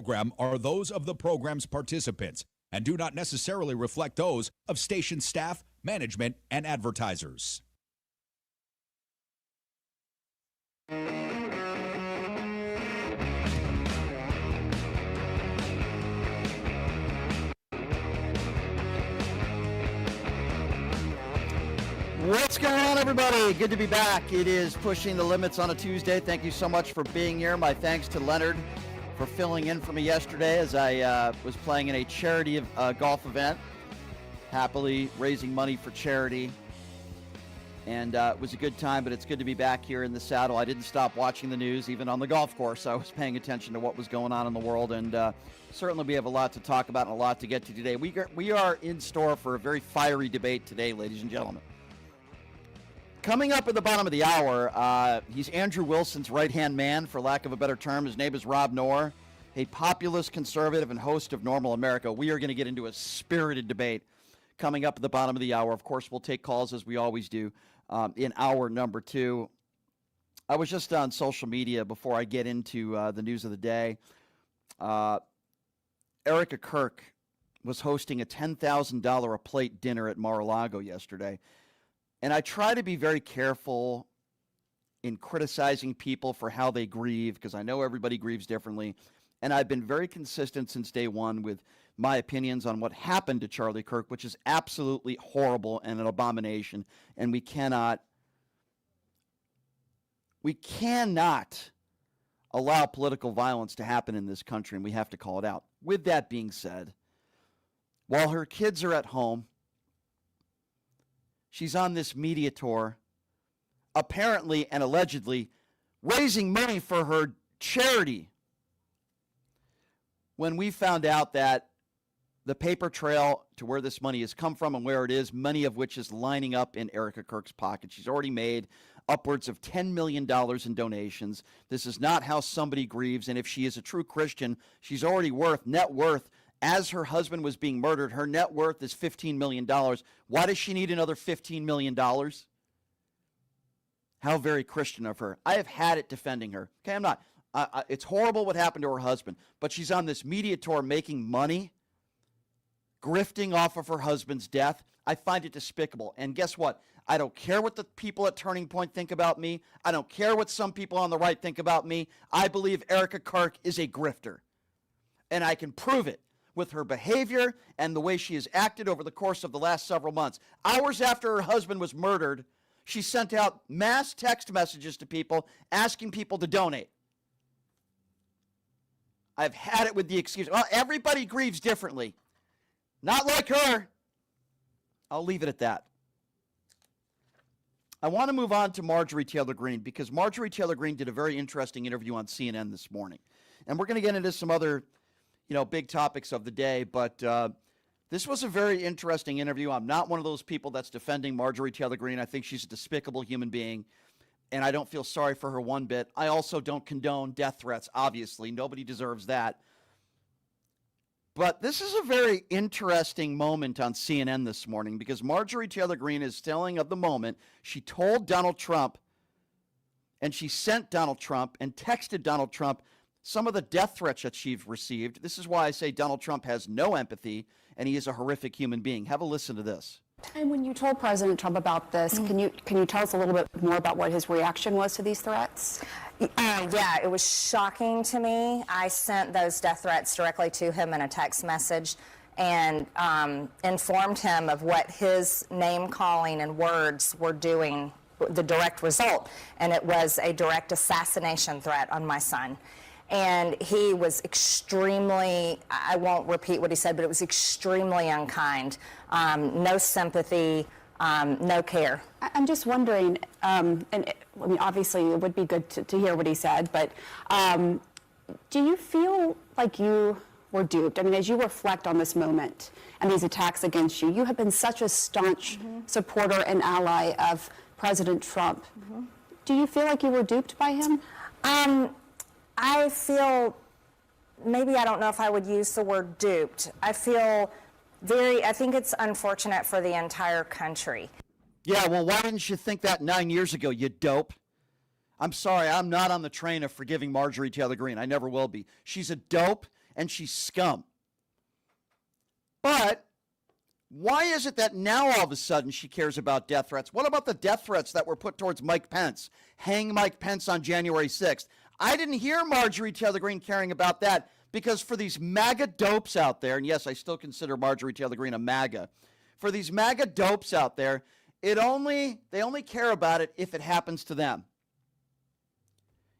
program are those of the program's participants and do not necessarily reflect those of station staff, management, and advertisers. What's going on, everybody? Good to be back. It is Pushing the Limits on a Tuesday. Thank you so much for being here. My thanks to Leonard for filling in for me yesterday as I was playing in a charity golf event, happily raising money for charity. And it was a good time, but it's good to be back here in the saddle. I didn't stop watching the news, even on the golf course. I was paying attention to what was going on in the world, and certainly we have a lot to talk about and a lot to get to today. We are in store for a very fiery debate today, ladies and gentlemen. Coming up at the bottom of the hour, he's Andrew Wilson's right-hand man, for lack of a better term. His name is Rob Knorr, a populist conservative and host of Normal America. We are going to get into a spirited debate coming up at the bottom of the hour. Of course, we'll take calls as we always do in hour number 2. I was just on social media before I get into the news of the day. Erica Kirk was hosting a $10,000 a plate dinner at Mar-a-Lago yesterday. And I try to be very careful in criticizing people for how they grieve, because I know everybody grieves differently. And I've been very consistent since day one with my opinions on what happened to Charlie Kirk, which is absolutely horrible and an abomination. And we cannot allow political violence to happen in this country, and we have to call it out. With that being said, while her kids are at home, she's on this media tour, apparently and allegedly raising money for her charity. When we found out that the paper trail to where this money has come from and where it is, money of which is lining up in Erica Kirk's pocket. She's already made upwards of $10 million in donations. This is not how somebody grieves. And if she is a true Christian, she's already net worth, as her husband was being murdered, her net worth is $15 million. Why does she need another $15 million? How very Christian of her. I have had it defending her. Okay, I'm not. It's horrible what happened to her husband, but she's on this media tour making money, grifting off of her husband's death. I find it despicable. And guess what? I don't care what the people at Turning Point think about me. I don't care what some people on the right think about me. I believe Erica Kirk is a grifter. And I can prove it with her behavior and the way she has acted over the course of the last several months. Hours after her husband was murdered, she sent out mass text messages to people asking people to donate. I've had it with the excuse, well, everybody grieves differently. Not like her. I'll leave it at that. I want to move on to Marjorie Taylor Greene, because Marjorie Taylor Greene did a very interesting interview on CNN this morning. And we're going to get into some other big topics of the day, but this was a very interesting interview. I'm not one of those people that's defending Marjorie Taylor Greene. I think she's a despicable human being, and I don't feel sorry for her one bit. I also don't condone death threats, obviously. Nobody deserves that. But this is a very interesting moment on CNN this morning, because Marjorie Taylor Greene is telling of the moment she told Donald Trump, and she sent Donald Trump and texted Donald Trump some of the death threats that she's received. This is why I say Donald Trump has no empathy, and he is a horrific human being. Have a listen to this. And when you told President Trump about this, can you tell us a little bit more about what his reaction was to these threats? Yeah, it was shocking to me. I sent those death threats directly to him in a text message and informed him of what his name calling and words were doing, the direct result, and it was a direct assassination threat on my son. And he was extremely, I won't repeat what he said, but it was extremely unkind. No sympathy, no care. I'm just wondering, obviously it would be good to hear what he said, but do you feel like you were duped? I mean, as you reflect on this moment and these attacks against you, you have been such a staunch supporter and ally of President Trump. Do you feel like you were duped by him? I feel, maybe I don't know if I would use the word duped. I think it's unfortunate for the entire country. Yeah, well, why didn't you think that 9 years ago, you dope? I'm sorry, I'm not on the train of forgiving Marjorie Taylor Greene. I never will be. She's a dope, and she's scum. But why is it that now all of a sudden she cares about death threats? What about the death threats that were put towards Mike Pence? Hang Mike Pence on January 6th. I didn't hear Marjorie Taylor Greene caring about that, because for these MAGA dopes out there, and yes, I still consider Marjorie Taylor Greene a MAGA, for these MAGA dopes out there, they only care about it if it happens to them.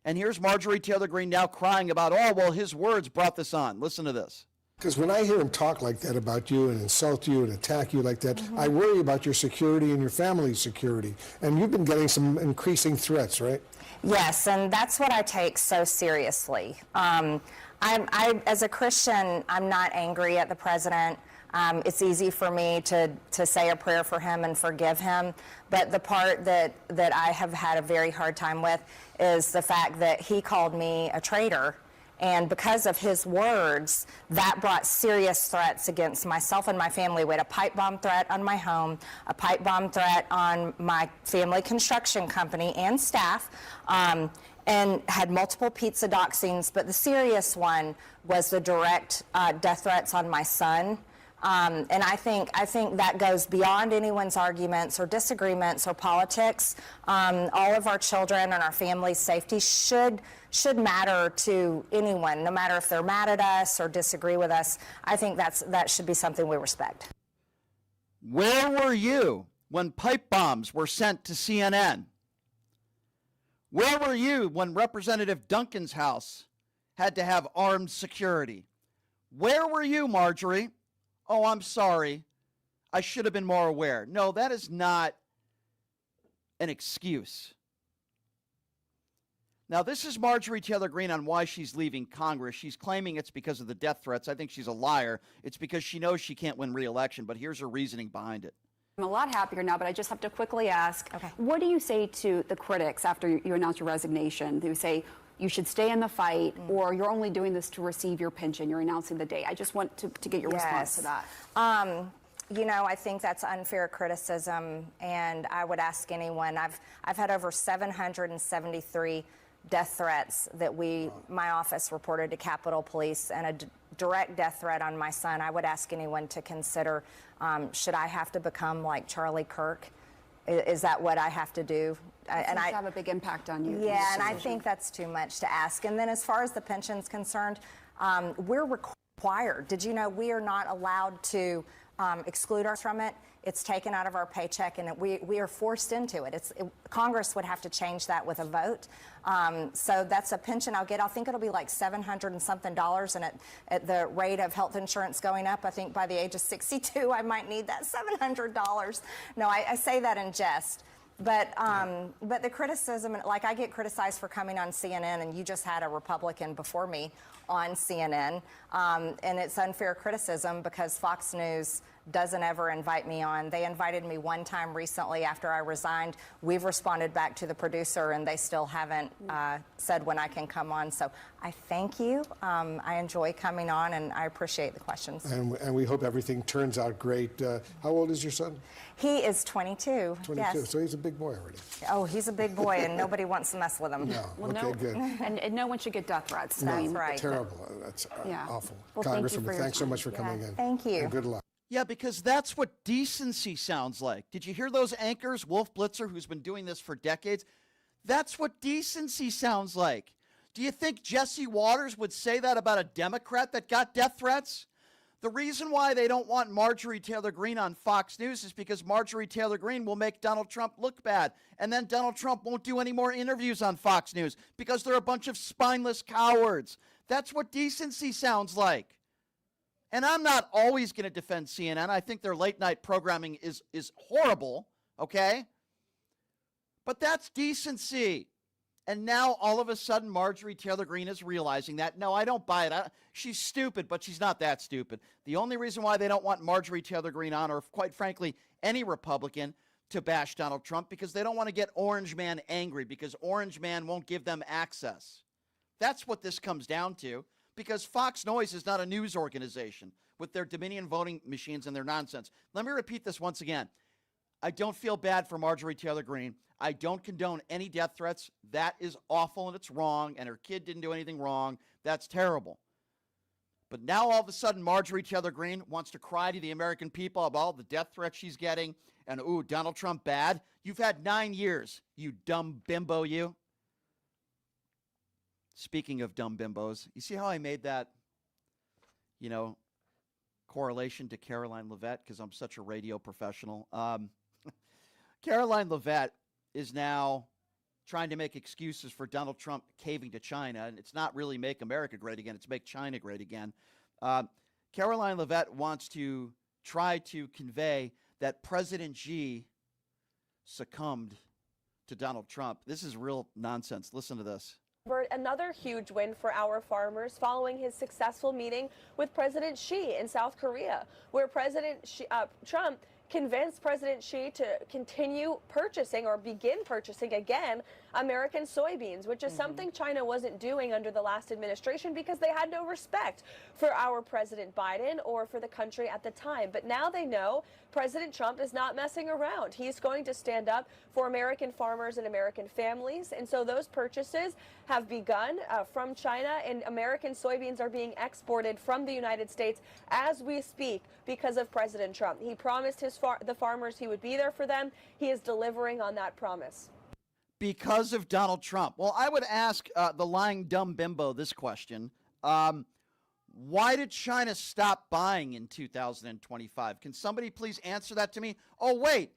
And here's Marjorie Taylor Greene now crying about, oh, well, his words brought this on. Listen to this. Because when I hear him talk like that about you and insult you and attack you like that, I worry about your security and your family's security. And you've been getting some increasing threats, right? Yes, and that's what I take so seriously. As a Christian, I'm not angry at the president. It's easy for me to say a prayer for him and forgive him. But the part that I have had a very hard time with is the fact that he called me a traitor. And because of his words, that brought serious threats against myself and my family. We had a pipe bomb threat on my home, a pipe bomb threat on my family construction company and staff, and had multiple pizza doxings. But the serious one was the direct death threats on my son. And I think that goes beyond anyone's arguments or disagreements or politics. All of our children and our family's safety should matter to anyone, no matter if they're mad at us or disagree with us. I think that should be something we respect. Where were you when pipe bombs were sent to CNN? Where were you when Representative Duncan's house had to have armed security? Where were you, Marjorie? Oh, I'm sorry. I should have been more aware. No, that is not an excuse. Now, this is Marjorie Taylor Greene on why she's leaving Congress. She's claiming it's because of the death threats. I think she's a liar. It's because she knows she can't win re-election, but here's her reasoning behind it. I'm a lot happier now, but I just have to quickly ask, what do you say to the critics after you announce your resignation who say you should stay in the fight, or you're only doing this to receive your pension, you're announcing the date? I just want to get your response to that. You know, I think that's unfair criticism, and I would ask anyone. I've had over 773 death threats that my office reported to Capitol Police, and a direct death threat on my son. I would ask anyone to consider, should I have to become like Charlie Kirk? Is that what I have to do? And I have a big impact on you. Yeah, and I think that's too much to ask. And then as far as the pension's concerned, we're required. Did you know we are not allowed to exclude ours from it? It's taken out of our paycheck, and we are forced into it. Congress would have to change that with a vote. So that's a pension I'll get. I think it'll be like $700 and something, and at the rate of health insurance going up, I think by the age of 62, I might need that $700. No, I say that in jest. But the criticism, like I get criticized for coming on CNN, and you just had a Republican before me on CNN, and it's unfair criticism because Fox News doesn't ever invite me on. They invited me one time recently after I resigned. We've responded back to the producer, and they still haven't said when I can come on. So I thank you. I enjoy coming on, and I appreciate the questions. And we hope everything turns out great. How old is your son? He is 22. 22, yes. So he's a big boy already. Oh, he's a big boy, and nobody wants to mess with him. No, Well, okay, good. And no one should get death threats. No, I mean, right. Terrible. That's Yeah. awful. Well, thank you Congresswoman, for your thanks so time. much for coming in. Thank you. And good luck. Yeah, because that's what decency sounds like. Did you hear those anchors? Wolf Blitzer, who's been doing this for decades. That's what decency sounds like. Do you think Jesse Waters would say that about a Democrat that got death threats? The reason why they don't want Marjorie Taylor Greene on Fox News is because Marjorie Taylor Greene will make Donald Trump look bad. And then Donald Trump won't do any more interviews on Fox News because they're a bunch of spineless cowards. That's what decency sounds like. And I'm not always going to defend CNN. I think their late night programming is horrible, okay? But that's decency. And now all of a sudden Marjorie Taylor Greene is realizing that. No, I don't buy it. She's stupid, but she's not that stupid. The only reason why they don't want Marjorie Taylor Greene on, or quite frankly, any Republican, to bash Donald Trump, because they don't want to get Orange Man angry, because Orange Man won't give them access. That's what this comes down to. Because Fox News is not a news organization with their Dominion voting machines and their nonsense. Let me repeat this once again. I don't feel bad for Marjorie Taylor Greene. I don't condone any death threats. That is awful and it's wrong, and her kid didn't do anything wrong. That's terrible. But now all of a sudden, Marjorie Taylor Greene wants to cry to the American people about all the death threats she's getting. And, ooh, Donald Trump bad. You've had 9 years, you dumb bimbo, you. Speaking of dumb bimbos, you see how I made that, correlation to Caroline Leavitt because I'm such a radio professional. Caroline Leavitt is now trying to make excuses for Donald Trump caving to China, and it's not really make America great again, it's make China great again. Caroline Leavitt wants to try to convey that President Xi succumbed to Donald Trump. This is real nonsense. Listen to this. Another huge win for our farmers following his successful meeting with President Xi in South Korea, where Trump convinced President Xi to continue purchasing or begin purchasing again American soybeans, which is something China wasn't doing under the last administration because they had no respect for our President Biden or for the country at the time. But now they know President Trump is not messing around. He's going to stand up for American farmers and American families. And so those purchases have begun from China, and American soybeans are being exported from the United States as we speak because of President Trump. He promised the farmers he would be there for them. He is delivering on that promise. Because of Donald Trump. Well, I would ask the lying dumb bimbo this question. Why did China stop buying in 2025? Can somebody please answer that to me? Oh, wait,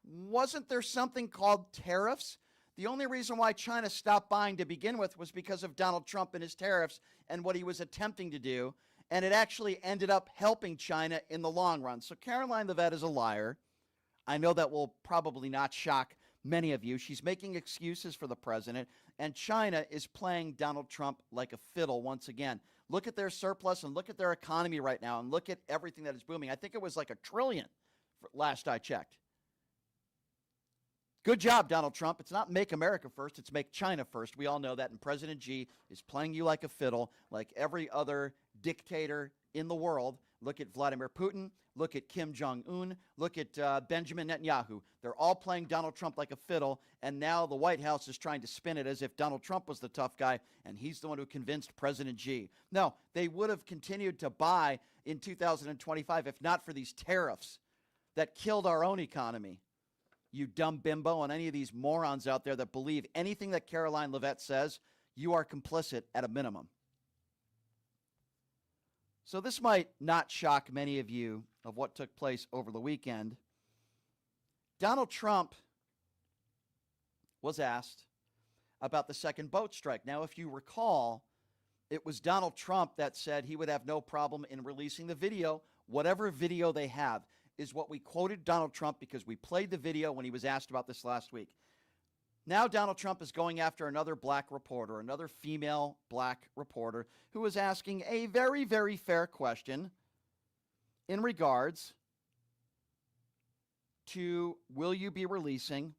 wasn't there something called tariffs? The only reason why China stopped buying to begin with was because of Donald Trump and his tariffs and what he was attempting to do. And it actually ended up helping China in the long run. So Caroline Leavitt is a liar. I know that will probably not shock many of you. She's making excuses for the president, and China is playing Donald Trump like a fiddle once again. Look at their surplus and look at their economy right now and look at everything that is booming. I think it was like $1 trillion last I checked. Good job, Donald Trump. It's not make America first, it's make China first. We all know that, and President Xi is playing you like a fiddle, like every other dictator in the world. Look at Vladimir Putin. Look at Kim Jong-un. Look at Benjamin Netanyahu. They're all playing Donald Trump like a fiddle, and now the White House is trying to spin it as if Donald Trump was the tough guy, and he's the one who convinced President Xi. No, they would have continued to buy in 2025 if not for these tariffs that killed our own economy. You dumb bimbo and any of these morons out there that believe anything that Caroline Leavitt says, you are complicit at a minimum. So this might not shock many of you of what took place over the weekend. Donald Trump was asked about the second boat strike. Now, if you recall, it was Donald Trump that said he would have no problem in releasing the video. Whatever video they have is what we quoted Donald Trump because we played the video when he was asked about this last week. Now Donald Trump is going after another black reporter, another female black reporter, who is asking a very, very fair question in regards to will you be releasing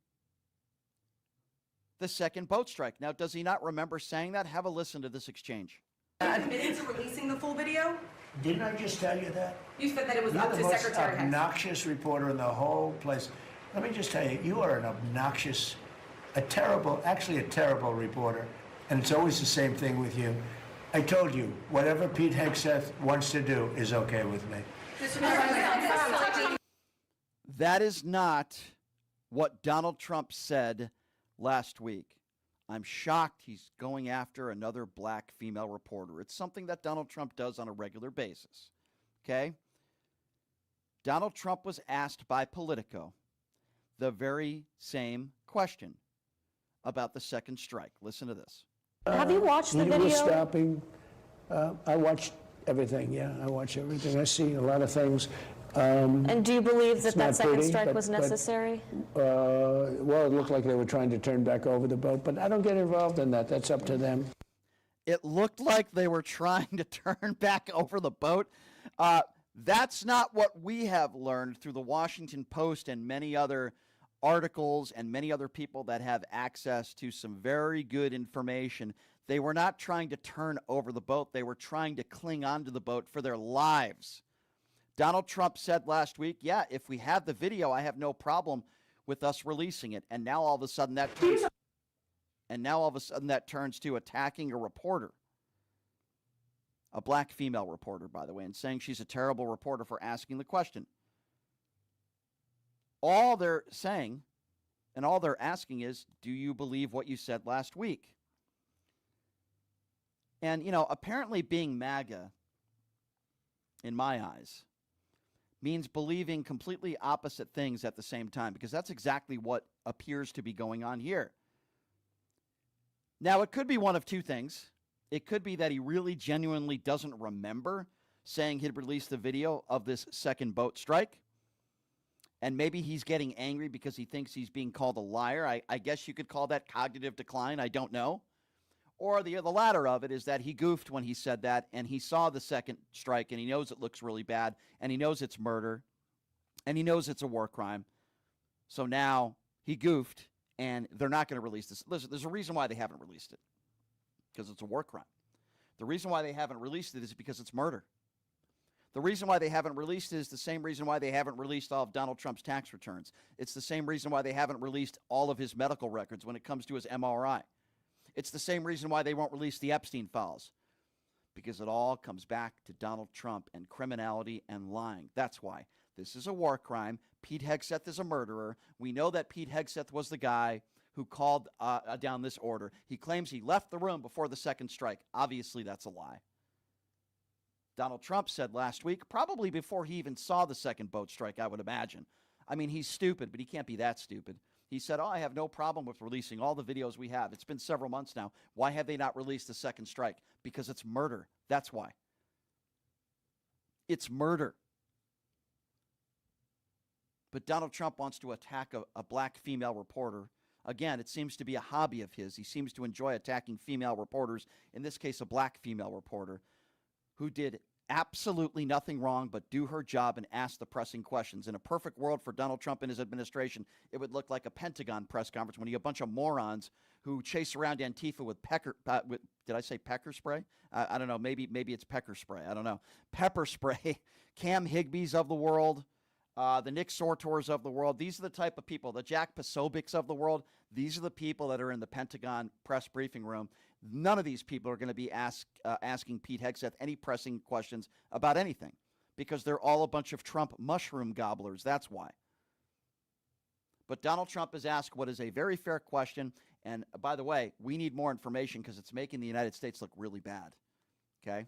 the second boat strike? Now, does he not remember saying that? Have a listen to this exchange. Admitted to releasing the full video? Didn't I just tell you that? You said that it was You're up the to most Secretary Hicks. obnoxious reporter in the whole place. Let me just tell you, you are an obnoxious, a terrible reporter, and it's always the same thing with you. I told you, whatever Pete Hegseth wants to do is okay with me. That is not what Donald Trump said last week. I'm shocked he's going after another black female reporter. It's something that Donald Trump does on a regular basis. Okay? Donald Trump was asked by Politico the very same question about the second strike. Listen to this. Have you watched the He video? was stopping. I watched everything, yeah. I watched everything. I see a lot of things. And do you believe that It's that not second pretty, strike but- was but- necessary? Well, it looked like they were trying to turn back over the boat, but I don't get involved in that. That's up to them. It looked like they were trying to turn back over the boat. That's not what we have learned through the Washington Post and many other articles and many other people that have access to some very good information. They were not trying to turn over the boat. They were trying to cling onto the boat for their lives. Donald Trump said last week, yeah, if we have the video, I have no problem with us releasing it. And now all of a sudden that turns to attacking a reporter. a black female reporter, by the way, and saying she's a terrible reporter for asking the question. All they're saying and all they're asking is, do you believe what you said last week? And, apparently being MAGA, in my eyes, means believing completely opposite things at the same time, because that's exactly what appears to be going on here. Now, it could be one of two things. It could be that he really genuinely doesn't remember saying he'd released the video of this second boat strike. And maybe he's getting angry because he thinks he's being called a liar. I guess you could call that cognitive decline. I don't know. Or the latter of it is that he goofed when he said that, and he saw the second strike, and he knows it looks really bad, and he knows it's murder, and he knows it's a war crime. So now he goofed, and they're not going to release this. Listen, there's a reason why they haven't released it, because it's a war crime. The reason why they haven't released it is because it's murder. The reason why they haven't released it is the same reason why they haven't released all of Donald Trump's tax returns. It's the same reason why they haven't released all of his medical records when it comes to his MRI. It's the same reason why they won't release the Epstein files, because it all comes back to Donald Trump and criminality and lying. That's why. This is a war crime. Pete Hegseth is a murderer. We know that Pete Hegseth was the guy who called down this order. He claims he left the room before the second strike. Obviously, that's a lie. Donald Trump said last week, probably before he even saw the second boat strike, I would imagine. I mean, he's stupid, but he can't be that stupid. He said, I have no problem with releasing all the videos we have. It's been several months now. Why have they not released the second strike? Because it's murder. That's why. It's murder. But Donald Trump wants to attack a black female reporter. Again, it seems to be a hobby of his. He seems to enjoy attacking female reporters, in this case, a black female reporter, who did absolutely nothing wrong but do her job and ask the pressing questions. In a perfect world for Donald Trump and his administration, it would look like a Pentagon press conference when you have a bunch of morons who chase around Antifa with did I say pecker spray? I don't know. Maybe it's pecker spray. I don't know. Pepper spray. Cam Higbees of the world, the Nick Sortors of the world. These are the type of people, the Jack Posobics of the world. These are the people that are in the Pentagon press briefing room. None of these people are going to be asking Pete Hegseth any pressing questions about anything, because they're all a bunch of Trump mushroom gobblers. That's why. But Donald Trump has asked what is a very fair question. And by the way, we need more information because it's making the United States look really bad. Okay?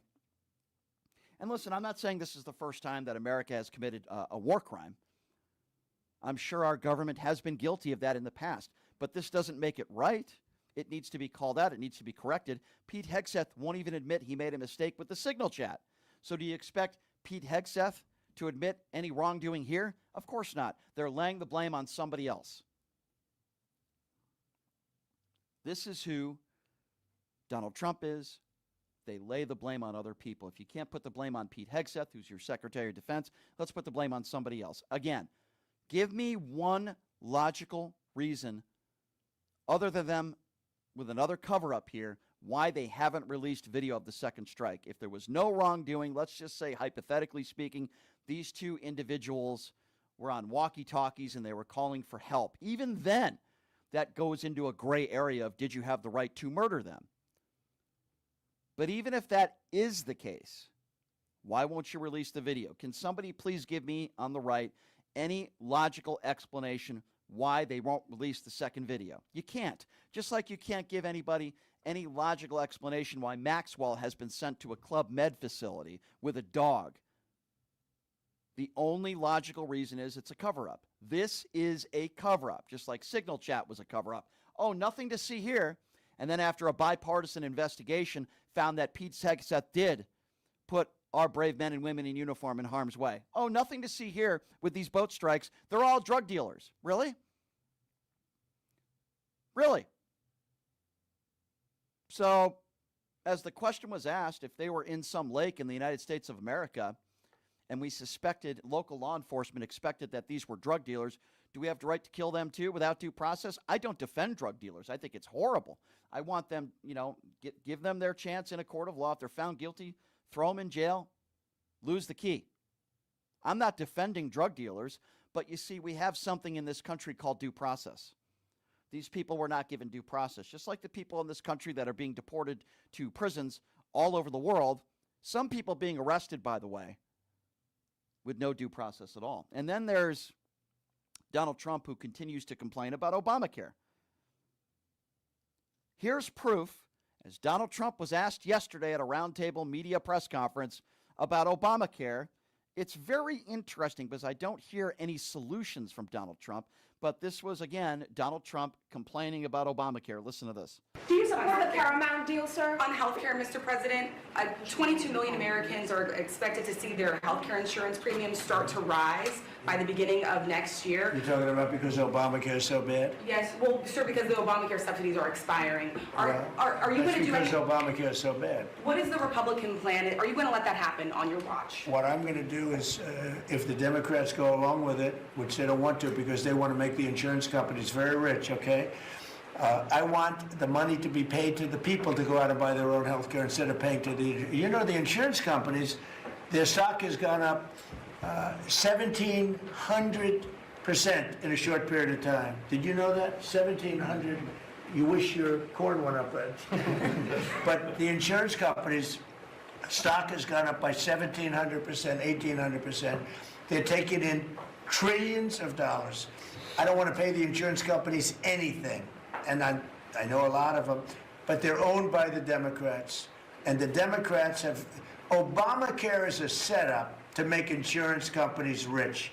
And listen, I'm not saying this is the first time that America has committed a war crime. I'm sure our government has been guilty of that in the past. But this doesn't make it right. It needs to be called out. It needs to be corrected. Pete Hegseth won't even admit he made a mistake with the signal chat. So do you expect Pete Hegseth to admit any wrongdoing here? Of course not. They're laying the blame on somebody else. This is who Donald Trump is. They lay the blame on other people. If you can't put the blame on Pete Hegseth, who's your Secretary of Defense, let's put the blame on somebody else. Again, give me one logical reason other than them with another cover-up here, why they haven't released video of the second strike. If there was no wrongdoing, let's just say, hypothetically speaking, these two individuals were on walkie-talkies and they were calling for help. Even then, that goes into a gray area of did you have the right to murder them? But even if that is the case, why won't you release the video? Can somebody please give me on the right any logical explanation why they won't release the second video? You can't. Just like you can't give anybody any logical explanation why Maxwell has been sent to a Club Med facility with a dog. The only logical reason is it's a cover-up. This is a cover-up, just like Signal Chat was a cover-up. Oh, nothing to see here. And then after a bipartisan investigation found that Pete Hegseth did put our brave men and women in uniform in harm's way. Oh, nothing to see here with these boat strikes. They're all drug dealers. Really? Really? So, as the question was asked, if they were in some lake in the United States of America, and we suspected, local law enforcement expected that these were drug dealers, do we have the right to kill them too without due process? I don't defend drug dealers. I think it's horrible. I want them, give them their chance in a court of law. If they're found guilty, throw them in jail, lose the key. I'm not defending drug dealers, but you see, we have something in this country called due process. These people were not given due process, just like the people in this country that are being deported to prisons all over the world Some people being arrested, by the way, with no due process at all. And then there's Donald Trump, who continues to complain about Obamacare. Here's proof, as Donald Trump was asked yesterday at a roundtable media press conference about Obamacare. It's very interesting because I don't hear any solutions from Donald Trump, but this was, again, Donald Trump complaining about Obamacare. Listen to this. Do you support the Paramount deal, sir? On healthcare, Mr. President, 22 million Americans are expected to see their healthcare insurance premiums start to rise by the beginning of next year. You're talking about because Obamacare is so bad? Yes, well, sir, because the Obamacare subsidies are expiring. Are you going to do Because anything? Obamacare is so bad. What is the Republican plan? Are you going to let that happen on your watch? What I'm going to do is, if the Democrats go along with it, which they don't want to because they want to make the insurance companies very rich, okay? I want the money to be paid to the people to go out and buy their own health care instead of paying to the, the insurance companies, their stock has gone up 1,700% in a short period of time. Did you know that? 1,700. You wish your corn went up, Ed. But the insurance companies' stock has gone up by 1,700%, 1,800%. They're taking in trillions of dollars. I don't want to pay the insurance companies anything. And I know a lot of them, but they're owned by the Democrats. And the Democrats have, Obamacare is a setup to make insurance companies rich.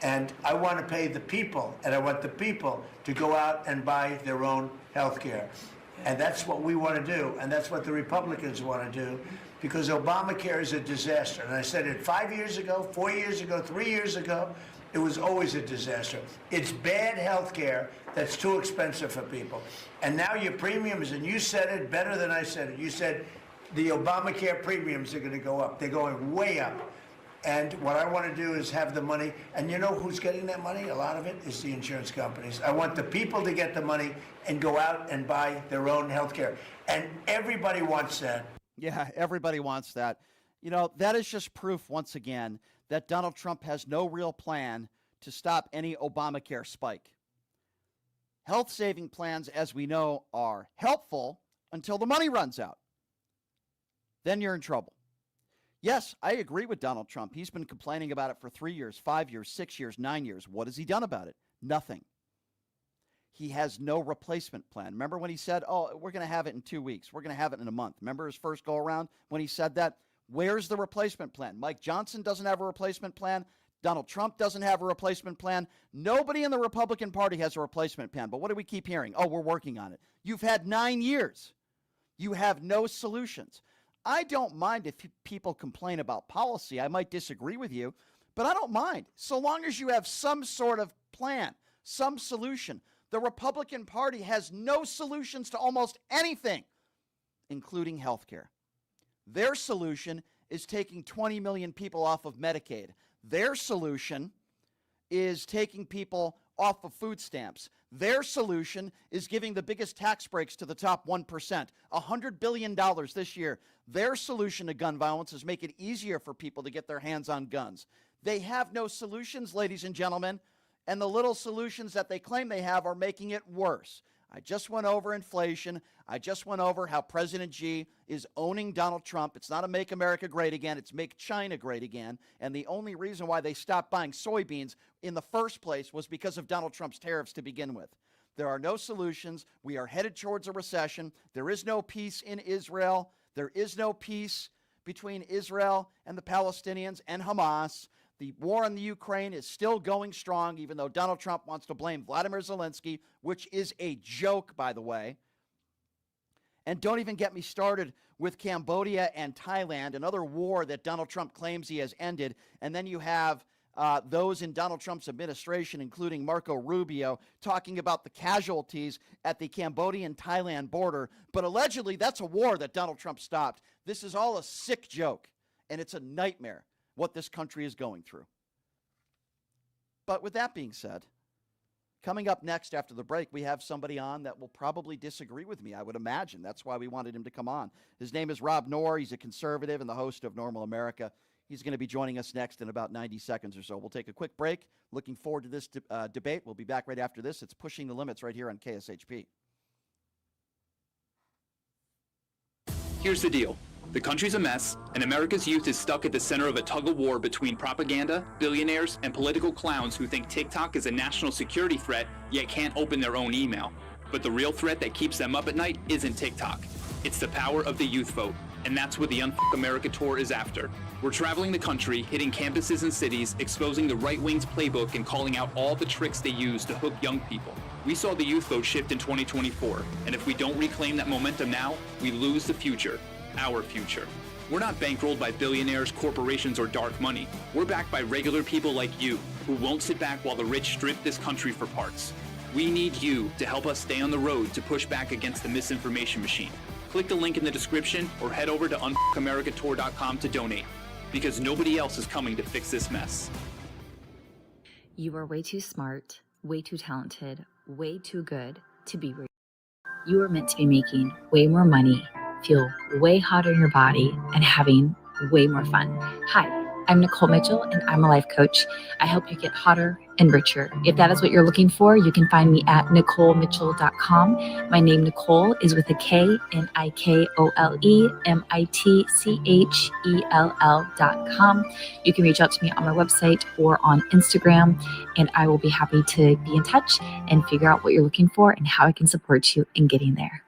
And I want to pay the people, and I want the people to go out and buy their own health care. And that's what we want to do, and that's what the Republicans want to do, because Obamacare is a disaster. And I said it 5 years ago, 4 years ago, 3 years ago. It was always a disaster. It's bad health care that's too expensive for people. And now your premiums, and you said it better than I said it. You said the Obamacare premiums are going to go up. They're going way up. And what I want to do is have the money. And you know who's getting that money? A lot of it is the insurance companies. I want the people to get the money and go out and buy their own health care. And everybody wants that. Yeah, everybody wants that. That is just proof, once again, that Donald Trump has no real plan to stop any Obamacare spike. Health-saving plans, as we know, are helpful until the money runs out. Then you're in trouble. Yes, I agree with Donald Trump. He's been complaining about it for 3 years, 5 years, 6 years, 9 years. What has he done about it? Nothing. He has no replacement plan. Remember when he said, we're going to have it in 2 weeks. We're going to have it in a month. Remember his first go-around when he said that? Where's the replacement plan? Mike Johnson doesn't have a replacement plan. Donald Trump doesn't have a replacement plan. Nobody in the Republican Party has a replacement plan. But what do we keep hearing? We're working on it. You've had 9 years. You have no solutions. I don't mind if people complain about policy. I might disagree with you, but I don't mind. So long as you have some sort of plan, some solution. The Republican Party has no solutions to almost anything, including health care. Their solution is taking 20 million people off of Medicaid. Their solution is taking people off of food stamps. Their solution is giving the biggest tax breaks to the top 1%, $100 billion this year. Their solution to gun violence is make it easier for people to get their hands on guns. They have no solutions, ladies and gentlemen, and the little solutions that they claim they have are making it worse. I just went over inflation. I just went over how President Xi is owning Donald Trump. It's not a Make America Great Again. It's Make China Great Again. And the only reason why they stopped buying soybeans in the first place was because of Donald Trump's tariffs to begin with. There are no solutions. We are headed towards a recession. There is no peace in Israel. There is no peace between Israel and the Palestinians and Hamas. The war in the Ukraine is still going strong, even though Donald Trump wants to blame Vladimir Zelensky, which is a joke, by the way. And don't even get me started with Cambodia and Thailand, another war that Donald Trump claims he has ended. And then you have those in Donald Trump's administration, including Marco Rubio, talking about the casualties at the Cambodian-Thailand border. But allegedly, that's a war that Donald Trump stopped. This is all a sick joke, and it's a nightmare what this country is going through. But with that being said, coming up next after the break, we have somebody on that will probably disagree with me, I would imagine. That's why we wanted him to come on. His name is Rob Knorr. He's a conservative and the host of Normal America. He's going to be joining us next in about 90 seconds or so. We'll take a quick break. Looking forward to this debate. We'll be back right after this. It's Pushing the Limits right here on KSHP. Here's the deal. The country's a mess, and America's youth is stuck at the center of a tug-of-war between propaganda, billionaires, and political clowns who think TikTok is a national security threat, yet can't open their own email. But the real threat that keeps them up at night isn't TikTok. It's the power of the youth vote, and that's what the Unfuck America Tour is after. We're traveling the country, hitting campuses and cities, exposing the right wing's playbook and calling out all the tricks they use to hook young people. We saw the youth vote shift in 2024, and if we don't reclaim that momentum now, we lose the future, our future. We're not bankrolled by billionaires, corporations, or dark money. We're backed by regular people like you, who won't sit back while the rich strip this country for parts. We need you to help us stay on the road to push back against the misinformation machine. Click the link in the description or head over to unfuckamericatour.com to donate, because nobody else is coming to fix this mess. You are way too smart, way too talented, way too good to be real. You are meant to be making way more money, feel way hotter in your body, and having way more fun. Hi, I'm Nicole Mitchell, and I'm a life coach. I help you get hotter and richer. If that is what you're looking for, you can find me at NicoleMitchell.com. My name, Nicole, is with a K, NicoleMitchell.com. You can reach out to me on my website or on Instagram, and I will be happy to be in touch and figure out what you're looking for and how I can support you in getting there.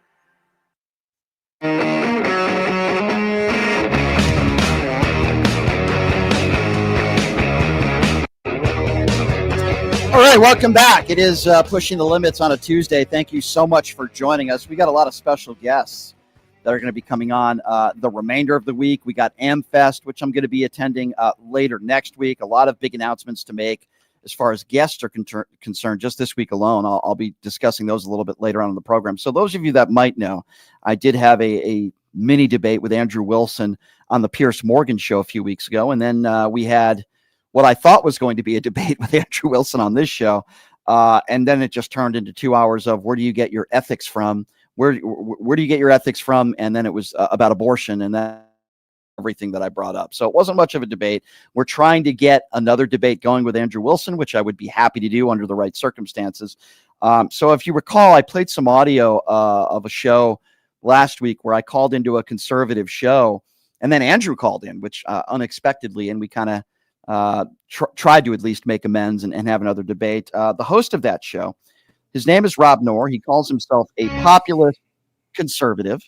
All right, welcome back. It is Pushing the Limits on a Tuesday. Thank you so much for joining us. We got a lot of special guests that are going to be coming on the remainder of the week. We got AmFest, which I'm going to be attending later next week. A lot of big announcements to make as far as guests are concerned. Just this week alone, I'll be discussing those a little bit later on in the program. So those of you that might know, I did have a mini debate with Andrew Wilson on the Piers Morgan show a few weeks ago. And then we had what I thought was going to be a debate with Andrew Wilson on this show. And then it just turned into 2 hours of where do you get your ethics from? Where do you get your ethics from? And then it was about abortion and that everything that I brought up. So it wasn't much of a debate. We're trying to get another debate going with Andrew Wilson, which I would be happy to do under the right circumstances. So if you recall, I played some audio of a show last week where I called into a conservative show, and then Andrew called in, which unexpectedly, and we kind of tried to at least make amends and have another debate. The host of that show, his name is Rob Noor. He calls himself a populist conservative,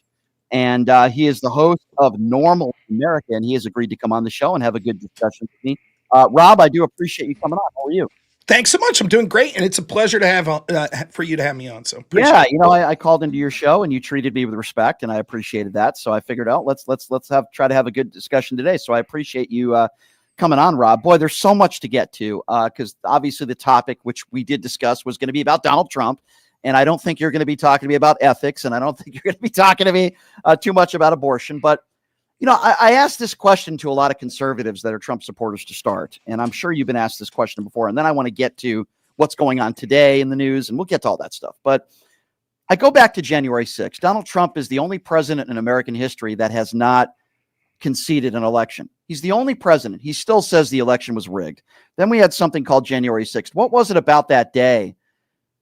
and he is the host of Normal America, and he has agreed to come on the show and have a good discussion with me. Rob, I do appreciate you coming on. How are you? Thanks so much. I'm doing great, and it's a pleasure to have for you to have me on. So yeah, you know, I called into your show and you treated me with respect, and I appreciated that. So I figured out let's try to have a good discussion today. So I appreciate you coming on, Rob. Boy, there's so much to get to because obviously the topic, which we did discuss, was going to be about Donald Trump. And I don't think you're going to be talking to me about ethics, and I don't think you're going to be talking to me too much about abortion. But, you know, I asked this question to a lot of conservatives that are Trump supporters to start, and I'm sure you've been asked this question before. And then I want to get to what's going on today in the news, and we'll get to all that stuff. But I go back to January 6th. Donald Trump is the only president in American history that has not conceded an election. He's the only president. He still says the election was rigged. Then we had something called January 6th. What was it about that day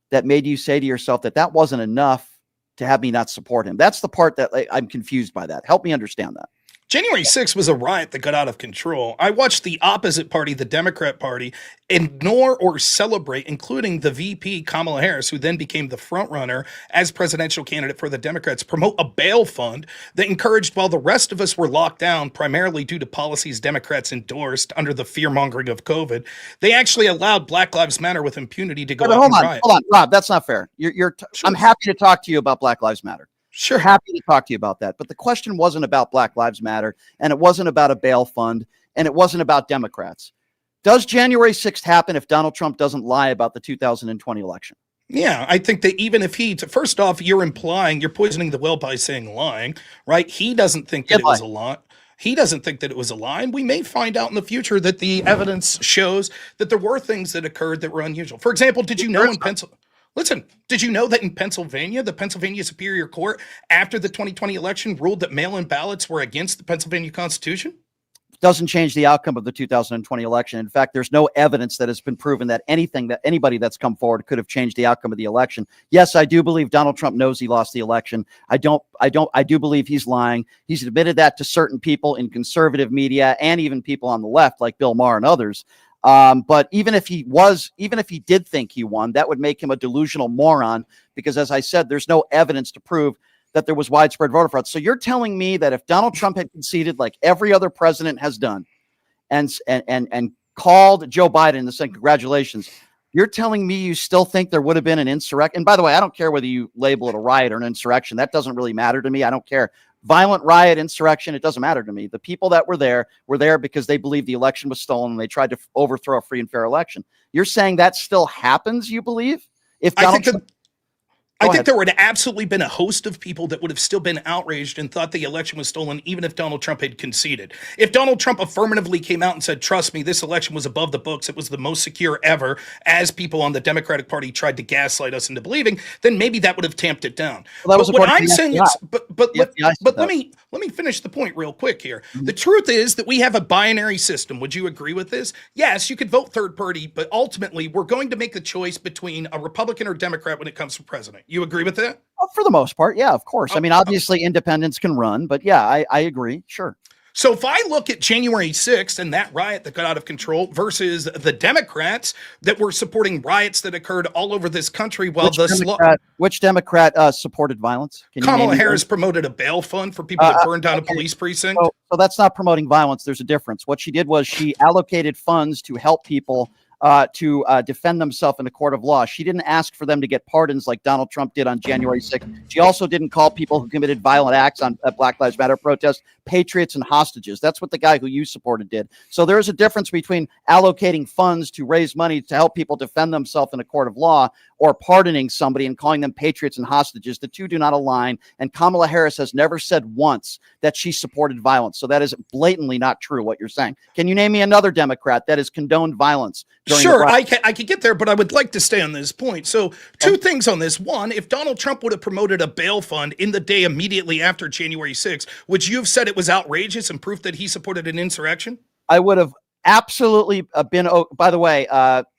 that made you say to yourself that wasn't enough to have me not support him? That's the part that I'm confused by that. Help me understand that. January 6th was a riot that got out of control. I watched the opposite party, the Democrat Party, ignore or celebrate, including the VP, Kamala Harris, who then became the frontrunner as presidential candidate for the Democrats, promote a bail fund that encouraged, while the rest of us were locked down, primarily due to policies Democrats endorsed under the fear-mongering of COVID, they actually allowed Black Lives Matter with impunity to go out and riot. Hold on, Rob, that's not fair. Sure. I'm happy to talk to you about Black Lives Matter. Sure. Happy to talk to you about that. But the question wasn't about Black Lives Matter, and it wasn't about a bail fund, and it wasn't about Democrats. Does January 6th happen if Donald Trump doesn't lie about the 2020 election? Yeah, I think that even if first off, you're poisoning the well by saying lying, right? He doesn't think that it was a lie. He doesn't think that it was a lie. And we may find out in the future that the evidence shows that there were things that occurred that were unusual. For example, did you know in Pennsylvania? Listen, did you know that in Pennsylvania, the Pennsylvania Superior Court, after the 2020 election, ruled that mail-in ballots were against the Pennsylvania Constitution? doesn't change the outcome of the 2020 election. In fact, there's no evidence that has been proven that anybody that's come forward could have changed the outcome of the election. Yes, I do believe Donald Trump knows he lost the election. I do believe he's lying. He's admitted that to certain people in conservative media and even people on the left like Bill Maher and others. But even if he did think he won, that would make him a delusional moron, because as I said, there's no evidence to prove that there was widespread voter fraud. So you're telling me that if Donald Trump had conceded like every other president has done and called Joe Biden and said, congratulations, you're telling me you still think there would have been an insurrection? And by the way, I don't care whether you label it a riot or an insurrection. That doesn't really matter to me. I don't care. Violent riot, insurrection, it doesn't matter to me. The people that were there because they believed the election was stolen and they tried to overthrow a free and fair election. You're saying that still happens, you believe? If Donald Trump... I think there would have absolutely been a host of people that would have still been outraged and thought the election was stolen, even if Donald Trump had conceded. If Donald Trump affirmatively came out and said, trust me, this election was above the books, it was the most secure ever, as people on the Democratic Party tried to gaslight us into believing, then maybe that would have tamped it down. Well, but what I'm saying is, let me finish the point real quick here. Mm-hmm. The truth is that we have a binary system. Would you agree with this? Yes, you could vote third party, but ultimately we're going to make the choice between a Republican or Democrat when it comes to president. You agree with that? Well, for the most part, yeah, of course. I mean, obviously independents can run, but yeah, I agree. Sure. So if I look at January 6th and that riot that got out of control versus the Democrats that were supporting riots that occurred all over this country while which Democrat supported violence? Kamala Harris promoted a bail fund for people that burned down a police precinct. So that's not promoting violence. There's a difference. What she did was she allocated funds to help people to defend themselves in the court of law. She didn't ask for them to get pardons like Donald Trump did on January 6th. She also didn't call people who committed violent acts on Black Lives Matter protests patriots and hostages. That's what the guy who you supported did. So there is a difference between allocating funds to raise money to help people defend themselves in a court of law or pardoning somebody and calling them patriots and hostages. The two do not align. And Kamala Harris has never said once that she supported violence. So that is blatantly not true, what you're saying. Can you name me another Democrat that has condoned violence? Sure, I could get there, but I would like to stay on this point. So two things on this. One, if Donald Trump would have promoted a bail fund in the day immediately after January 6th, would you have said it was outrageous and proof that he supported an insurrection? I would have absolutely been. By the way,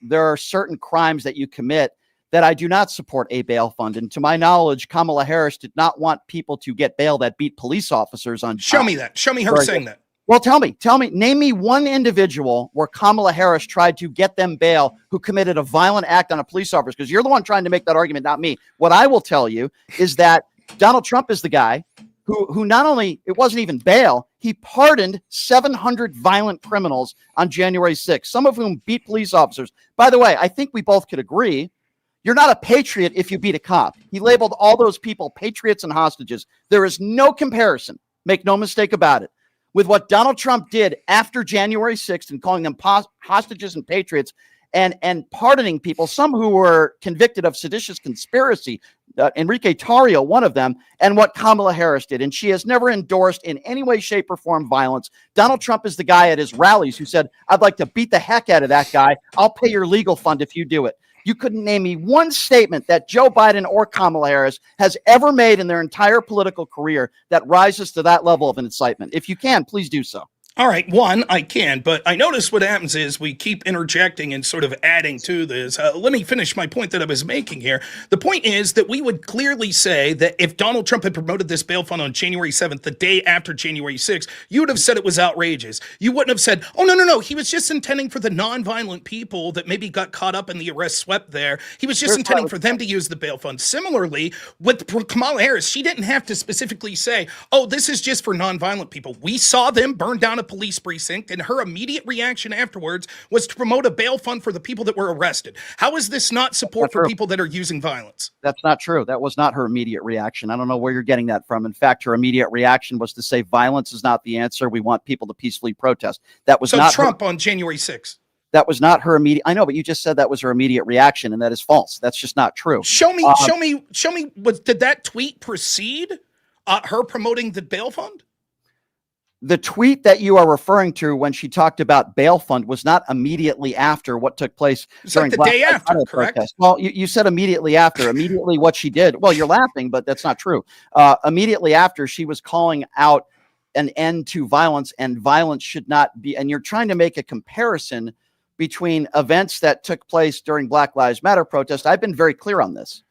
there are certain crimes that you commit that I do not support a bail fund. And to my knowledge, Kamala Harris did not want people to get bail that beat police officers on. Show me that. Show me her saying that. Well, tell me, name me one individual where Kamala Harris tried to get them bail who committed a violent act on a police officer, because you're the one trying to make that argument, not me. What I will tell you is that Donald Trump is the guy who not only, it wasn't even bail, he pardoned 700 violent criminals on January 6th, some of whom beat police officers. By the way, I think we both could agree, you're not a patriot if you beat a cop. He labeled all those people patriots and hostages. There is no comparison, make no mistake about it, with what Donald Trump did after January 6th and calling them hostages and patriots and pardoning people, some who were convicted of seditious conspiracy, Enrique Tarrio, one of them, and what Kamala Harris did. And she has never endorsed in any way, shape, or form violence. Donald Trump is the guy at his rallies who said, I'd like to beat the heck out of that guy. I'll pay your legal fund if you do it. You couldn't name me one statement that Joe Biden or Kamala Harris has ever made in their entire political career that rises to that level of an incitement. If you can, please do so. All right, one, I can, but I notice what happens is we keep interjecting and sort of adding to this. Let me finish my point that I was making here. The point is that we would clearly say that if Donald Trump had promoted this bail fund on January 7th, the day after January 6th, you would have said it was outrageous. You wouldn't have said, oh, no, he was just intending for the nonviolent people that maybe got caught up in the arrest swept there. He was just intending for them to use the bail fund. Similarly, with Kamala Harris, she didn't have to specifically say, oh, this is just for nonviolent people. We saw them burn down a police precinct, and her immediate reaction afterwards was to promote a bail fund for the people that were arrested. How is this not support for people that are using violence? That's not true. That was not her immediate reaction. I don't know where you're getting that from. In fact, her immediate reaction was to say violence is not the answer. We want people to peacefully protest. That was not Trump on January 6th. That was not her immediate. I know, but you just said that was her immediate reaction, and that is false. That's just not true. Show me. Did that tweet precede her promoting the bail fund? The tweet that you are referring to when she talked about bail fund was not immediately after what took place. It's like the day after, correct? Protest. Well, you said immediately after. Immediately what she did. Well, you're laughing, but that's not true. Immediately after, she was calling out an end to violence, and violence should not be. And you're trying to make a comparison between events that took place during Black Lives Matter protest. I've been very clear on this.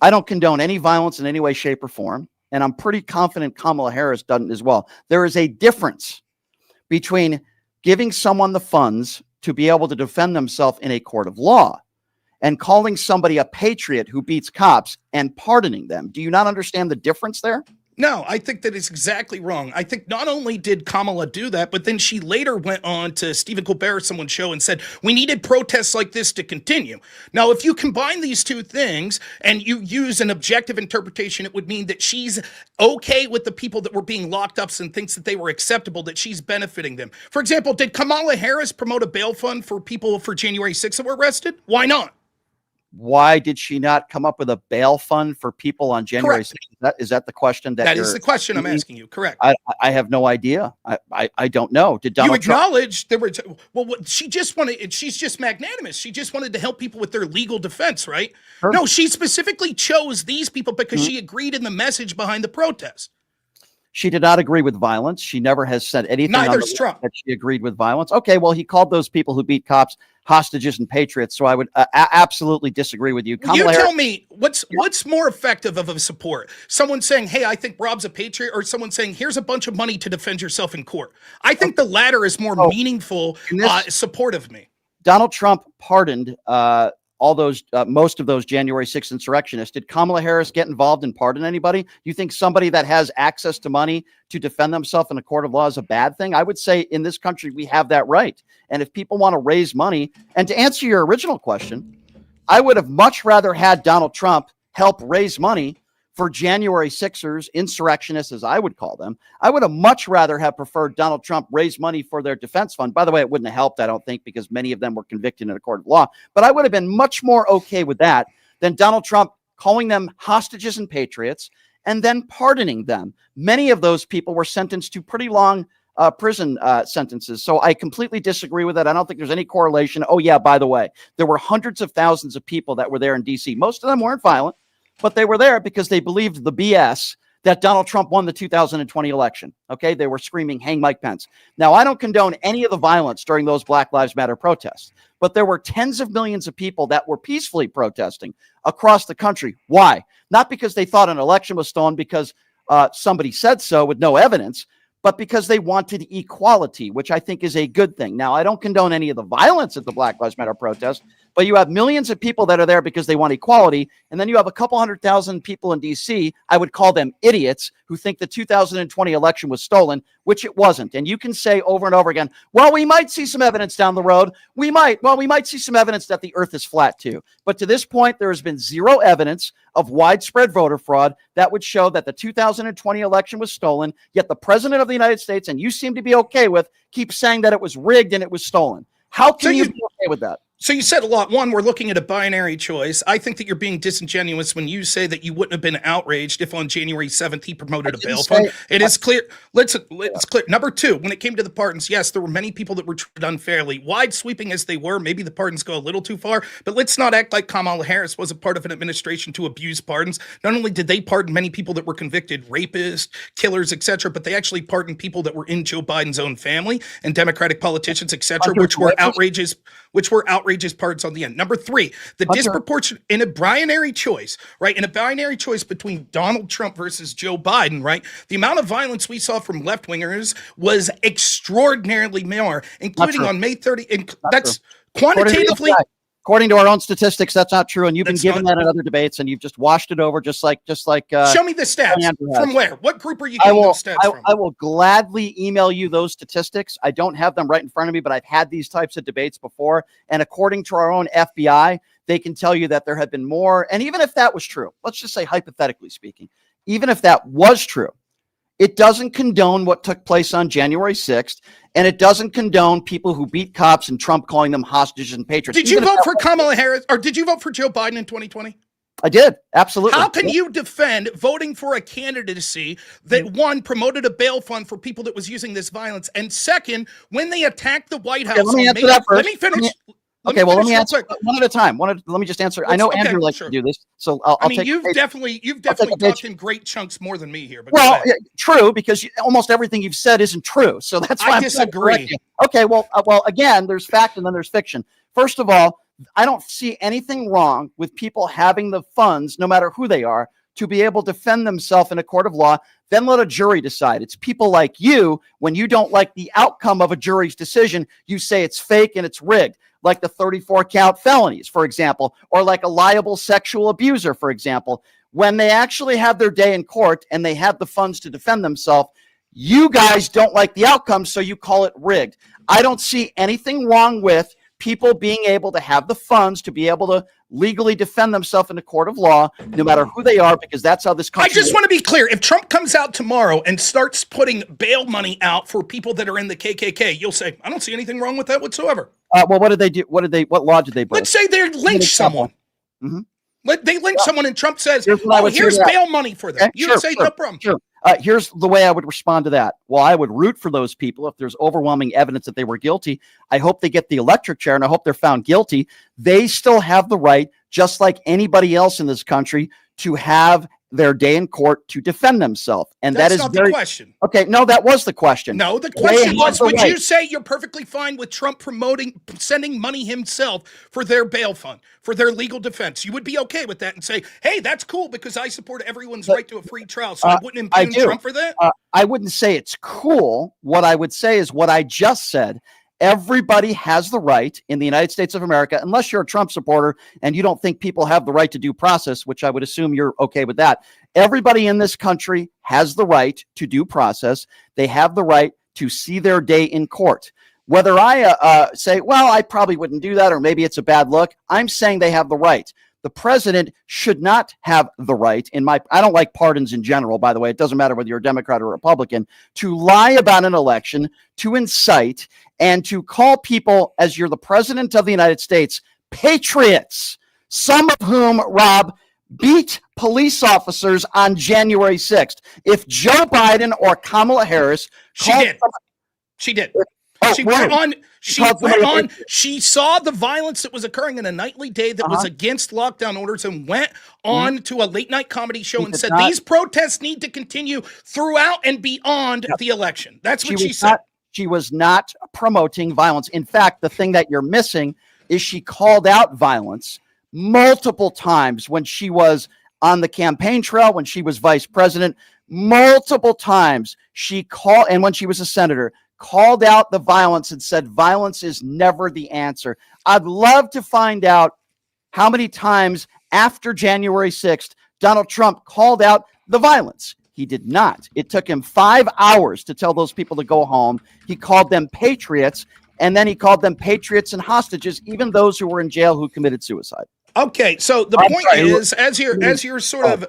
I don't condone any violence in any way, shape, or form. And I'm pretty confident Kamala Harris doesn't as well. There is a difference between giving someone the funds to be able to defend themselves in a court of law and calling somebody a patriot who beats cops and pardoning them. Do you not understand the difference there? No, I think that is exactly wrong. I think not only did Kamala do that, but then she later went on to Stephen Colbert, someone's show, and said, we needed protests like this to continue. Now, if you combine these two things and you use an objective interpretation, it would mean that she's okay with the people that were being locked up and thinks that they were acceptable, that she's benefiting them. For example, did Kamala Harris promote a bail fund for people for January 6th that were arrested? Why not? Why did she not come up with a bail fund for people on January 6th? Is that the question? That is the question I'm asking you. Correct. I have no idea. I don't know. Did Donald Trump acknowledge there were? She just wanted. She's just magnanimous. She just wanted to help people with their legal defense, right? Sure. No, she specifically chose these people because she agreed in the message behind the protest. She did not agree with violence. She never has said anything Neither's Trump. that she agreed with violence. Okay, well, he called those people who beat cops hostages and patriots, so I would absolutely disagree with you. You tell me, what's more effective of a support? Someone saying, hey, I think Rob's a patriot, or someone saying, here's a bunch of money to defend yourself in court? I think the latter is more meaningful support of me. Donald Trump pardoned all those, most of those January 6th insurrectionists. Did Kamala Harris get involved and pardon anybody? You think somebody that has access to money to defend themselves in a court of law is a bad thing? I would say in this country, we have that right. And if people want to raise money, and to answer your original question, I would have much rather had Donald Trump help raise money for January 6ers, insurrectionists, as I would call them. I would have much rather have preferred Donald Trump raise money for their defense fund. By the way, it wouldn't have helped, I don't think, because many of them were convicted in a court of law. But I would have been much more okay with that than Donald Trump calling them hostages and patriots and then pardoning them. Many of those people were sentenced to pretty long prison sentences. So I completely disagree with that. I don't think there's any correlation. Oh, yeah, by the way, there were hundreds of thousands of people that were there in D.C. Most of them weren't violent, but they were there because they believed the BS that Donald Trump won the 2020 election. Okay, they were screaming, hang Mike Pence. Now, I don't condone any of the violence during those Black Lives Matter protests, but there were tens of millions of people that were peacefully protesting across the country. Why? Not because they thought an election was stolen because somebody said so with no evidence, but because they wanted equality, which I think is a good thing. Now, I don't condone any of the violence at the Black Lives Matter protest, but you have millions of people that are there because they want equality. And then you have a couple 100,000 people in D.C., I would call them idiots, who think the 2020 election was stolen, which it wasn't. And you can say over and over again, well, we might see some evidence down the road. We might see some evidence that the earth is flat too. But to this point, there has been zero evidence of widespread voter fraud that would show that the 2020 election was stolen, yet the president of the United States, and you seem to be okay with, keeps saying that it was rigged and it was stolen. How can you be okay with that? So you said a lot. One, we're looking at a binary choice. I think that you're being disingenuous when you say that you wouldn't have been outraged if on January 7th he promoted a bail fund. It is clear. It's clear. Number two, when it came to the pardons, yes, there were many people that were treated unfairly. Wide sweeping as they were, maybe the pardons go a little too far, but let's not act like Kamala Harris was a part of an administration to abuse pardons. Not only did they pardon many people that were convicted rapists, killers, etc., but they actually pardoned people that were in Joe Biden's own family and Democratic politicians, etc., which were outrageous pardons on the end. Number three, the disproportionate in a binary choice, right? In a binary choice between Donald Trump versus Joe Biden, right? The amount of violence we saw from left wingers was extraordinarily more, including on May 30. And that's quantitatively. According to our own statistics, that's not true, and you've been given that in other debates, and you've just washed it over, just like. Show me the stats. From where? What group are you getting those stats from? I will gladly email you those statistics. I don't have them right in front of me, but I've had these types of debates before, and according to our own FBI, they can tell you that there have been more. And even if that was true, let's just say hypothetically speaking, even if that was true, it doesn't condone what took place on January 6th, and it doesn't condone people who beat cops and Trump calling them hostages and patriots. Did you vote for Kamala Harris, or did you vote for Joe Biden in 2020? I did, absolutely. How can you defend voting for a candidacy that, one, promoted a bail fund for people that was using this violence, and second, when they attacked the White House? Let me answer that first. Let me finish. Okay, well, let me answer quick. one at a time. Let me just answer. I know Andrew likes to do this, so I'll take. You've definitely talked in great chunks more than me here. But well, yeah, true, because almost everything you've said isn't true. So that's why I I'm disagree. Okay, well, again, there's fact and then there's fiction. First of all, I don't see anything wrong with people having the funds, no matter who they are, to be able to defend themselves in a court of law. Then let a jury decide. It's people like you, when you don't like the outcome of a jury's decision, you say it's fake and it's rigged, like the 34 count felonies, for example, or like a liable sexual abuser, for example. When they actually have their day in court and they have the funds to defend themselves, you guys don't like the outcome, so you call it rigged. I don't see anything wrong with people being able to have the funds to be able to legally defend themselves in a court of law, no matter who they are, because that's how this country I just want to be clear. If Trump comes out tomorrow and starts putting bail money out for people that are in the KKK, you'll say, I don't see anything wrong with that whatsoever. Well, what did they do? What law did they break? Let's say they lynch someone. Mm-hmm. They lynch someone and Trump says, here's say bail money for them. Okay, You would say, no problem. Sure. Here's the way I would respond to that. Well, I would root for those people if there's overwhelming evidence that they were guilty. I hope they get the electric chair, and I hope they're found guilty. They still have the right, just like anybody else in this country, to have their day in court to defend themselves. And That's that is not very, the question. Okay, no, that was the question. No, the question was, would right. you say you're perfectly fine with Trump sending money himself for their bail fund, for their legal defense? You would be okay with that and say, hey, that's cool because I support everyone's right to a free trial, so I wouldn't impugn Trump for that? I wouldn't say it's cool. What I would say is what I just said. Everybody has the right in the United States of America, unless you're a Trump supporter and you don't think people have the right to due process, which I would assume you're okay with that. Everybody in this country has the right to due process. They have the right to see their day in court. Whether I say, well, I probably wouldn't do that, or maybe it's a bad look, I'm saying they have the right. The president should not have the right, I don't like pardons in general, by the way. It doesn't matter whether you're a Democrat or a Republican, to lie about an election, to incite, and to call people, as you're the president of the United States, patriots, some of whom, Rob, beat police officers on January 6th. If Joe Biden or Kamala Harris... She did. She went on. She saw the violence that was occurring in a nightly day that was against lockdown orders and went on to a late night comedy show and said these protests need to continue throughout and beyond the election. That's what she said. She was not promoting violence. In fact, the thing that you're missing is she called out violence multiple times when she was on the campaign trail, when she was vice president, multiple times she called, and when she was a senator, called out the violence and said violence is never the answer. I'd love to find out how many times after January 6th, Donald Trump called out the violence. He did not. It took him 5 hours to tell those people to go home. He called them patriots, and then he called them patriots and hostages, even those who were in jail who committed suicide. Okay, so the point is, as you're sort of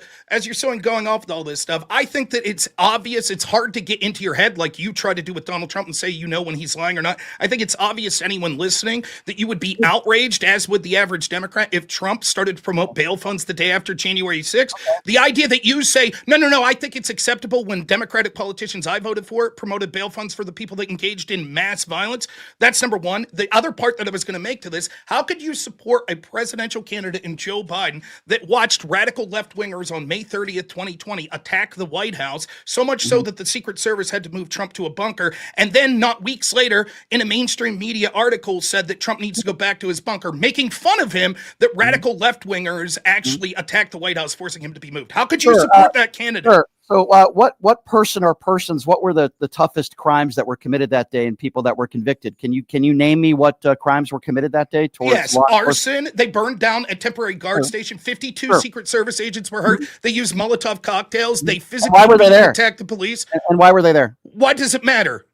going off with all this stuff, I think that it's obvious. It's hard to get into your head like you try to do with Donald Trump and say when he's lying or not. I think it's obvious to anyone listening that you would be outraged, as would the average Democrat, if Trump started to promote bail funds the day after January 6th. The idea that you say, no, I think it's acceptable when Democratic politicians I voted for promoted bail funds for the people that engaged in mass violence. That's number one. The other part that I was going to make to this, how could you support a presidential candidate in Joe Biden that watched radical left-wingers on May 30th, 2020 attack the White House, so much so that the Secret Service had to move Trump to a bunker, and then not weeks later in a mainstream media article said that Trump needs to go back to his bunker, making fun of him that radical left-wingers actually attacked the White House, forcing him to be moved? How could you support that candidate? Sure. So what person or persons, what were the toughest crimes that were committed that day and people that were convicted? Can you name me what crimes were committed that day? Yes, arson. They burned down a temporary guard station. 52 Secret Service agents were hurt. They used Molotov cocktails. They physically attacked the police. And why were they there? Why does it matter?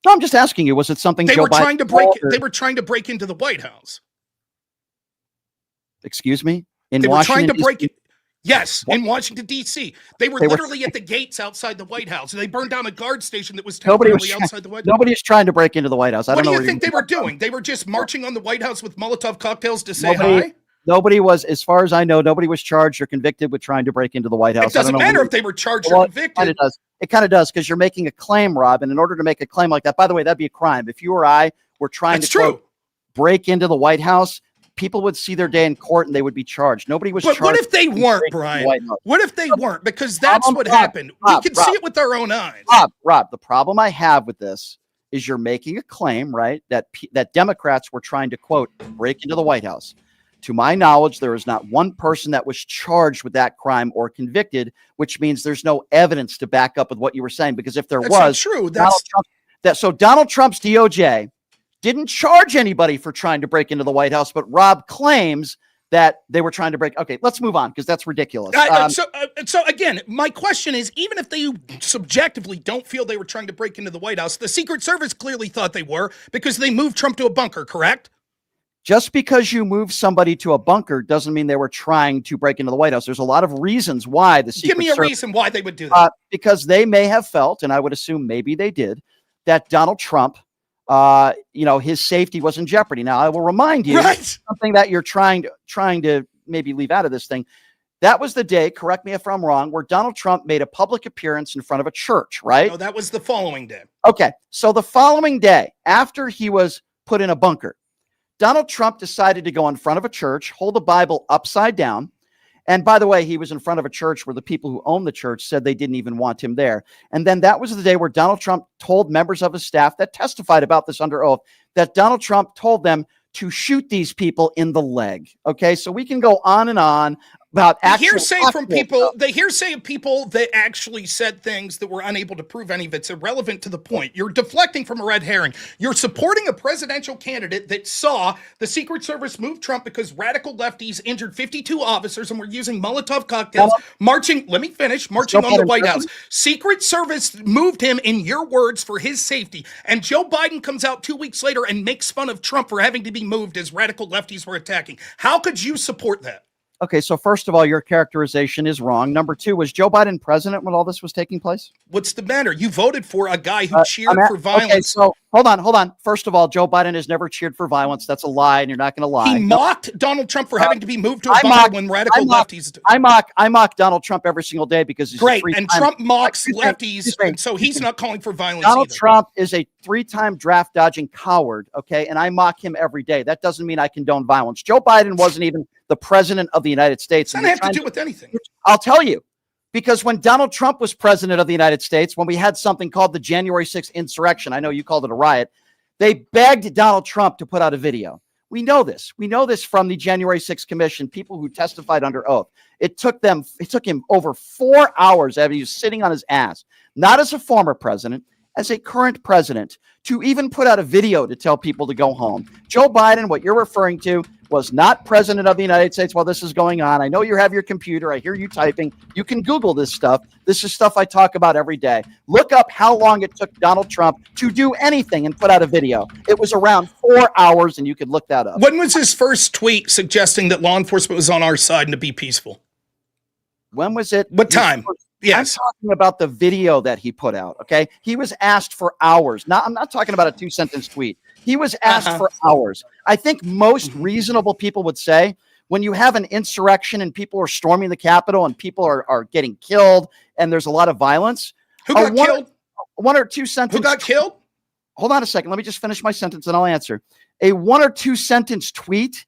No, I'm just asking you. Was it something they Joe were trying Biden to break? They were trying to break into the White House. Excuse me? They were trying to break it. Yes, in Washington, D.C. They were literally at the gates outside the White House. They burned down a guard station that was temporarily outside the White House. Nobody was trying to break into the White House. What do you think they were doing? They were just marching on the White House with Molotov cocktails to say hi? Nobody was, as far as I know, nobody was charged or convicted with trying to break into the White House. It doesn't matter if they were charged or convicted. It kind of does, because you're making a claim, Rob, and in order to make a claim like that, by the way, that'd be a crime. If you or I were trying to break into the White House, people would see their day in court and they would be charged. Nobody was charged. But what if they weren't, Brian? What if they weren't? Because that's what happened. We can see it with our own eyes. Rob, the problem I have with this is you're making a claim, right, that Democrats were trying to, quote, break into the White House. To my knowledge, there is not one person that was charged with that crime or convicted, which means there's no evidence to back up with what you were saying. Because if there That's was, not true. Donald Trump's DOJ didn't charge anybody for trying to break into the White House, but Rob claims that they were trying to break. Okay, let's move on because that's ridiculous. So again, my question is, even if they subjectively don't feel they were trying to break into the White House, the Secret Service clearly thought they were because they moved Trump to a bunker, correct? Just because you move somebody to a bunker doesn't mean they were trying to break into the White House. There's a lot of reasons why the Secret Give me a Service, reason why they would do that. Because they may have felt, and I would assume maybe they did, that Donald Trump, his safety was in jeopardy. Now, I will remind you something that you're trying to maybe leave out of this thing. That was the day, correct me if I'm wrong, where Donald Trump made a public appearance in front of a church, right? No, that was the following day. Okay, so the following day, after he was put in a bunker, Donald Trump decided to go in front of a church, hold the Bible upside down. And by the way, he was in front of a church where the people who owned the church said they didn't even want him there. And then that was the day where Donald Trump told members of his staff that testified about this under oath that Donald Trump told them to shoot these people in the leg. Okay, so we can go on and on about the hearsay of people that actually said things that were unable to prove any of it's irrelevant to the point. You're deflecting from a red herring. You're supporting a presidential candidate that saw the Secret Service move Trump because radical lefties injured 52 officers and were using Molotov cocktails, marching on the White House. Secret Service moved him, in your words, for his safety. And Joe Biden comes out 2 weeks later and makes fun of Trump for having to be moved as radical lefties were attacking. How could you support that? Okay, so first of all, your characterization is wrong. Number two, was Joe Biden president when all this was taking place? What's the matter? You voted for a guy who cheered for violence. Okay, so hold on. First of all, Joe Biden has never cheered for violence. That's a lie, and you're not going to lie. He mocked Donald Trump for having to be moved to a bunker when radical lefties. I mock Donald Trump every single day because he's great, and Trump mocks lefties, and so he's not calling for violence Donald either. Trump is a 3-time draft-dodging coward, okay, and I mock him every day. That doesn't mean I condone violence. Joe Biden wasn't even the president of the United States. It doesn't have to do with anything. I'll tell you. Because when Donald Trump was president of the United States, when we had something called the January 6th insurrection, I know you called it a riot, they begged Donald Trump to put out a video. We know this. We know this from the January 6th Commission, people who testified under oath. It took him over 4 hours as he was sitting on his ass, not as a former president, as a current president, to even put out a video to tell people to go home. Joe Biden, what you're referring to, was not president of the United States while this is going on. I know you have your computer. I hear you typing. You can Google this stuff. This is stuff I talk about every day. Look up how long it took Donald Trump to do anything and put out a video. It was around 4 hours, and you could look that up. When was his first tweet suggesting that law enforcement was on our side and to be peaceful? When was it? What time? Yes. I'm talking about the video that he put out, okay? He was asked for hours. I'm not talking about a 2-sentence tweet. He was asked for hours. I think most reasonable people would say when you have an insurrection and people are storming the Capitol and people are getting killed and there's a lot of violence. Who got killed? 1 or 2 sentences. Who got killed? Hold on a second. Let me just finish my sentence and I'll answer. A 1 or 2 sentence tweet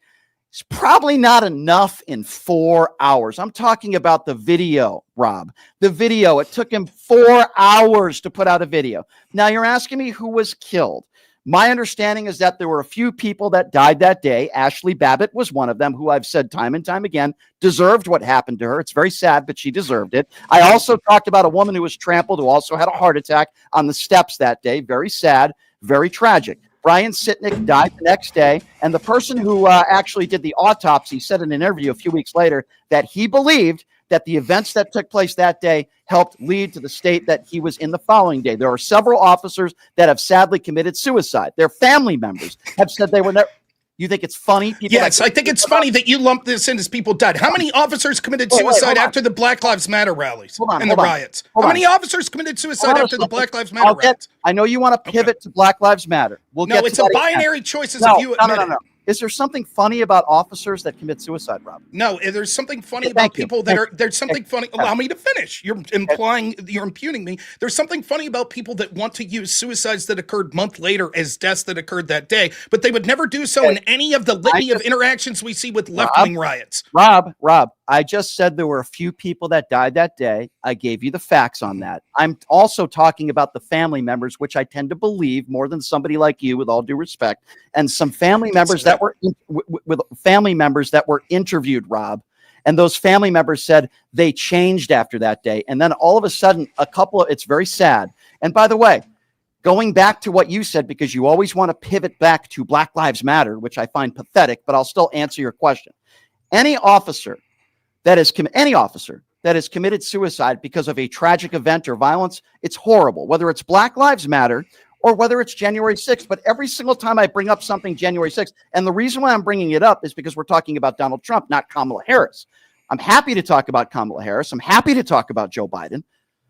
is probably not enough in 4 hours. I'm talking about the video, Rob. The video. It took him 4 hours to put out a video. Now you're asking me who was killed. My understanding is that there were a few people that died that day. Ashley Babbitt was one of them, who I've said time and time again deserved what happened to her. It's very sad, but she deserved it. I also talked about a woman who was trampled, who also had a heart attack on the steps that day. Very sad, very tragic. Brian Sitnick died the next day, and the person who actually did the autopsy said in an interview a few weeks later that he believed that the events that took place that day helped lead to the state that he was in the following day. There are several officers that have sadly committed suicide. Their family members have said they were never. You think it's funny? Yes, I think it's funny that you lump this in as people died. How many officers committed suicide after the Black Lives Matter rallies and the riots? How many officers committed suicide after the Black Lives Matter riots? I know you want to pivot to Black Lives Matter. No, it's a binary choice as of you admit it. Is there something funny about officers that commit suicide, Rob? No, there's something funny Okay, about thank you. people that Thank are, there's something funny. Allow me to finish. You're impugning me. There's something funny about people that want to use suicides that occurred month later as deaths that occurred that day, but they would never do so in any of the litany of interactions we see with left-wing riots. Rob, I just said there were a few people that died that day. I gave you the facts on that. I'm also talking about the family members, which I tend to believe more than somebody like you, with all due respect, and some family members that were with family members that were interviewed, Rob. And those family members said they changed after that day. And then all of a sudden, it's very sad. And by the way, going back to what you said, because you always want to pivot back to Black Lives Matter, which I find pathetic, but I'll still answer your question. Any officer that has committed suicide because of a tragic event or violence, it's horrible, whether it's Black Lives Matter or whether it's January 6th. But every single time I bring up something January 6th, and the reason why I'm bringing it up is because we're talking about Donald Trump, not Kamala Harris. I'm happy to talk about Kamala Harris. I'm happy to talk about Joe Biden,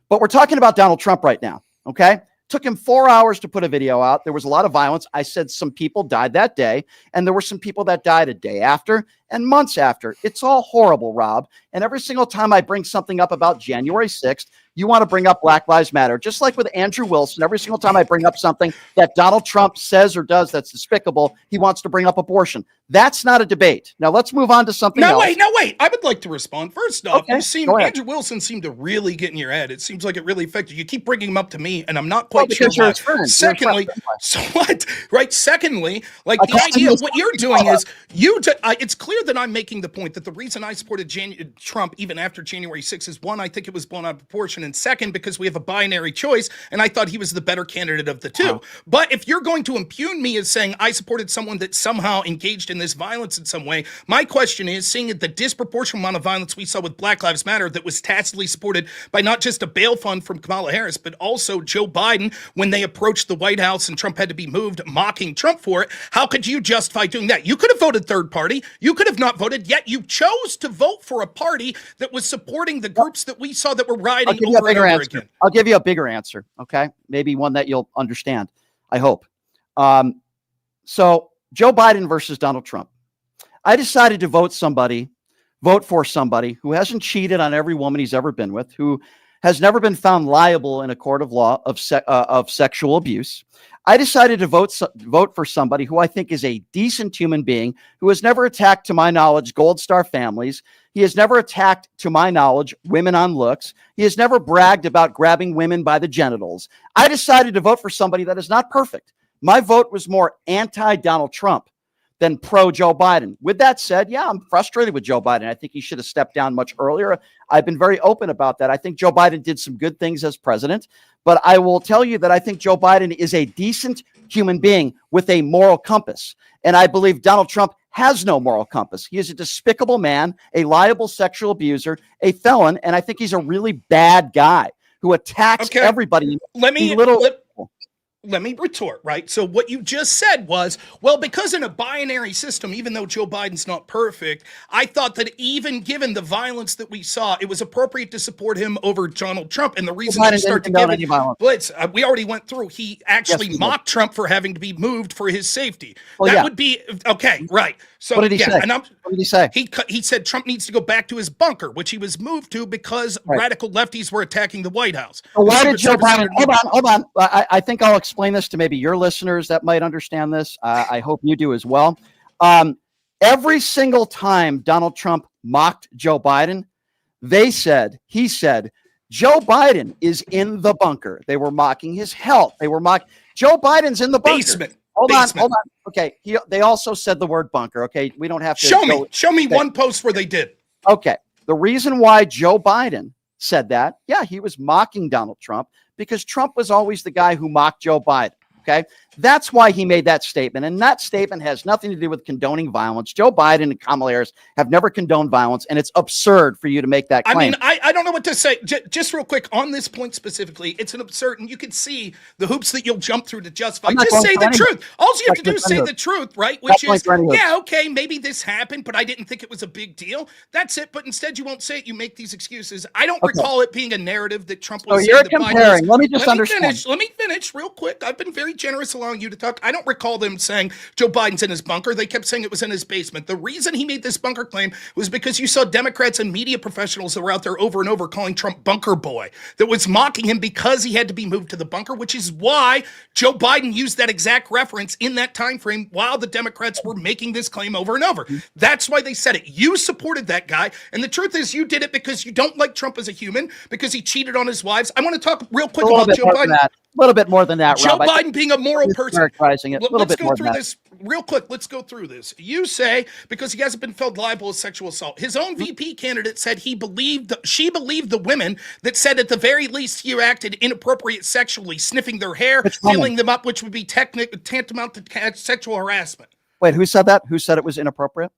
but we're talking about Donald Trump right now, okay? Took him 4 hours to put a video out. There was a lot of violence. I said some people died that day, and there were some people that died a day after and months after. It's all horrible, Rob. And every single time I bring something up about January 6th, you want to bring up Black Lives Matter. Just like with Andrew Wilson, every single time I bring up something that Donald Trump says or does that's despicable, he wants to bring up abortion. That's not a debate. Now let's move on to something else. Wait. I would like to respond. First off, Okay, Andrew Wilson seemed to really get in your head. It seems like it really affected you. You keep bringing him up to me, and I'm not quite sure why. Secondly, so what? Right? Secondly, like the idea of what you're doing is it's clear that I'm making the point that the reason I supported Trump even after January 6th is, one, I think it was blown out of proportion, and second, because we have a binary choice, and I thought he was the better candidate of the two. But if you're going to impugn me as saying I supported someone that somehow engaged in this violence in some way, my question is, seeing the disproportionate amount of violence we saw with Black Lives Matter that was tacitly supported by not just a bail fund from Kamala Harris, but also Joe Biden when they approached the White House and Trump had to be moved, mocking Trump for it, how could you justify doing that? You could have voted third party. You could have not voted, yet you chose to vote for a party that was supporting the groups that we saw that were rioting over and over again. I'll give you a bigger answer, okay? Maybe one that you'll understand, I hope. So Joe Biden versus Donald Trump. I decided to vote for somebody who hasn't cheated on every woman he's ever been with, who has never been found liable in a court of law of sexual abuse. I decided to vote for somebody who I think is a decent human being, who has never attacked, to my knowledge, Gold Star families. He has never attacked, to my knowledge, women on looks. He has never bragged about grabbing women by the genitals. I decided to vote for somebody that is not perfect. My vote was more anti-Donald Trump than pro-Joe Biden. With that said, yeah, I'm frustrated with Joe Biden. I think he should have stepped down much earlier. I've been very open about that. I think Joe Biden did some good things as president, but I will tell you that I think Joe Biden is a decent human being with a moral compass. And I believe Donald Trump has no moral compass. He is a despicable man, a liable sexual abuser, a felon, and I think he's a really bad guy who attacks everybody. Let me retort, right? So what you just said was, well, because in a binary system, even though Joe Biden's not perfect, I thought that even given the violence that we saw, it was appropriate to support him over Donald Trump. And the reason you start to give it blitz, we already went through, he actually mocked Trump for having to be moved for his safety. That would be, okay, right. So what did he say? What did he say? He said Trump needs to go back to his bunker, which he was moved to because radical lefties were attacking the White House. So why did Joe Biden? Hold on. I think I'll explain this to maybe your listeners that might understand this. I hope you do as well. Every single time Donald Trump mocked Joe Biden, he said, Joe Biden is in the bunker. They were mocking his health. They were mocking Joe Biden's in the bunker. Basement. Hold on. Okay. They also said the word bunker. Okay. We don't have to show me one post where they did. Okay. The reason why Joe Biden said that, he was mocking Donald Trump because Trump was always the guy who mocked Joe Biden. Okay. That's why he made that statement. And that statement has nothing to do with condoning violence. Joe Biden and Kamala Harris have never condoned violence. And it's absurd for you to make that claim. I mean, I don't know what to say. Just real quick on this point specifically, it's an absurd, and you can see the hoops that you'll jump through to justify. Just say the truth. All you have to do is say the truth, right? Which is, okay, maybe this happened, but I didn't think it was a big deal. That's it. But instead you won't say it. You make these excuses. I don't recall it being a narrative that Trump was saying. You're comparing. Let me just understand. Let me finish real quick. I've been very generous along allowing you to talk? I don't recall them saying Joe Biden's in his bunker. They kept saying it was in his basement. The reason he made this bunker claim was because you saw Democrats and media professionals that were out there over and over calling Trump bunker boy, that was mocking him because he had to be moved to the bunker, which is why Joe Biden used that exact reference in that time frame while the Democrats were making this claim over and over. That's why they said it. You supported that guy, and the truth is you did it because you don't like Trump as a human, because he cheated on his wives. I want to talk real quick about Joe Biden. A little bit more than that, Joe Rob. Biden being a moral person. Characterizing it. Let's go through this real quick. Let's go through this. You say because he hasn't been found liable of sexual assault. His own VP candidate said she believed the women that said at the very least he acted inappropriate sexually, sniffing their hair, feeling them up, which would be tantamount to sexual harassment. Wait, who said that? Who said it was inappropriate?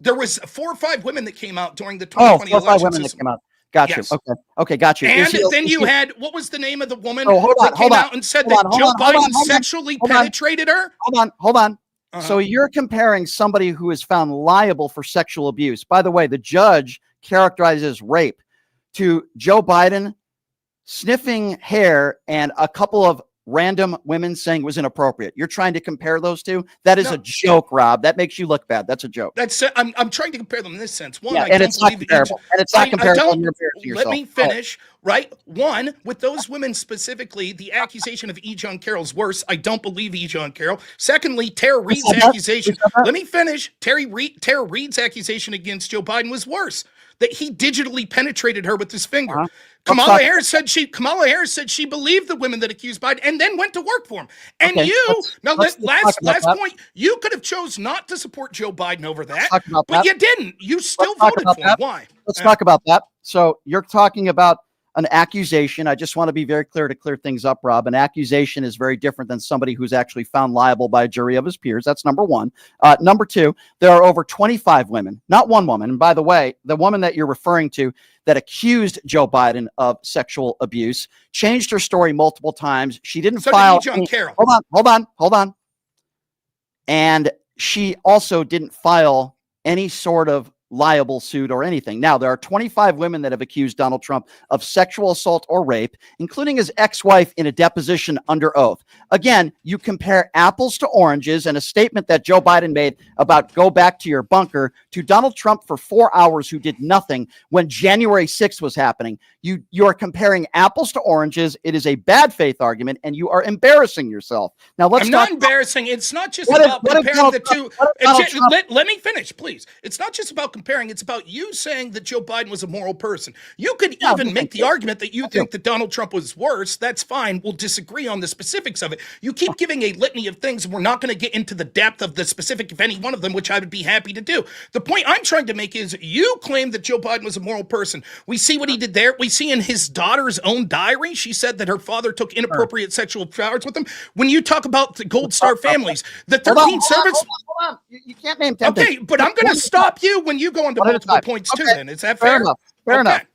There was 4 or 5 women that came out during the 2020 4 or 5 election women that came out. Got you. Yes. Okay, got you. And then you had, what was the name of the woman that came out and said that Joe Biden sexually penetrated her? Hold on. So you're comparing somebody who is found liable for sexual abuse. By the way, the judge characterizes rape to Joe Biden sniffing hair and a couple of random women saying it was inappropriate. You're trying to compare those two? That is a joke, Rob. That makes you look bad. That's a joke. I'm trying to compare them in this sense. One, and it's not comparable. And it's not comparable. Let me finish. Right? One, with those women specifically, the accusation of E. John Carroll's worse. I don't believe E. John Carroll. Secondly, Tara Reid's accusation. Let me finish. Tara Reid's accusation against Joe Biden was worse. That he digitally penetrated her with his finger. Kamala Harris said she believed the women that accused Biden and then went to work for him. And last point, you could have chose not to support Joe Biden over that, but you didn't. You still voted for him. Why? Let's talk about that. So you're talking about an accusation. I just want to be very clear to clear things up, Rob. An accusation is very different than somebody who's actually found liable by a jury of his peers. That's number one. Number two, there are over 25 women, not one woman. And by the way, the woman that you're referring to that accused Joe Biden of sexual abuse changed her story multiple times. She didn't file. John Carroll. Hold on. And she also didn't file any sort of liable suit or anything. Now, there are 25 women that have accused Donald Trump of sexual assault or rape, including his ex-wife in a deposition under oath. Again, you compare apples to oranges, and a statement that Joe Biden made about go back to your bunker to Donald Trump for 4 hours who did nothing when January 6th was happening. You are comparing apples to oranges. It is a bad faith argument, and you are embarrassing yourself. Now, let's I'm not embarrassing. It's not just about comparing the two. Let me finish, please. It's not just about comparing. It's about you saying that Joe Biden was a moral person. You could even make the argument that you think that Donald Trump was worse. That's fine. We'll disagree on the specifics of it. You keep giving a litany of things, and we're not going to get into the depth of the specific of any one of them, which I would be happy to do. The point I'm trying to make is you claim that Joe Biden was a moral person. We see what he did there. We see in his daughter's own diary, she said that her father took inappropriate sexual showers with him. When you talk about the Gold Star families, the 13 servants. Hold on. You can't name 10 Okay, but I'm going to stop you when you go into multiple points too, then. Is that fair? Fair enough.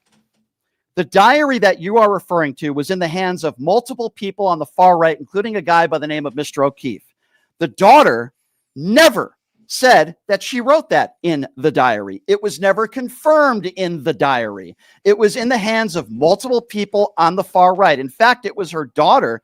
The diary that you are referring to was in the hands of multiple people on the far right, including a guy by the name of Mr. O'Keefe. The daughter never said that she wrote that in the diary. It was never confirmed in the diary. It was in the hands of multiple people on the far right. In fact, it was her daughter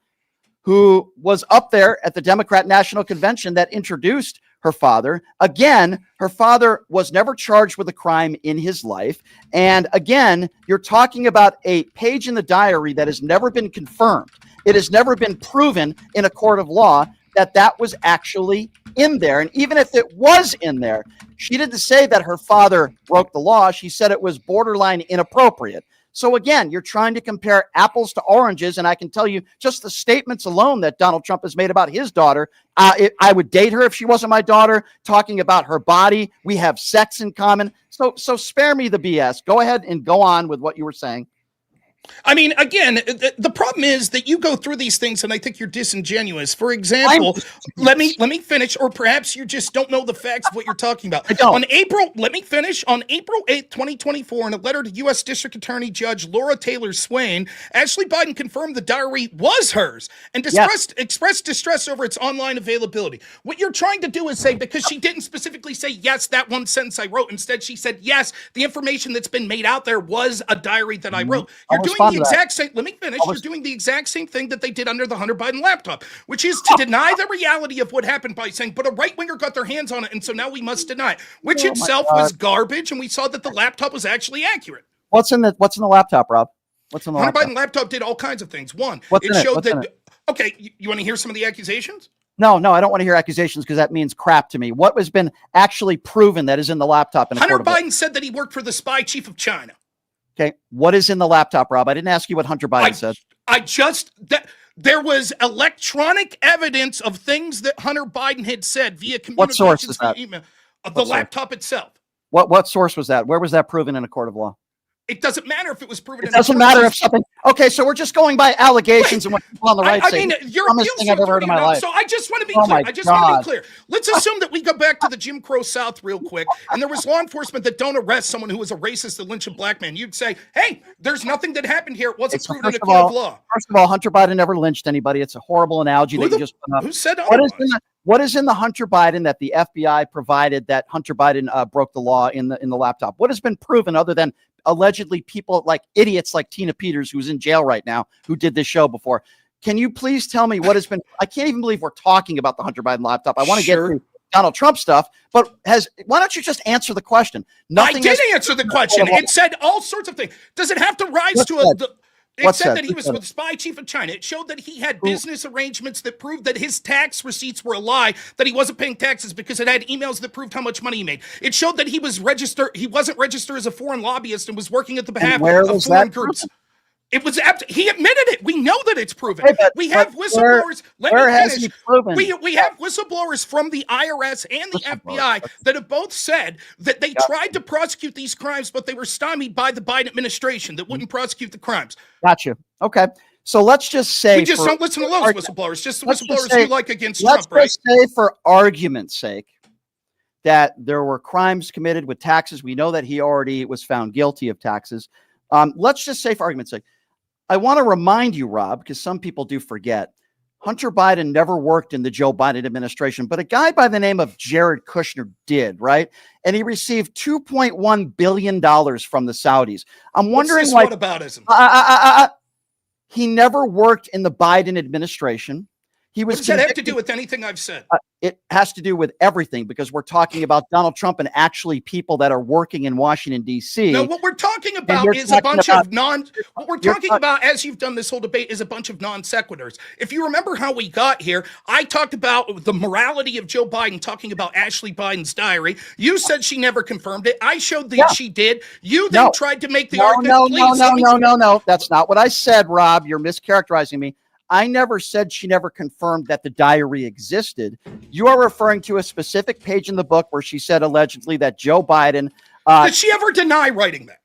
who was up there at the Democrat National Convention that introduced her father. Again, her father was never charged with a crime in his life. And again, you're talking about a page in the diary that has never been confirmed. It has never been proven in a court of law that that was actually in there. And even if it was in there, she didn't say that her father broke the law. She said it was borderline inappropriate. So again, you're trying to compare apples to oranges, and I can tell you just the statements alone that Donald Trump has made about his daughter. I would date her if she wasn't my daughter, talking about her body. We have sex in common. So spare me the BS. Go ahead and go on with what you were saying. I mean, again, the problem is that you go through these things and I think you're disingenuous. For example, let me finish, or perhaps you just don't know the facts of what you're talking about. I don't. On April 8th, 2024, in a letter to U.S. District Attorney Judge Laura Taylor Swain, Ashley Biden confirmed the diary was hers and expressed distress over its online availability. What you're trying to do is say, because she didn't specifically say, yes, that one sentence I wrote. Instead, she said, yes, the information that's been made out there was a diary that I wrote. You're doing respond the to that. exact same. Let me finish. You're doing the exact same thing that they did under the Hunter Biden laptop, which is to deny the reality of what happened by saying, but a right winger got their hands on it, and so now we must deny it, which itself was garbage, and we saw that the laptop was actually accurate. What's in the laptop, Rob? What's in the Hunter laptop? Biden laptop did all kinds of things. One, What's it in showed What's in that. Okay, you want to hear some of the accusations? No, I don't want to hear accusations because that means crap to me. What has been actually proven that is in the laptop? Hunter Biden said that he worked for the spy chief of China. Okay, what is in the laptop, Rob? I didn't ask you what Hunter Biden said. There was electronic evidence of things that Hunter Biden had said via communications. What source is that? Via email, of the laptop itself. What source was that? Where was that proven in a court of law? It doesn't matter if it was proven. It doesn't matter if something. Okay, so we're just going by allegations and what people on the right say. I mean, your dumbest thing I've ever heard in my life. So I just want to be Oh clear. my I just want to God. be clear. Let's assume that we go back to the Jim Crow South real quick, and there was law enforcement that don't arrest someone who was a racist and lynch a black man. You'd say, hey, there's nothing that happened here. It wasn't proven in a court of law. First of all, Hunter Biden never lynched anybody. It's a horrible analogy that you just put up. Who said What is in the Hunter Biden that the FBI provided that Hunter Biden broke the law in the laptop? What has been proven other than allegedly people like idiots like Tina Peters, who's in jail right now, who did this show before? Can you please tell me what has been? I can't even believe we're talking about the Hunter Biden laptop. I want to get through Donald Trump stuff, but why don't you just answer the question? I did answer the question. It said all sorts of things. Does it have to rise to a? It said that he was with the spy chief of China. It showed that he had business arrangements that proved that his tax receipts were a lie, that he wasn't paying taxes because it had emails that proved how much money he made. It showed that he wasn't registered as a foreign lobbyist and was working at the behalf of foreign groups. It was he admitted it. We know that it's proven. We have whistleblowers. Where has he proven? We have whistleblowers from the IRS and the FBI that have both said that they tried to prosecute these crimes, but they were stymied by the Biden administration that wouldn't prosecute the crimes. Gotcha. Okay. So let's just say we just don't listen to those whistleblowers, just the whistleblowers you like against Trump, right? Let's just say, for argument's sake, that there were crimes committed with taxes. We know that he already was found guilty of taxes. Let's just say, for argument's sake, I want to remind you, Rob, because some people do forget, Hunter Biden never worked in the Joe Biden administration, but a guy by the name of Jared Kushner did, right? And he received $2.1 billion from the Saudis. I'm wondering, what aboutism? He never worked in the Biden administration. What does that have to do with anything I've said? It has to do with everything, because we're talking about Donald Trump and actually people that are working in Washington, D.C. No, what we're talking about is a bunch of what we're talking about, as you've done this whole debate, is a bunch of non sequiturs. If you remember how we got here, I talked about the morality of Joe Biden, talking about Ashley Biden's diary. You said she never confirmed it. I showed that she did. You then tried to make the argument. No. That's not what I said, Rob. You're mischaracterizing me. I never said she never confirmed that the diary existed. You are referring to a specific page in the book where she said allegedly that Joe Biden. Did she ever deny writing that?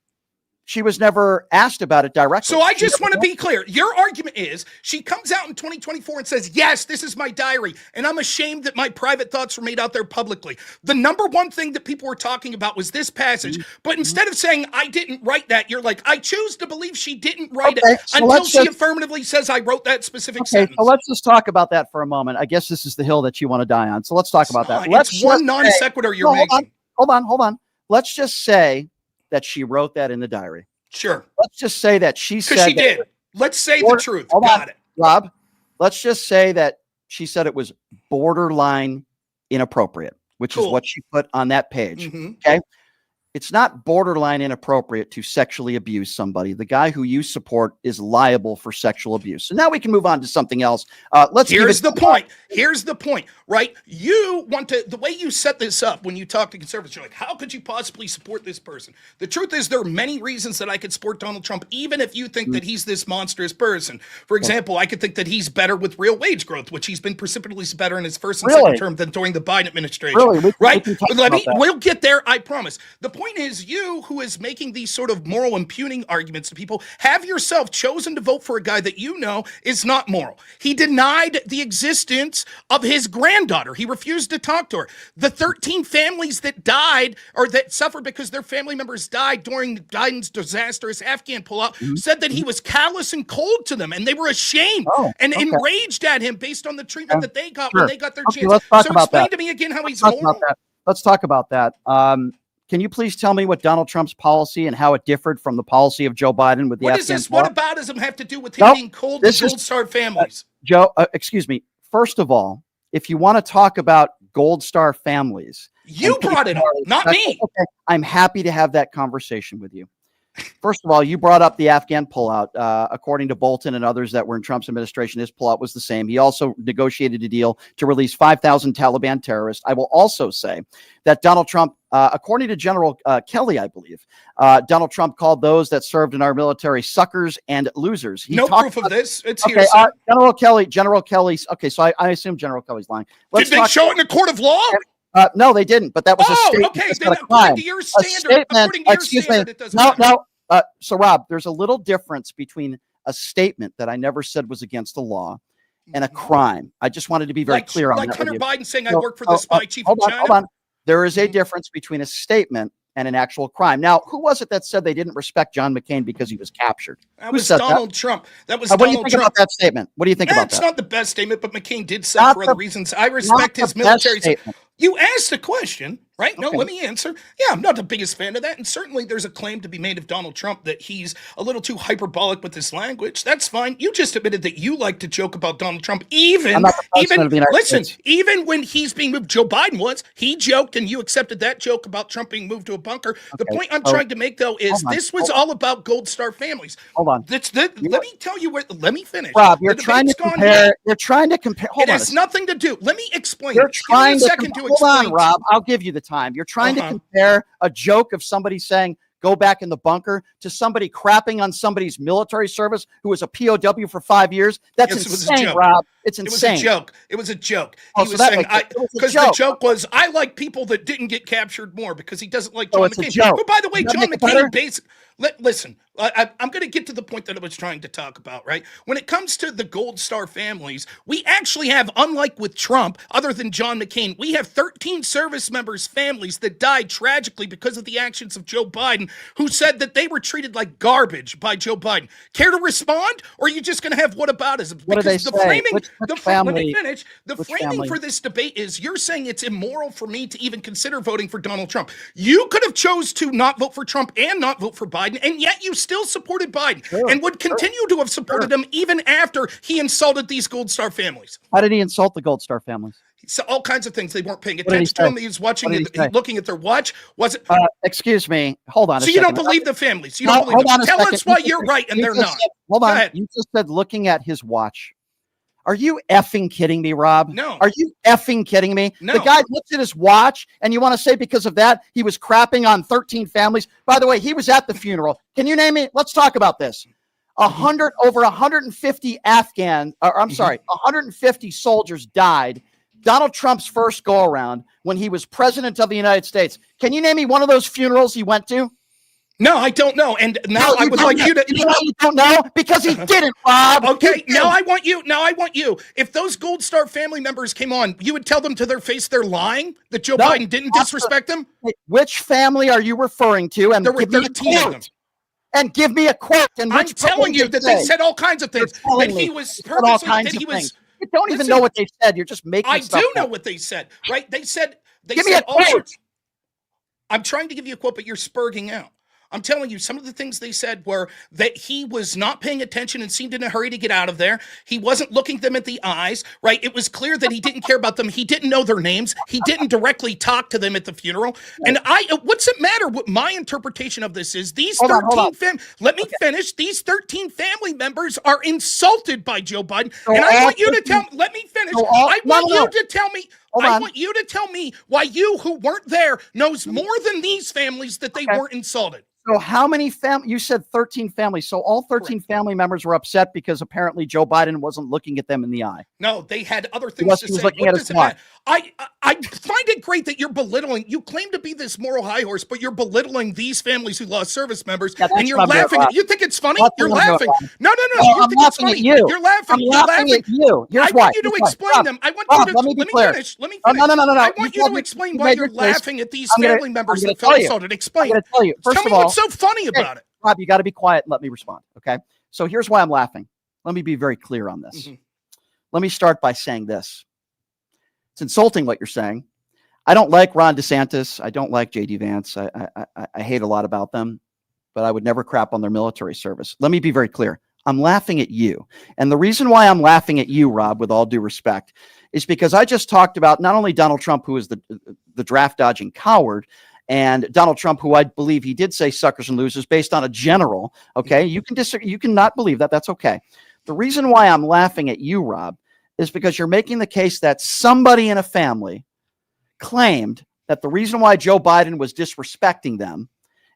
She was never asked about it directly. So I just want to be clear. Your argument is she comes out in 2024 and says, yes, this is my diary, and I'm ashamed that my private thoughts were made out there publicly. The number one thing that people were talking about was this passage. But instead of saying, I didn't write that, you're like, I choose to believe she didn't write it until she affirmatively says I wrote that specific sentence. So let's just talk about that for a moment. I guess this is the hill that you want to die on. So let's talk about that. It's one non sequitur you're making. Hold on. Let's just say that she wrote that in the diary. Sure. Let's just say that she said she did. Let's say the truth. Got it. Rob, let's just say that she said it was borderline inappropriate, which is what she put on that page. Okay. It's not borderline inappropriate to sexually abuse somebody. The guy who you support is liable for sexual abuse. So now we can move on to something else. Here's the point. Here's the point, right? You want to, the way you set this up when you talk to conservatives, you're like, how could you possibly support this person? The truth is there are many reasons that I could support Donald Trump, even if you think that he's this monstrous person. For example, I could think that he's better with real wage growth, which he's been precipitously better in his first and second term than during the Biden administration. Right? We'll get there, I promise. The point is, you who is making these sort of moral impugning arguments to people have yourself chosen to vote for a guy that you know is not moral. He denied the existence of his granddaughter. He refused to talk to her. The 13 families that died or that suffered because their family members died during Biden's disastrous Afghan pullout said that he was callous and cold to them, and they were ashamed and enraged at him based on the treatment that they got when they got their chance. Let's talk about explain that. to me again how he's moral. Let's talk about that. can you please tell me what Donald Trump's policy and how it differed from the policy of Joe Biden with the Afghan What aboutism have to do with him being cold to Gold Star families? Joe, excuse me. First of all, if you want to talk about Gold Star families, you brought it up, not me. Okay, I'm happy to have that conversation with you. First of all, you brought up the Afghan pullout. According to Bolton and others that were in Trump's administration, his pullout was the same. He also negotiated a deal to release 5,000 Taliban terrorists. I will also say that Donald Trump, according to General Kelly, I believe, Donald Trump called those that served in our military suckers and losers. No proof of this. It's here. General Kelly's. Okay, so I assume General Kelly's lying. Did they show it in a court of law? No, they didn't. But that was a statement. Okay. Then according to your standard, it doesn't matter. So, Rob, there's a little difference between a statement that I never said was against the law and a crime. I just wanted to be very clear on that. Like Hunter Biden saying, I work for the spy chief of China? Hold on. There is a difference between a statement and an actual crime. Now, who was it that said they didn't respect John McCain because he was captured? That was Donald Trump. That was What Donald do you think Trump. about that statement? What do you think about that? It's not the best statement, but McCain did so for other reasons. I respect his military. You asked a question, right? Okay. No, let me answer. Yeah, I'm not the biggest fan of that. And certainly there's a claim to be made of Donald Trump that he's a little too hyperbolic with his language. That's fine. You just admitted that you like to joke about Donald Trump, even when he's being moved. Joe Biden was. He joked and you accepted that joke about Trump being moved to a bunker. Okay. The point I'm trying to make, though, is this was all about Gold Star families. Hold on. Let me tell you where. Let me finish. Rob, you're trying to compare. You're trying to compare. It has nothing to do. Let me explain. You're trying to explain. Hold on, Rob. I'll give you the time. You're trying to compare a joke of somebody saying, go back in the bunker, to somebody crapping on somebody's military service who was a POW for 5 years. That's insane, Rob. It's insane. It was a joke. He was saying, because the joke was, I like people that didn't get captured more because he doesn't like John McCain. But by the way, John McCain listen, I'm going to get to the point that I was trying to talk about, right? When it comes to the Gold Star families, we actually have, unlike with Trump, other than John McCain, we have 13 service members' families that died tragically because of the actions of Joe Biden, who said that they were treated like garbage by Joe Biden. Care to respond? Or are you just going to have whataboutism? What do they say? Let me finish. The framing for this debate is you're saying it's immoral for me to even consider voting for Donald Trump. You could have chose to not vote for Trump and not vote for Biden, and yet you still supported Biden and would continue to have supported him even after he insulted these Gold Star families. How did he insult the Gold Star families? So all kinds of things. They weren't paying attention to him. He was watching it, looking at their watch. Was it? Excuse me. Hold on. So you don't believe the families? You don't believe them. Tell us why you're right and they're not. Hold on. You just said looking at his watch. Are you effing kidding me, Rob? No. Are you effing kidding me? No. The guy looks at his watch, and you want to say because of that, he was crapping on 13 families? By the way, he was at the funeral. Can you name me? Let's talk about this. Over 150 150 soldiers died Donald Trump's first go-around when he was president of the United States. Can you name me one of those funerals he went to? No, I don't know. And now I would like you to. You don't know because he didn't, Rob. Okay, now I want you. If those Gold Star family members came on, you would tell them to their face they're lying, that Joe Biden didn't disrespect them? Which family are you referring to? And there were 13 of them. And give me a quote. And I'm telling you that they said all kinds of things. That he was purposely. You don't even know what they said. You're just making stuff up. I do know what they said, right? They said. Give me a quote. I'm trying to give you a quote, but you're spurging out. I'm telling you, some of the things they said were that he was not paying attention and seemed in a hurry to get out of there. He wasn't looking them at the eyes, right? It was clear that he didn't care about them. He didn't know their names. He didn't directly talk to them at the funeral. And what's it matter what my interpretation of this is? These 13 let me finish. These 13 family members are insulted by Joe Biden. And I want you to tell me, let me finish. I want you to tell me. I want you to tell me why you, who weren't there, knows more than these families that they weren't insulted. So how many you said 13 families. So all 13 family members were upset because apparently Joe Biden wasn't looking at them in the eye. No, they had other things to say. What does it matter? I find it great that you're belittling. You claim to be this moral high horse, but you're belittling these families who lost service members, and you're laughing. You think it's funny? You're laughing. No. You think it's funny? You're laughing. You're laughing at you. I want you to explain them. I want you to let me finish. Let me finish. No. I want you to explain why you're laughing at these family members that felt insulted. Explain. I'm going to tell you. First of all, what's so funny about it. Rob, you got to be quiet and let me respond. Okay. So here's why I'm laughing. Let me be very clear on this. Let me start by saying this. It's insulting what you're saying. I don't like Ron DeSantis. I don't like J.D. Vance. I hate a lot about them, but I would never crap on their military service. Let me be very clear. I'm laughing at you. And the reason why I'm laughing at you, Rob, with all due respect, is because I just talked about not only Donald Trump, who is the draft dodging coward, and Donald Trump, who I believe he did say suckers and losers based on a general. Okay. You can disagree. You can not believe that. That's okay. The reason why I'm laughing at you, Rob, is because you're making the case that somebody in a family claimed that the reason why Joe Biden was disrespecting them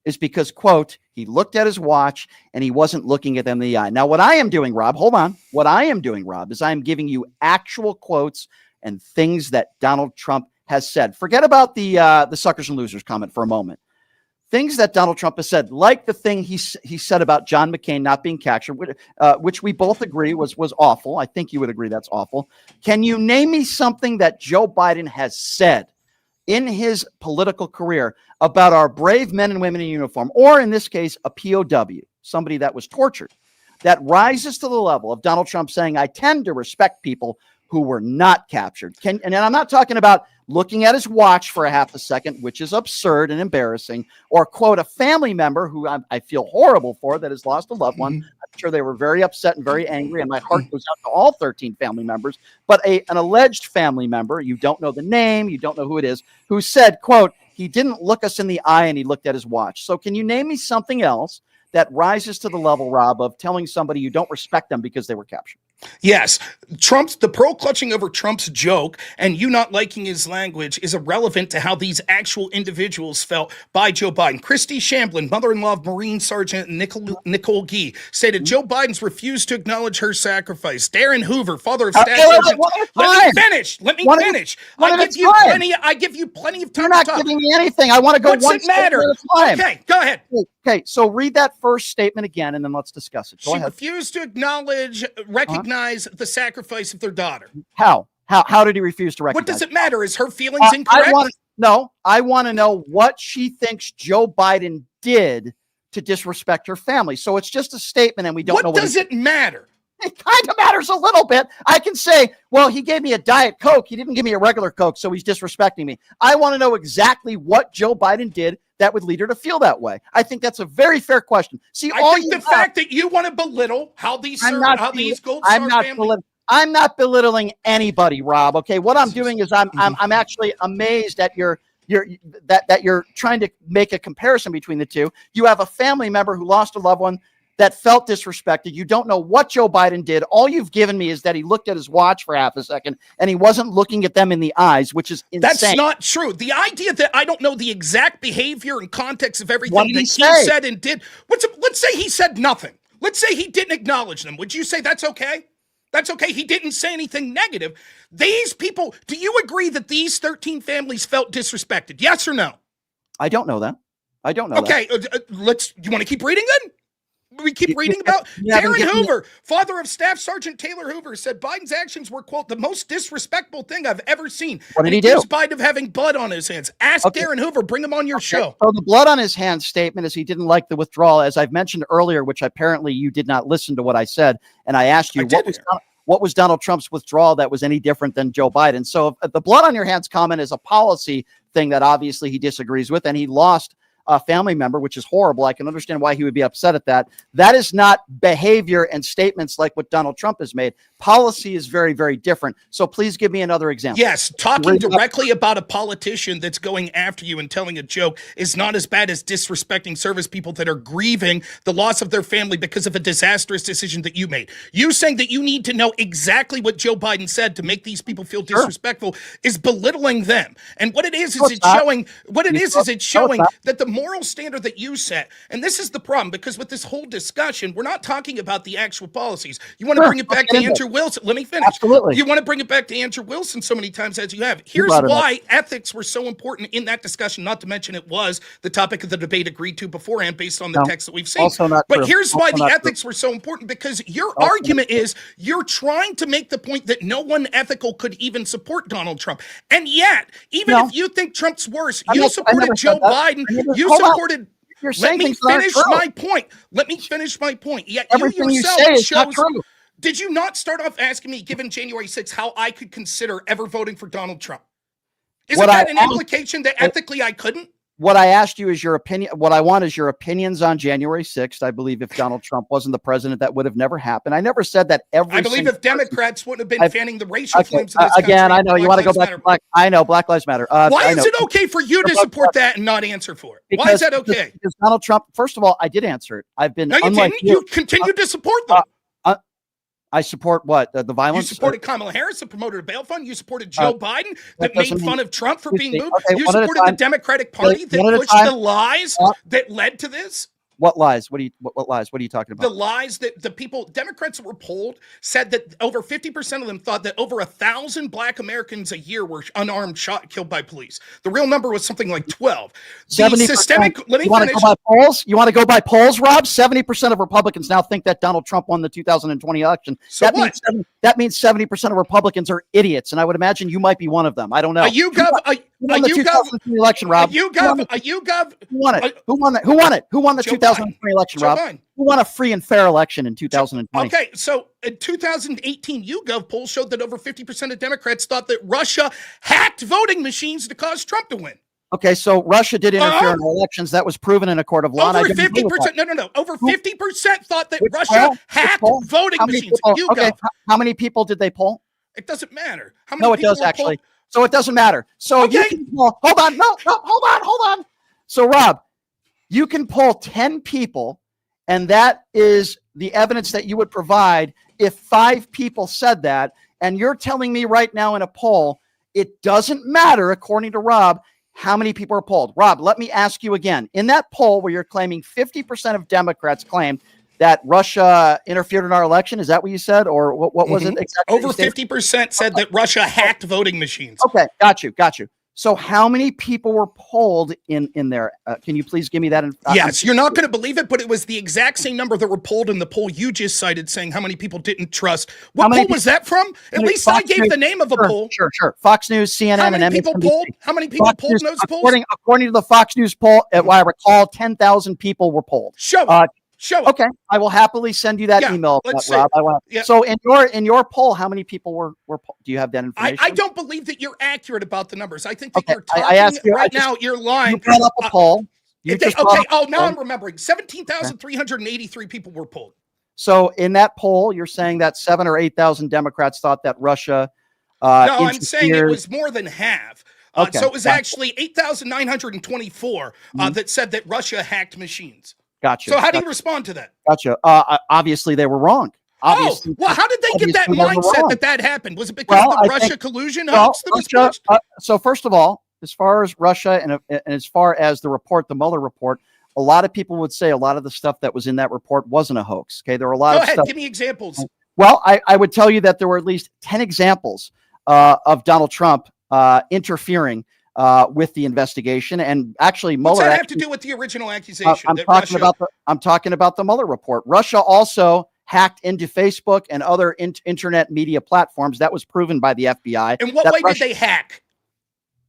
is because, quote, he looked at his watch and he wasn't looking at them in the eye. Now, what I am doing, Rob, hold on. What I am doing, Rob, is I'm giving you actual quotes and things that Donald Trump has said. Forget about the suckers and losers comment for a moment. Things that Donald Trump has said, like the thing he said about John McCain not being captured, which we both agree was awful. I think you would agree that's awful. Can you name me something that Joe Biden has said in his political career about our brave men and women in uniform, or in this case, a POW, somebody that was tortured, that rises to the level of Donald Trump saying, I tend to respect people who were not captured? And I'm not talking about looking at his watch for a half a second, which is absurd and embarrassing, or quote, a family member who I feel horrible for that has lost a loved one. I'm sure they were very upset and very angry, and my heart goes out to all 13 family members. But an alleged family member, you don't know the name, you don't know who it is, who said, quote, he didn't look us in the eye and he looked at his watch. So can you name me something else that rises to the level, Rob, of telling somebody you don't respect them because they were captured? Yes, the pearl clutching over Trump's joke and you not liking his language is irrelevant to how these actual individuals felt by Joe Biden. Christy Shamblin, mother-in-law of Marine Sergeant Nicole Gee, stated Joe Biden's refused to acknowledge her sacrifice. Darren Hoover, father of Staff Sergeant. Let me finish. I give you plenty of time. You're not giving me anything. I want to go one step at a time. Okay, go ahead. Okay, so read that first statement again, and then let's discuss it. Go ahead. She refused to acknowledge, recognize the sacrifice of their daughter. How? How did he refuse to recognize? What does it matter? Is her feelings incorrect? I want to know what she thinks Joe Biden did to disrespect her family. So it's just a statement, and we don't know what does it matter? It kind of matters a little bit. I can say, well, he gave me a Diet Coke. He didn't give me a regular Coke, so he's disrespecting me. I want to know exactly what Joe Biden did that would lead her to feel that way. I think that's a very fair question. See, I think the fact that you want to belittle how these Gold Star families. I'm not belittling anybody, Rob. Okay, what I'm doing is I'm actually amazed at that you're trying to make a comparison between the two. You have a family member who lost a loved one that felt disrespected. You don't know what Joe Biden did. All you've given me is that he looked at his watch for half a second and he wasn't looking at them in the eyes, which is insane. That's not true. The idea that I don't know the exact behavior and context of everything that he said and did. Let's say he said nothing. Let's say he didn't acknowledge them. Would you say that's okay? That's okay. He didn't say anything negative. These people, do you agree that these 13 families felt disrespected? Yes or no? I don't know that. I don't know that. Okay, you want to keep reading then? We keep reading about Darren Hoover, father of Staff Sergeant Taylor Hoover, said Biden's actions were, quote, the most disrespectful thing I've ever seen. What did he do? Biden of having blood on his hands. Ask Darren Hoover, bring him on your show. So the blood on his hands statement is he didn't like the withdrawal, as I've mentioned earlier, which apparently you did not listen to what I said. And I asked you, what was Donald Trump's withdrawal that was any different than Joe Biden? So the blood on your hands comment is a policy thing that obviously he disagrees with, and he lost a family member, which is horrible. I can understand why he would be upset at that. That is not behavior and statements like what Donald Trump has made. Policy is very, very different. So please give me another example. Yes, talking directly about a politician that's going after you and telling a joke is not as bad as disrespecting service people that are grieving the loss of their family because of a disastrous decision that you made. You saying that you need to know exactly what Joe Biden said to make these people feel disrespectful is belittling them. And what it is it's showing that the moral standard that you set, and this is the problem, because with this whole discussion, we're not talking about the actual policies. You want to bring it back to Andrew Wilson. Let me finish. Absolutely. You want to bring it back to Andrew Wilson so many times as you have. Here's why ethics were so important in that discussion, not to mention it was the topic of the debate agreed to beforehand based on the text that we've seen. But here's why the ethics were so important, because your argument is you're trying to make the point that no one ethical could even support Donald Trump. And yet, even if you think Trump's worse, you supported Joe Biden. You supported... Let me finish my point. Let me finish my point. Yet everything you say is not true. Did you not start off asking me, given January 6th, how I could consider ever voting for Donald Trump? Isn't that an implication that ethically I couldn't? What I asked you is your opinion. What I want is your opinions on January 6th. I believe if Donald Trump wasn't the president, that would have never happened. I never said that I believe if Democrats wouldn't have been fanning the racial flames of this country. Again, I know you want to go back to Black. I know Black Lives Matter. Why is it okay for you to support that and not answer for it? Why is that okay? Because Donald Trump, first of all, I did answer it. I've been. No, you didn't. You continued to support them. I support what? The violence? You supported Kamala Harris that promoted a bail fund. You supported Joe Biden that made fun of Trump for being moved. Okay, you supported the Democratic Party that pushed the lies that led to this. What lies? What lies? What are you talking about? The lies that the people, Democrats that were polled, said that over 50% of them thought that over 1,000 Black Americans a year were unarmed, shot, killed by police. The real number was something like 12. The systemic. Let me finish. Go by polls? You want to go by polls, Rob? 70% of Republicans now think that Donald Trump won the 2020 election. So that means 70% of Republicans are idiots, and I would imagine you might be one of them. I don't know. Who won the 2020 election, Rob? Who won it? Who won it? Who won the 2020 election, Rob? Who won a free and fair election in 2020? Okay, so in 2018 YouGov poll showed that over 50% of Democrats thought that Russia hacked voting machines to cause Trump to win. Okay, so Russia did interfere in our elections. That was proven in a court of law. Over 50%. No. Over 50% thought that Russia hacked voting machines. Okay, how many people did they poll? It doesn't matter. How many? No, it does actually. So it doesn't matter. So you can poll. Hold on. No. Hold on. So Rob, you can poll 10 people, and that is the evidence that you would provide if 5 people said that. And you're telling me right now in a poll, it doesn't matter, according to Rob, how many people are polled. Rob, let me ask you again. In that poll where you're claiming 50% of Democrats claimed that Russia interfered in our election, is that what you said? Or what was it exactly? Over 50% said that Russia hacked voting machines. Okay, got you. So how many people were polled in there? Can you please give me that? Yes, you're not going to believe it, but it was the exact same number that were polled in the poll you just cited, saying how many people didn't trust. What poll was that from? At least I gave the name of a poll. Sure. Fox News, CNN, and MSNBC. How many people polled in those polls? According to the Fox News poll, what I recall, 10,000 people were polled. Show it. Okay, I will happily send you that email, Rob. So in your poll, how many people were do you have that information? I don't believe that you're accurate about the numbers. I think that you're talking now. You're lying. You brought up a poll. Now I'm remembering. 17,383 people were polled. So in that poll, you're saying that 7,000 or 8,000 Democrats thought that Russia. No, I'm saying it was more than half. So it was actually 8,924 that said that Russia hacked machines. Gotcha. So how do you respond to that? Gotcha. Obviously, they were wrong. Obviously, well, how did they get that mindset that happened? Was it because of the Russia collusion hoax that was pushed? So first of all, as far as Russia and as far as the report, the Mueller report, a lot of people would say a lot of the stuff that was in that report wasn't a hoax. Okay, there were a lot of stuff. Give me examples. Well, I would tell you that there were at least 10 examples of Donald Trump interfering with the investigation, and actually Mueller. What's that have to do with the original accusation? I'm talking about the Mueller report. Russia also hacked into Facebook and other internet media platforms. That was proven by the FBI. In what way did they hack?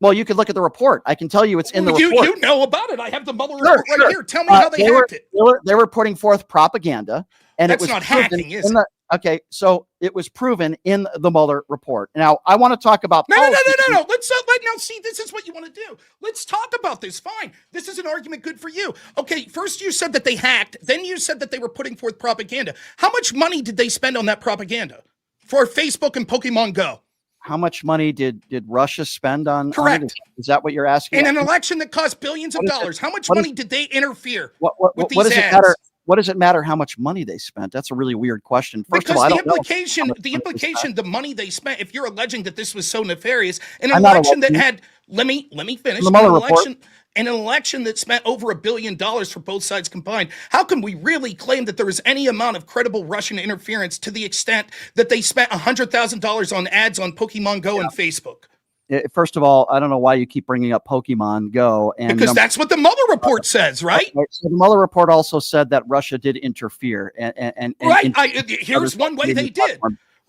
Well, you could look at the report. I can tell you it's in the report. You know about it. I have the Mueller report right here. Tell me how they hacked it. They were putting forth propaganda, and that's it was not hacking, is it? Okay, so it was proven in the Mueller report. Now, I want to talk about No. Let's now see. This is what you want to do. Let's talk about this. Fine. This is an argument good for you. Okay, first you said that they hacked. Then you said that they were putting forth propaganda. How much money did they spend on that propaganda for Facebook and Pokemon Go? How much money did Russia spend on? Correct. On it? Is that what you're asking? In an election that cost billions of dollars, how much money did they interfere with these does it ads? matter? What does it matter how much money they spent? That's a really weird question. First of all, the implication, the money they spent, if you're alleging that this was so nefarious, an election that had, let me finish, an election that spent over $1 billion for both sides combined, how can we really claim that there was any amount of credible Russian interference to the extent that they spent $100,000 on ads on Pokemon Go and Facebook? First of all, I don't know why you keep bringing up Pokemon Go. Because that's what the Mueller report says, right? So the Mueller report also said that Russia did interfere. Here's one way they did.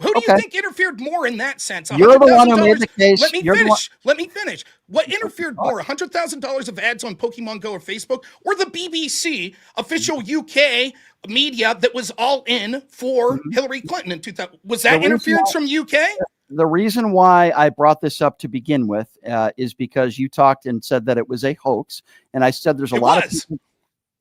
Who do you think interfered more in that sense? You're the one who made the case. Let me finish. What interfered more, $100,000 of ads on Pokemon Go or Facebook, or the BBC, official UK media that was all in for Hillary Clinton in 2000? Was that interference from UK? The reason why I brought this up to begin with is because you talked and said that it was a hoax, and I said there's a lot of people.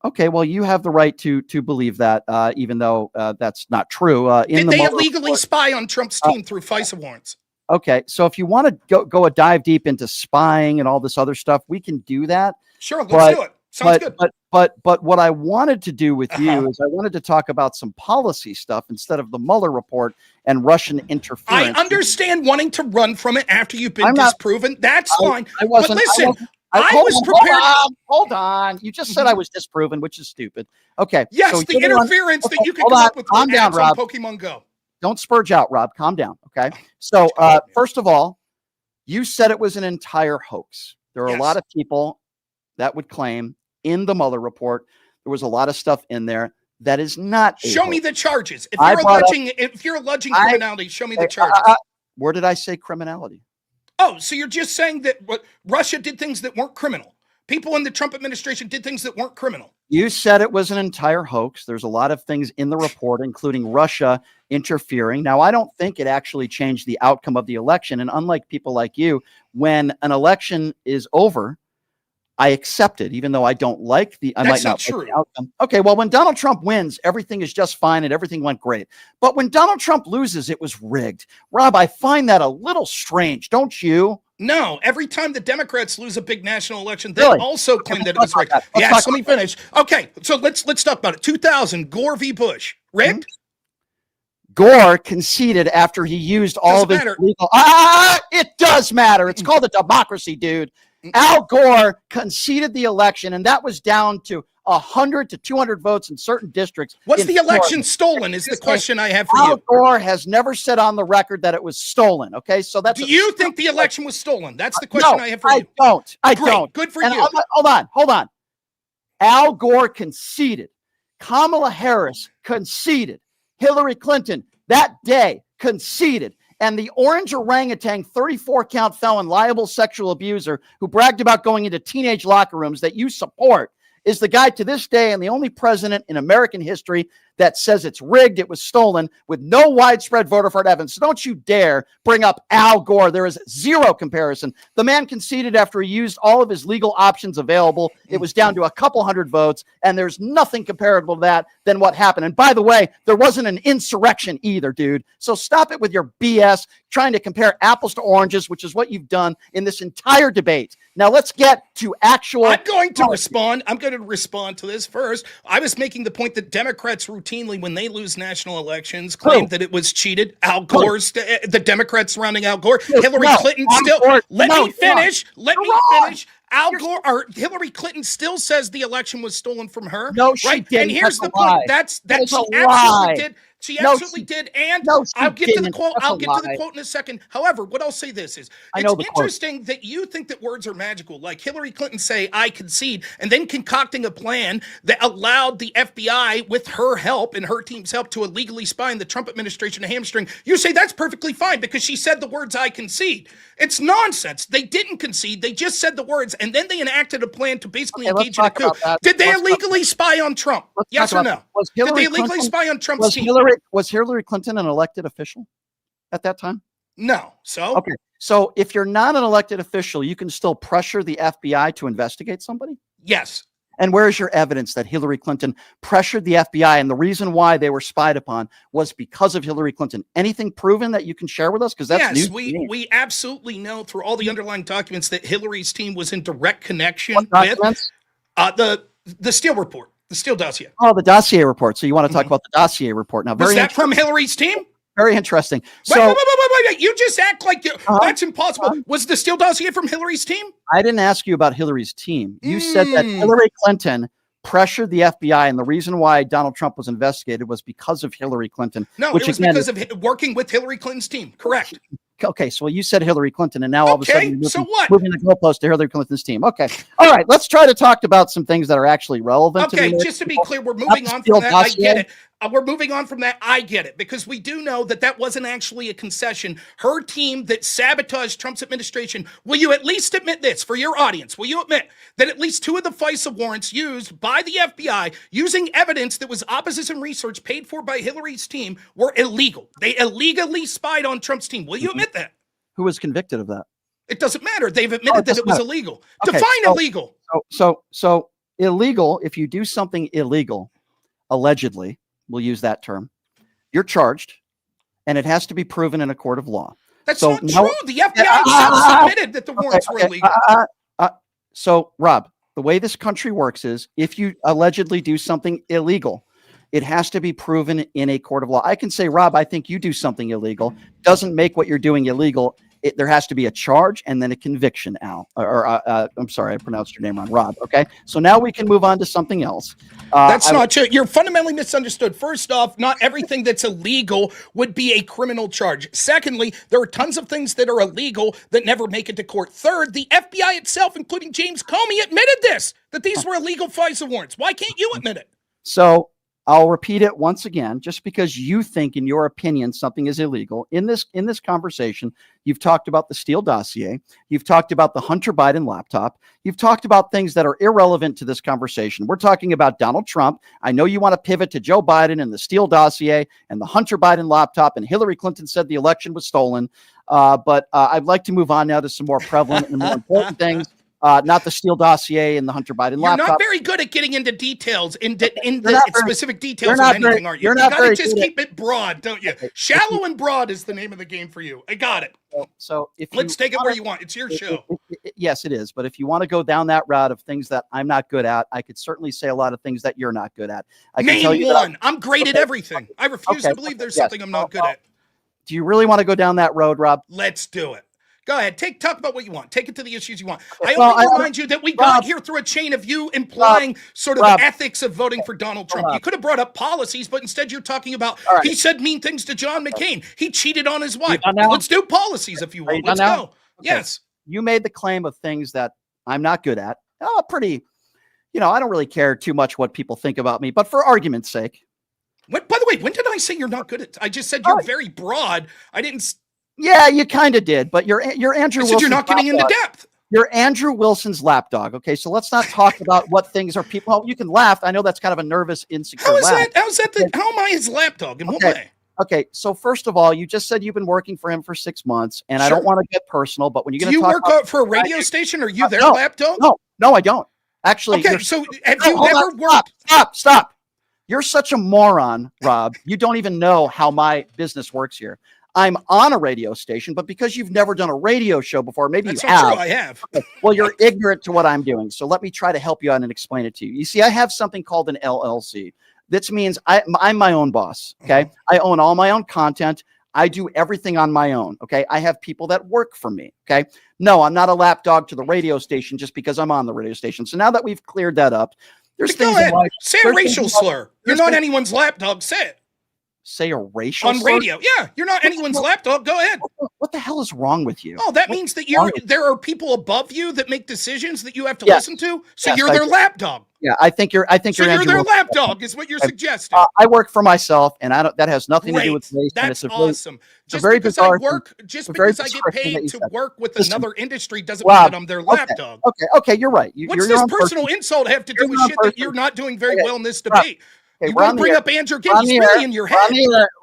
Okay, well, you have the right to believe that, even though that's not true. Did they illegally spy on Trump's team through FISA warrants? Okay, so if you want to go a dive deep into spying and all this other stuff, we can do that. Sure, let's do it. Sounds good. But what I wanted to do with you is I wanted to talk about some policy stuff instead of the Mueller report and Russian interference. I understand wanting to run from it after you've been disproven. That's fine. But listen, I was prepared. Hold on. You just said I was disproven, which is stupid. Okay. Yes, so the interference that you can come up with calm down, Rob. on Pokemon Go. Don't spurge out, Rob. Calm down. Okay. So first of all, you said it was an entire hoax. There are a lot of people that would claim in the Mueller report there was a lot of stuff in there that is not. Show me the charges. If you're alleging criminality, show me the charges. Where did I say criminality? Oh, so you're just saying that Russia did things that weren't criminal. People in the Trump administration did things that weren't criminal. You said it was an entire hoax. There's a lot of things in the report, including Russia interfering. Now, I don't think it actually changed the outcome of the election. And unlike people like you, when an election is over, I accept it, even though I don't like the. That's not true. Like the outcome. Okay, well, when Donald Trump wins, everything is just fine and everything went great. But when Donald Trump loses, it was rigged. Rob, I find that a little strange, don't you? No, every time the Democrats lose a big national election, they also claim that it was rigged. Yes, let me finish. Okay, so let's talk about it. 2000, Gore v. Bush, rigged? Gore conceded after he used all of his legal. It does matter. It's called a democracy, dude. Al Gore conceded the election, and that was down to 100 to 200 votes in certain districts. Was the election stolen is the question I have for you. Al Gore has never said on the record that it was stolen, okay? So that's. Do you think the election was stolen? That's the question I have for you. I don't. Good for you. Hold on. Al Gore conceded. Kamala Harris conceded. Hillary Clinton that day conceded. And the orange orangutan 34-count felon liable sexual abuser who bragged about going into teenage locker rooms that you support is the guy to this day and the only president in American history that says it's rigged, it was stolen, with no widespread voter fraud evidence. So don't you dare bring up Al Gore. There is zero comparison. The man conceded after he used all of his legal options available. It was down to a couple hundred votes, and there's nothing comparable to that than what happened. And by the way, there wasn't an insurrection either, dude. So stop it with your BS, trying to compare apples to oranges, which is what you've done in this entire debate. Now let's get to actual. I'm going to respond. I'm going to respond to this first. I was making the point that Democrats routinely, when they lose national elections, claim that it was cheated. Al Gore's, the Democrats surrounding Al Gore, Hillary Clinton still. Let me finish. Al Gore or Hillary Clinton still says the election was stolen from her. No, she didn't. And here's the point. That's she absolutely did. She absolutely did. And I'll get to the quote. I'll get to the quote in a second. However, what I'll say this is it's interesting that you think that words are magical. Like Hillary Clinton say, I concede, and then concocting a plan that allowed the FBI with her help and her team's help to illegally spy in the Trump administration a hamstring. You say that's perfectly fine because she said the words I concede. It's nonsense. They didn't concede. They just said the words, and then they enacted a plan to basically engage in a coup. Did they illegally spy on Trump? Yes or no? Did they illegally spy on Trump's team? Was Hillary Clinton an elected official at that time? No. So? Okay. So if you're not an elected official, you can still pressure the FBI to investigate somebody? Yes. And where is your evidence that Hillary Clinton pressured the FBI and the reason why they were spied upon was because of Hillary Clinton? Anything proven that you can share with us? Because that's news. We absolutely know through all the underlying documents that Hillary's team was in direct connection with the Steele report. The Steele dossier. Oh, the dossier report. So you want to talk about the dossier report now? Was that from Hillary's team? Very interesting. Wait. You just act like that's impossible. Was the Steele dossier from Hillary's team? I didn't ask you about Hillary's team. You said that Hillary Clinton pressured the FBI, and the reason why Donald Trump was investigated was because of Hillary Clinton. No, it was because of working with Hillary Clinton's team. Correct. Okay, so you said Hillary Clinton, and now all of a sudden you're moving the goalpost to Hillary Clinton's team. Okay, all right, let's try to talk about some things that are actually relevant. Okay, just to be clear, we're moving on from that. I get it. we're moving on from that. I get it, because we do know that that wasn't actually a concession. Her team that sabotaged Trump's administration. Will you at least admit this for your audience? Will you admit that at least 2 of the FISA warrants used by the FBI using evidence that was opposition research paid for by Hillary's team were illegal? They illegally spied on Trump's team. Will you admit that? Who was convicted of that? It doesn't matter. They've admitted that it was illegal. Okay, Define illegal. So illegal, if you do something illegal, allegedly, we'll use that term, you're charged, and it has to be proven in a court of law. That's not true. The FBI itself admitted that the warrants were illegal. So, Rob, the way this country works is if you allegedly do something illegal, it has to be proven in a court of law. I can say, Rob, I think you do something illegal. Doesn't make what you're doing illegal. There has to be a charge and then a conviction, Al. I'm sorry, I pronounced your name wrong, Rob. Okay, so now we can move on to something else. That's not true. You're fundamentally misunderstood. First off, not everything that's illegal would be a criminal charge. Secondly, there are tons of things that are illegal that never make it to court. Third, the FBI itself, including James Comey, admitted this, that these were illegal FISA warrants. Why can't you admit it? So I'll repeat it once again, just because you think, in your opinion, something is illegal. In this conversation, you've talked about the Steele dossier. You've talked about the Hunter Biden laptop. You've talked about things that are irrelevant to this conversation. We're talking about Donald Trump. I know you want to pivot to Joe Biden and the Steele dossier and the Hunter Biden laptop, and Hillary Clinton said the election was stolen. But I'd like to move on now to some more prevalent and more important things. Not the Steele dossier and the Hunter Biden laptop. You're not very good at getting into details, specific details on anything, are you? You got to just keep it broad, don't you? Shallow and broad is the name of the game for you. I got it. So let's take it where you want. It's your show. Yes, it is. But if you want to go down that route of things that I'm not good at, I could certainly say a lot of things that you're not good at. I can tell you one. I'm great at everything. I refuse to believe there's something I'm not good at. Do you really want to go down that road, Rob? Let's do it. Go ahead. Talk about what you want. Take it to the issues you want. I only remind you that we got here through a chain of you implying sort of ethics of voting for Donald Trump. You could have brought up policies, but instead you're talking about he said mean things to John McCain. He cheated on his wife. Let's do policies if you want. Let's go. Okay. Yes. You made the claim of things that I'm not good at. I don't really care too much what people think about me, but for argument's sake. By the way, when did I say you're not good at? I just said you're very broad. I didn't. Yeah, you kind of did, but you're Andrew Wilson. You're not getting into depth. You're Andrew Wilson's lapdog. Okay, so let's not talk about what things are people. Oh, you can laugh. I know that's kind of a nervous, insecure laugh. How am I his lapdog? In what way? Okay, so first of all, you just said you've been working for him for 6 months, and I don't want to get personal, but when you're going to talk, do you work for a radio station? Are you their lapdog? No, I don't. Actually, okay. So have you never worked? Stop! You're such a moron, Rob. You don't even know how my business works here. I'm on a radio station, but because you've never done a radio show before, maybe you have. True, I have. Okay. Well, you're ignorant to what I'm doing. So let me try to help you out and explain it to you. You see, I have something called an LLC. That means I'm my own boss. Okay. I own all my own content. I do everything on my own. Okay. I have people that work for me. Okay. No, I'm not a lapdog to the radio station just because I'm on the radio station. So now that we've cleared that up, there's things in life. Say a racial slur. You're not anyone's lapdog. Say it. Say a racial on slur? Radio. Yeah, you're not anyone's lapdog. Go ahead. What the hell is wrong with you? Oh, that means that there are people above you that make decisions that you have to listen to. So you're their lapdog. Yeah, I think you're their lapdog is what you're suggesting. I work for myself, and that has nothing to do with race. That's awesome. Just because I get paid to work with another industry doesn't mean that I'm their lapdog. Okay, you're right. What's this personal insult have to do with shit that you're not doing very well in this debate? Okay, you want to bring up Andrew again? He's really in your head.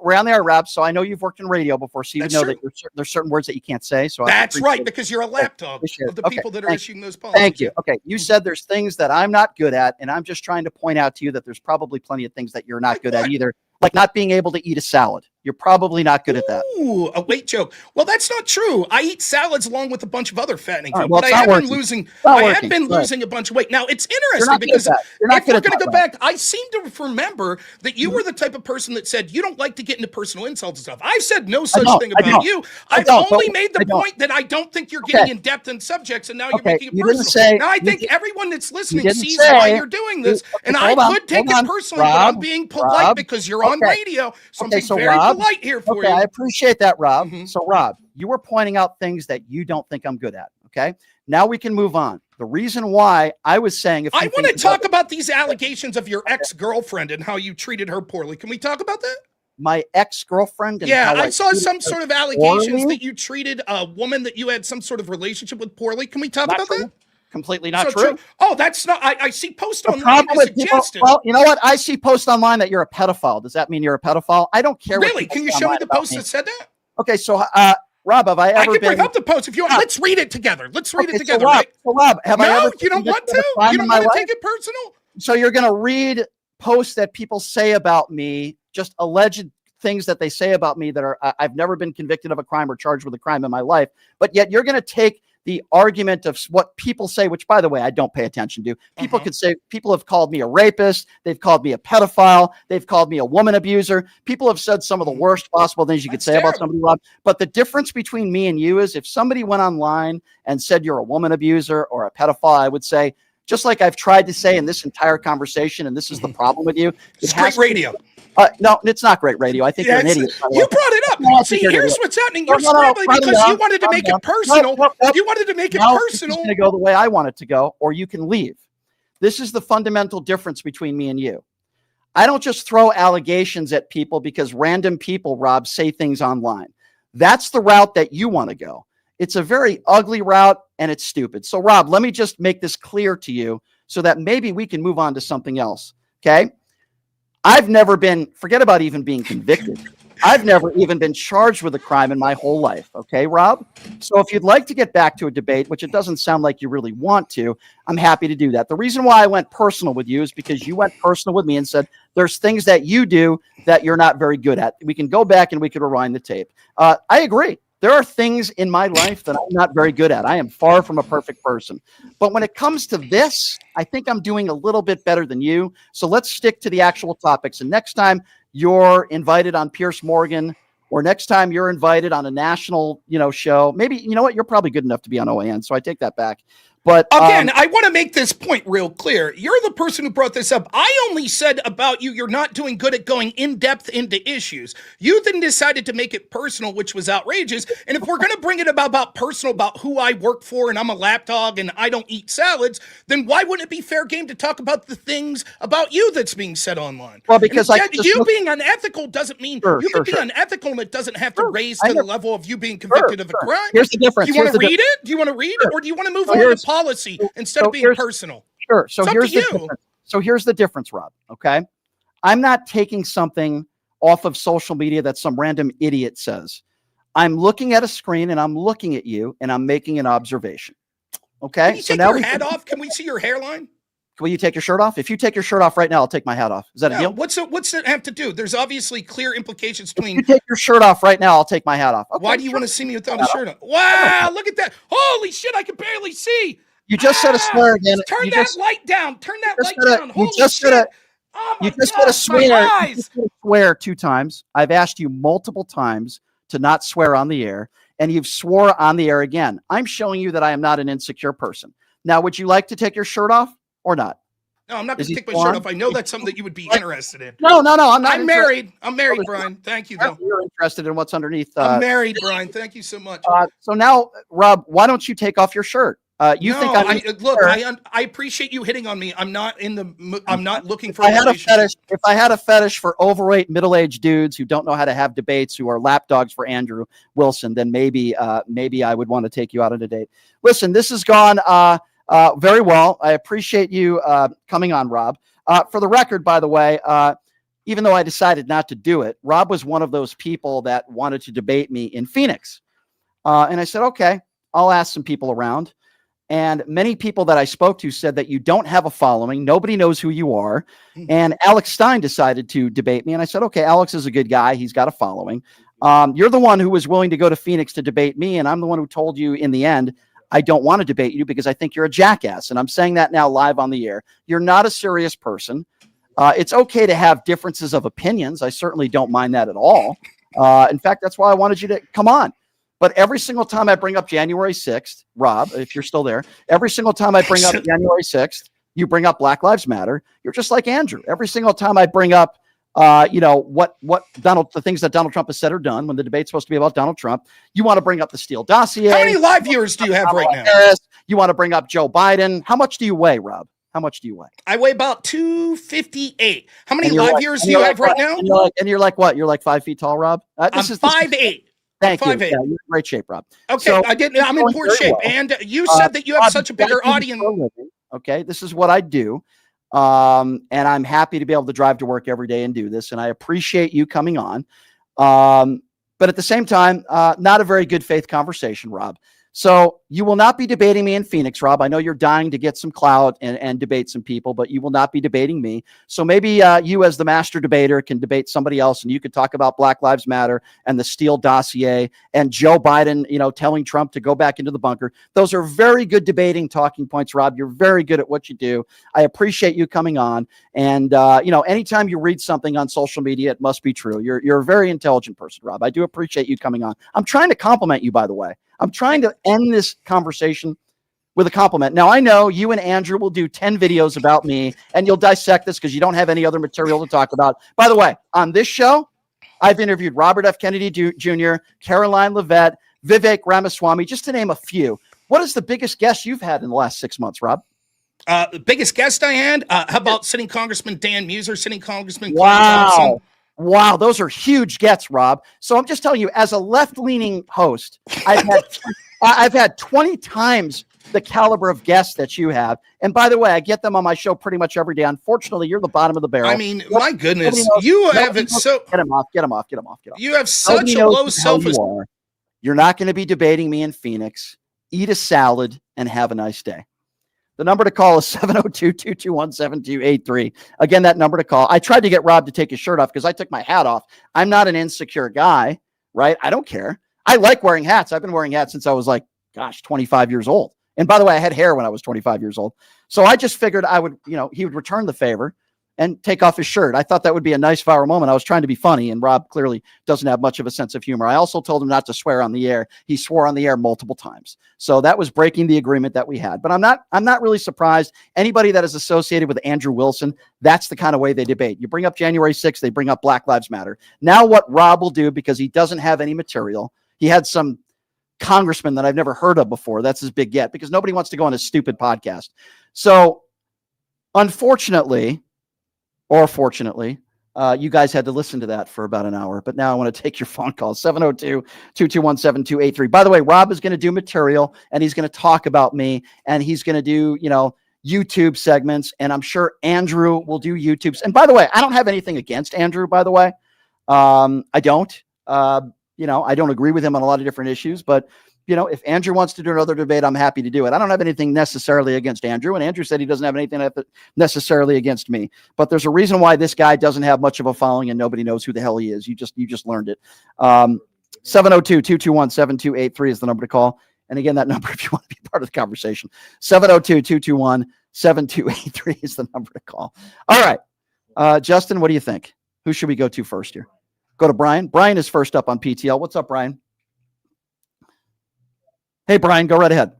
We're on the air, Rob. So I know you've worked in radio before, so you know that there's certain words that you can't say. So that's right, because you're a lapdog of the people that are issuing those policies. Thank you. Okay, you said there's things that I'm not good at, and I'm just trying to point out to you that there's probably plenty of things that you're not good at either, like not being able to eat a salad. You're probably not good at that. Ooh, a weight joke. Well, that's not true. I eat salads along with a bunch of other fattening foods, but I have been losing a bunch of weight. Now, it's interesting because if we're going to go back, I seem to remember that you were the type of person that said you don't like to get into personal insults and stuff. I've said no such thing about you. I've only made the point that I don't think you're getting in depth in subjects, and now you're making it personal. Now, I think everyone that's listening sees why you're doing this, and I could take it personally, but I'm being polite because you're on radio, so I'm being very polite here for you. I appreciate that, Rob. So, Rob, you were pointing out things that you don't think I'm good at. Okay. Now we can move on. The reason why I was saying, if I you want to think talk about these allegations of your ex-girlfriend and how you treated her poorly. Can we talk about that? my ex-girlfriend and Yeah, how I saw treated some her sort of allegations poorly, that you treated a woman that you had some sort of relationship with poorly. Can we talk not about true. that? Completely not So true. Oh, that's not. I see posts The online problem that with people, suggest it. well, you know what? I see posts online that you're a pedophile. Does that mean you're a pedophile? I don't care what Really? people Can you say show me online the about post me. that said that? Okay, so Rob, have I I ever can been? bring up the post if you want. Yeah. Let's read it together. Let's read it Okay, together, Rob, right? Have I No, ever you been don't want convicted of a to. crime You in don't my want to life? take it personal. So you're going to read posts that people say about me, just alleged things that they say about me that are I've never been convicted of a crime or charged with a crime in my life, but yet you're going to take the argument of what people say, which, by the way, I don't pay attention to. People could say, people have called me a rapist. They've called me a pedophile. They've called me a woman abuser. People have said some of the worst possible things you could say about somebody, Rob. But the difference between me and you is if somebody went online and said you're a woman abuser or a pedophile, I would say, just like I've tried to say in this entire conversation, and this is the problem with you. It's great radio. No, it's not great radio. I think you're an idiot. You brought it up. No, See, you're an here's idiot. what's happening. No, You're no, no, scrambling calm because down, you wanted to calm make down. it personal. Nope. You wanted to make it Now personal. It's going to go the way I want it to go, or you can leave. This is the fundamental difference between me and you. I don't just throw allegations at people because random people, Rob, say things online. That's the route that you want to go. It's a very ugly route and it's stupid. So, Rob, let me just make this clear to you so that maybe we can move on to something else. Okay. I've never been, forget about even being convicted. I've never even been charged with a crime in my whole life. Okay, Rob? So if you'd like to get back to a debate, which it doesn't sound like you really want to, I'm happy to do that. The reason why I went personal with you is because you went personal with me and said, there's things that you do that you're not very good at. We can go back and we can rewind the tape. I agree. There are things in my life that I'm not very good at. I am far from a perfect person. But when it comes to this, I think I'm doing a little bit better than you. So let's stick to the actual topics. And next time you're invited on Pierce Morgan, or next time you're invited on a national, show, maybe, you know what, you're probably good enough to be on OAN. So I take that back. But again, I want to make this point real clear. You're the person who brought this up. I only said about you're not doing good at going in depth into issues. You then decided to make it personal, which was outrageous. And if we're going to bring it about personal, about who I work for and I'm a lapdog and I don't eat salads, then why wouldn't it be fair game to talk about the things about you that's being said online? Well, because you being unethical doesn't mean you can be unethical and it doesn't have to raise to the level of you being convicted of a crime. Here's the difference. Do you want to read it? Do you want to read it? Or do you want to move on to policy instead of being personal? Sure. So here's the difference. Here's the difference, Rob. Okay. I'm not taking something off of social media that some random idiot says. I'm looking at a screen and I'm looking at you and I'm making an observation. Okay. Can you take your hat off? Can we see your hairline? Will you take your shirt off? If you take your shirt off right now, I'll take my hat off. Is that a deal? What's that have to do? There's obviously clear implications between. If you take your shirt off right now, I'll take my hat off. Okay, why do you want to see me without a shirt on? Wow, look at that. Holy shit, I can barely see. You just said a swear again. Turn that light down. Turn that light down. Holy shit. You just said a swear. You just said a swear 2 times. I've asked you multiple times to not swear on the air, and you've swore on the air again. I'm showing you that I am not an insecure person. Now, would you like to take your shirt off or not? No, I'm not going to take my shirt off. I know that's something that you would be interested in. No, I'm not. I'm married. I'm married, Brian. Thank you, though. You're interested in what's underneath. I'm married, Brian. Thank you so much. So now, Rob, why don't you take off your shirt? I appreciate you hitting on me. I'm not looking for. If I had a fetish for overweight middle-aged dudes who don't know how to have debates, who are lapdogs for Andrew Wilson, then maybe I would want to take you out on a date. Listen, this has gone very well. I appreciate you coming on, Rob. For the record, by the way, even though I decided not to do it, Rob was one of those people that wanted to debate me in Phoenix, and I said, okay, I'll ask some people around. And many people that I spoke to said that you don't have a following. Nobody knows who you are. And Alex Stein decided to debate me. And I said, okay, Alex is a good guy. He's got a following. You're the one who was willing to go to Phoenix to debate me. And I'm the one who told you in the end, I don't want to debate you because I think you're a jackass. And I'm saying that now live on the air. You're not a serious person. It's okay to have differences of opinions. I certainly don't mind that at all. In fact, that's why I wanted you to come on. But every single time I bring up January 6th, Rob, if you're still there, every single time I bring up January 6th, you bring up Black Lives Matter. You're just like Andrew. Every single time I bring up the things that Donald Trump has said or done when the debate's supposed to be about Donald Trump. You want to bring up the Steele dossier. How many live viewers do you have right now? You want to bring up Joe Biden. How much do you weigh, Rob? How much do you weigh? I weigh about 258. How many live viewers do you have right now? And you're like what? You're like 5 feet tall, Rob? I'm 5'8". Thank you. 5'8". Yeah, you're in great shape, Rob. Okay, So, I'm in poor shape. Well. And you said that you have such a bigger audience. Okay, this is what I do. And I'm happy to be able to drive to work every day and do this. And I appreciate you coming on. But at the same time, not a very good faith conversation, Rob. So you will not be debating me in Phoenix, Rob. I know you're dying to get some clout and debate some people, but you will not be debating me. So maybe you as the master debater can debate somebody else, and you could talk about Black Lives Matter and the Steele dossier and Joe Biden, telling Trump to go back into the bunker. Those are very good debating talking points, Rob. You're very good at what you do. I appreciate you coming on. And, anytime you read something on social media, it must be true. You're a very intelligent person, Rob. I do appreciate you coming on. I'm trying to compliment you, by the way. I'm trying to end this conversation with a compliment. Now, I know you and Andrew will do 10 videos about me, and you'll dissect this because you don't have any other material to talk about. By the way, on this show, I've interviewed Robert F. Kennedy Jr., Caroline Leavitt, Vivek Ramaswamy, just to name a few. What is the biggest guest you've had in the last 6 months, Rob? The biggest guest I had? How about sitting Congressman Dan Muser, sitting Congressman Clarence Thompson? Wow, those are huge gets, Rob. So I'm just telling you, as a left-leaning host, I've had 20 times the caliber of guests that you have. And by the way, I get them on my show pretty much every day. Unfortunately, you're the bottom of the barrel. I mean, my goodness, you have it so. Get him off. You have such a low self-esteem. You're not going to be debating me in Phoenix. Eat a salad and have a nice day. The number to call is 702-221-7283. Again, that number to call. I tried to get Rob to take his shirt off because I took my hat off. I'm not an insecure guy, right? I don't care. I like wearing hats. I've been wearing hats since I was 25 years old. And by the way, I had hair when I was 25 years old. So I just figured I would, he would return the favor and take off his shirt. I thought that would be a nice viral moment. I was trying to be funny, and Rob clearly doesn't have much of a sense of humor. I also told him not to swear on the air. He swore on the air multiple times. So that was breaking the agreement that we had. But I'm not really surprised. Anybody that is associated with Andrew Wilson, that's the kind of way they debate. You bring up January 6th, they bring up Black Lives Matter. Now what Rob will do, because he doesn't have any material, he had some congressman that I've never heard of before. That's his big get, because nobody wants to go on his stupid podcast. So unfortunately, or fortunately, you guys had to listen to that for about an hour. But now I want to take your phone call, 702-221-7283. By the way, Rob is going to do material, and he's going to talk about me, and he's going to do, YouTube segments, and I'm sure Andrew will do YouTubes. And by the way, I don't have anything against Andrew, by the way. I don't. I don't agree with him on a lot of different issues, but if Andrew wants to do another debate, I'm happy to do it. I don't have anything necessarily against Andrew, and Andrew said he doesn't have anything necessarily against me. But there's a reason why this guy doesn't have much of a following, and nobody knows who the hell he is. You just learned it. 702-221-7283 is the number to call. And again, that number, if you want to be part of the conversation, 702-221-7283 is the number to call. All right. Justin, what do you think? Who should we go to first here? Go to Brian. Brian is first up on PTL. What's up, Brian? Hey, Brian, go right ahead.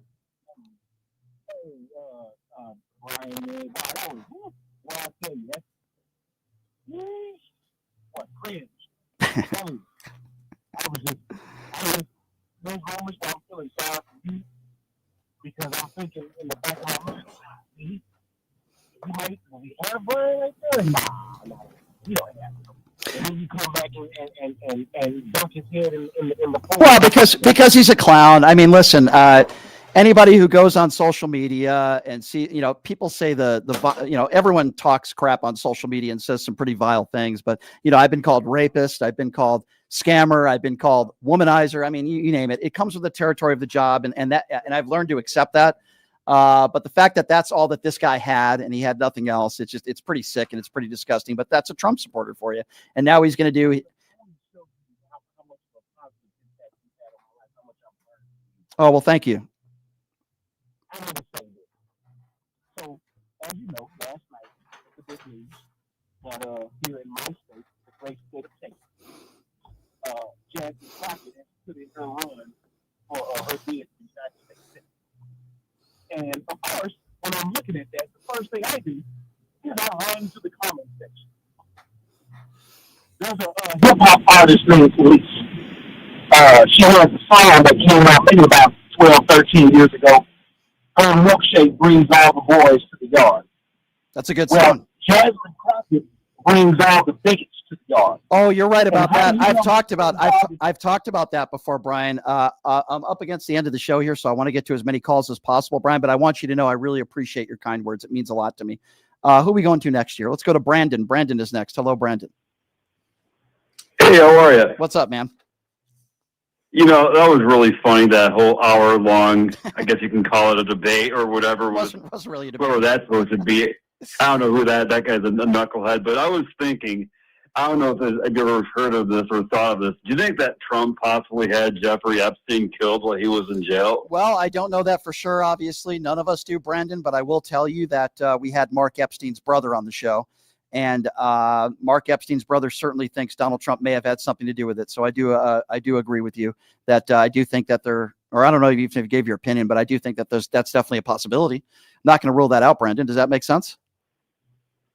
Because I'm thinking in the back of my mind, you might have a brain right there. Nah, you don't have it. And then you come back and dunk his head in the pool. Well, because he's a clown. I mean, listen, anybody who goes on social media and see, people say everyone talks crap on social media and says some pretty vile things. But, I've been called rapist. I've been called scammer. I've been called womanizer. I mean, you name it. It comes with the territory of the job. And I've learned to accept that. But the fact that that's all that this guy had and he had nothing else, it's pretty sick and it's pretty disgusting. But that's a Trump supporter for you. And now he's going to do. Oh, well, thank you. So, as you know, last night, the big news that here in my state, the great state of Texas, Jackie Crockett has put in her run for her bid to United States Senate. And of course, when I'm looking at that, the first thing I do is I run to the comment section. top artist in the police. She has a song that came out maybe about 12, 13 years ago. Her milkshake brings all the boys to the yard. That's a good Well, song. Jasmine Crockett brings all the bigots to the yard. Oh, you're right about that. And how do you I've talked about that before, Brian. I'm up against the end of the show here, so I want to get to as many calls as possible, Brian. But I want you to know I really appreciate your kind words. It means a lot to me. Who are we going to next year? Let's go to Brandon. Brandon is next. Hello, Brandon. Hey, how are you? What's up, man? You know, that was really funny, that whole hour-long, I guess you can call it a debate or whatever. It wasn't really a debate. What was that supposed to be? I don't know who that guy's a knucklehead, but I was thinking, I don't know if you ever heard of this or thought of this. Do you think that Trump possibly had Jeffrey Epstein killed while he was in jail? Well, I don't know that for sure, obviously. None of us do, Brandon, but I will tell you that we had Mark Epstein's brother on the show. And Mark Epstein's brother certainly thinks Donald Trump may have had something to do with it. So I do agree with you that I do think that or I don't know if you gave your opinion, but I do think that that's definitely a possibility. I'm not going to rule that out, Brandon. Does that make sense?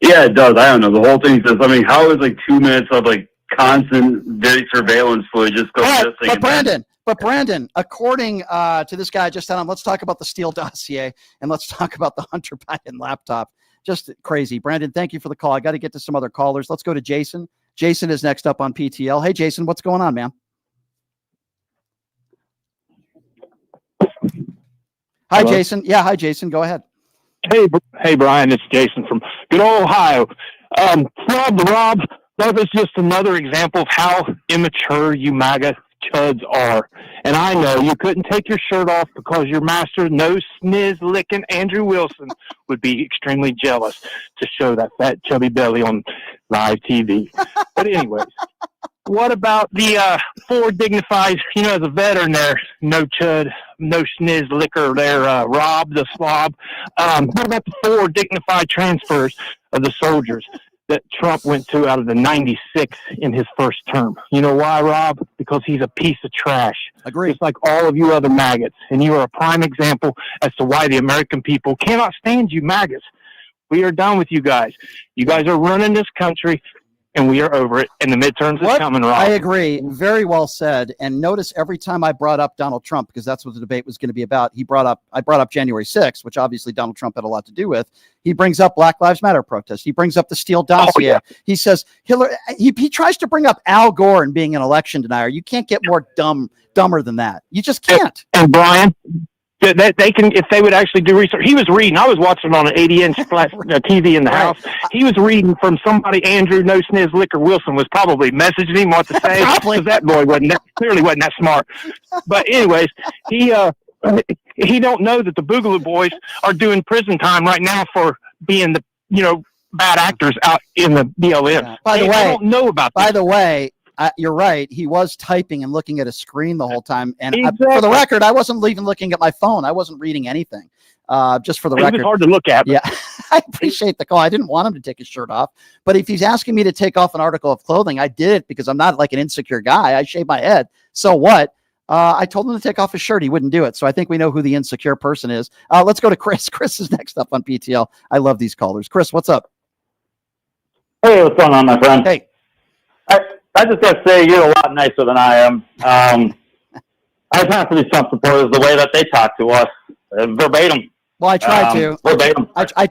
Yeah, it does. I don't know. The whole thing just, I mean, how is like 2 minutes of like constant surveillance footage just go missing? But Brandon, according to this guy I just had on, let's talk about the Steele dossier and let's talk about the Hunter Biden laptop. Just crazy. Brandon, thank you for the call. I got to get to some other callers. Let's go to Jason. Jason is next up on PTL. Hey, Jason, what's going on, man? Hi, Hello? Jason. Yeah, hi, Jason. Go ahead. Hey, Brian, it's Jason from good old Ohio. Rob, that was just another example of how immature you MAGA chuds are. And I know you couldn't take your shirt off because your master, no sniz licking Andrew Wilson, would be extremely jealous to show that fat chubby belly on live TV. But anyways, what about the 4 dignified, as a veteran there, no chud, no sniz licker there, Rob the slob. What about the 4 dignified transfers of the soldiers that Trump went to out of the 96 in his first term? You know why, Rob? Because he's a piece of trash. Agree. Just like all of you other maggots. And you are a prime example as to why the American people cannot stand you maggots. We are done with you guys. You guys are running this country, and we are over it. And the midterms is coming, Rob. I agree. Very well said. And notice every time I brought up Donald Trump, because that's what the debate was going to be about, I brought up January 6th, which obviously Donald Trump had a lot to do with. He brings up Black Lives Matter protests. He brings up the Steele dossier. Oh, yeah. He says Hillary. He tries to bring up Al Gore and being an election denier. You can't get more dumber than that. You just can't. And Brian, that they can, if they would actually do research. He was reading. I was watching on an 80-inch flat TV in the house. He was reading from somebody. Andrew No Sniz Licker Wilson was probably messaging him what to say, because that boy clearly wasn't that smart. But anyways, he don't know that the Boogaloo Boys are doing prison time right now for being the bad actors out in the BLM. Yeah. By the way, I don't know about that. By the way, you're right. He was typing and looking at a screen the whole time. And Exactly. For the record, I wasn't even looking at my phone. I wasn't reading anything. Just for the record. It was hard to look at. Yeah, I appreciate the call. I didn't want him to take his shirt off. But if he's asking me to take off an article of clothing, I did it because I'm not like an insecure guy. I shave my head. So what? I told him to take off his shirt. He wouldn't do it. So I think we know who the insecure person is. Let's go to Chris. Chris is next up on PTL. I love these callers. Chris, what's up? Hey, what's going on, my friend? Hey. I just got to say, you're a lot nicer than I am. I find for these Trump supporters the way that they talk to us, verbatim. Well, I tried to. Verbatim. I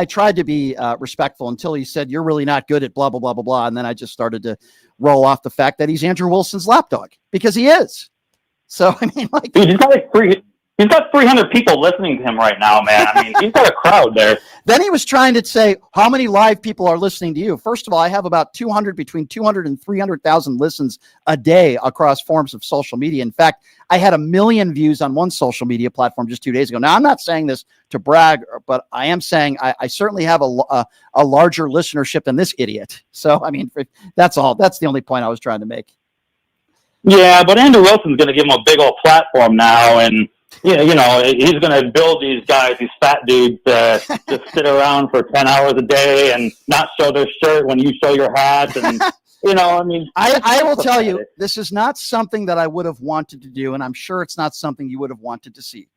tried to be respectful until he said, you're really not good at blah, blah, blah, blah, blah. And then I just started to roll off the fact that he's Andrew Wilson's lapdog, because he is. So, I mean, like. Dude, he's got 300 people listening to him right now, man. I mean, he's got a crowd there. Then he was trying to say, how many live people are listening to you? First of all, I have about between 200 and 300,000 listens a day across forms of social media. In fact, I had 1 million views on one social media platform just 2 days ago. Now, I'm not saying this to brag, but I am saying I certainly have a larger listenership than this idiot. So, I mean, that's all. That's the only point I was trying to make. Yeah, but Andrew Wilson's going to give him a big old platform now, and he's going to build these guys, these fat dudes, to just sit around for 10 hours a day and not show their shirt when you show your hat. And, I mean. I will tell you, this is not something that I would have wanted to do, and I'm sure it's not something you would have wanted to see.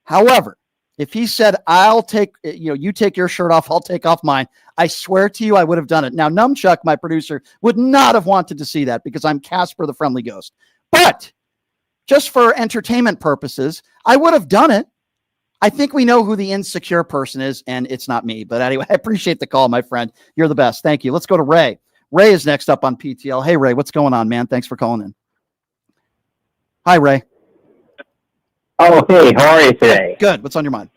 However, If he said, you take your shirt off, I'll take off mine, I swear to you, I would have done it. Now, Numchuck, my producer, would not have wanted to see that because I'm Casper the Friendly Ghost. But just for entertainment purposes, I would have done it. I think we know who the insecure person is, and it's not me. But anyway, I appreciate the call, my friend. You're the best. Thank you. Let's go to Ray. Ray is next up on PTL. Hey, Ray, what's going on, man? Thanks for calling in. Hi, Ray. Oh, hey, how are you today? Good. What's on your mind?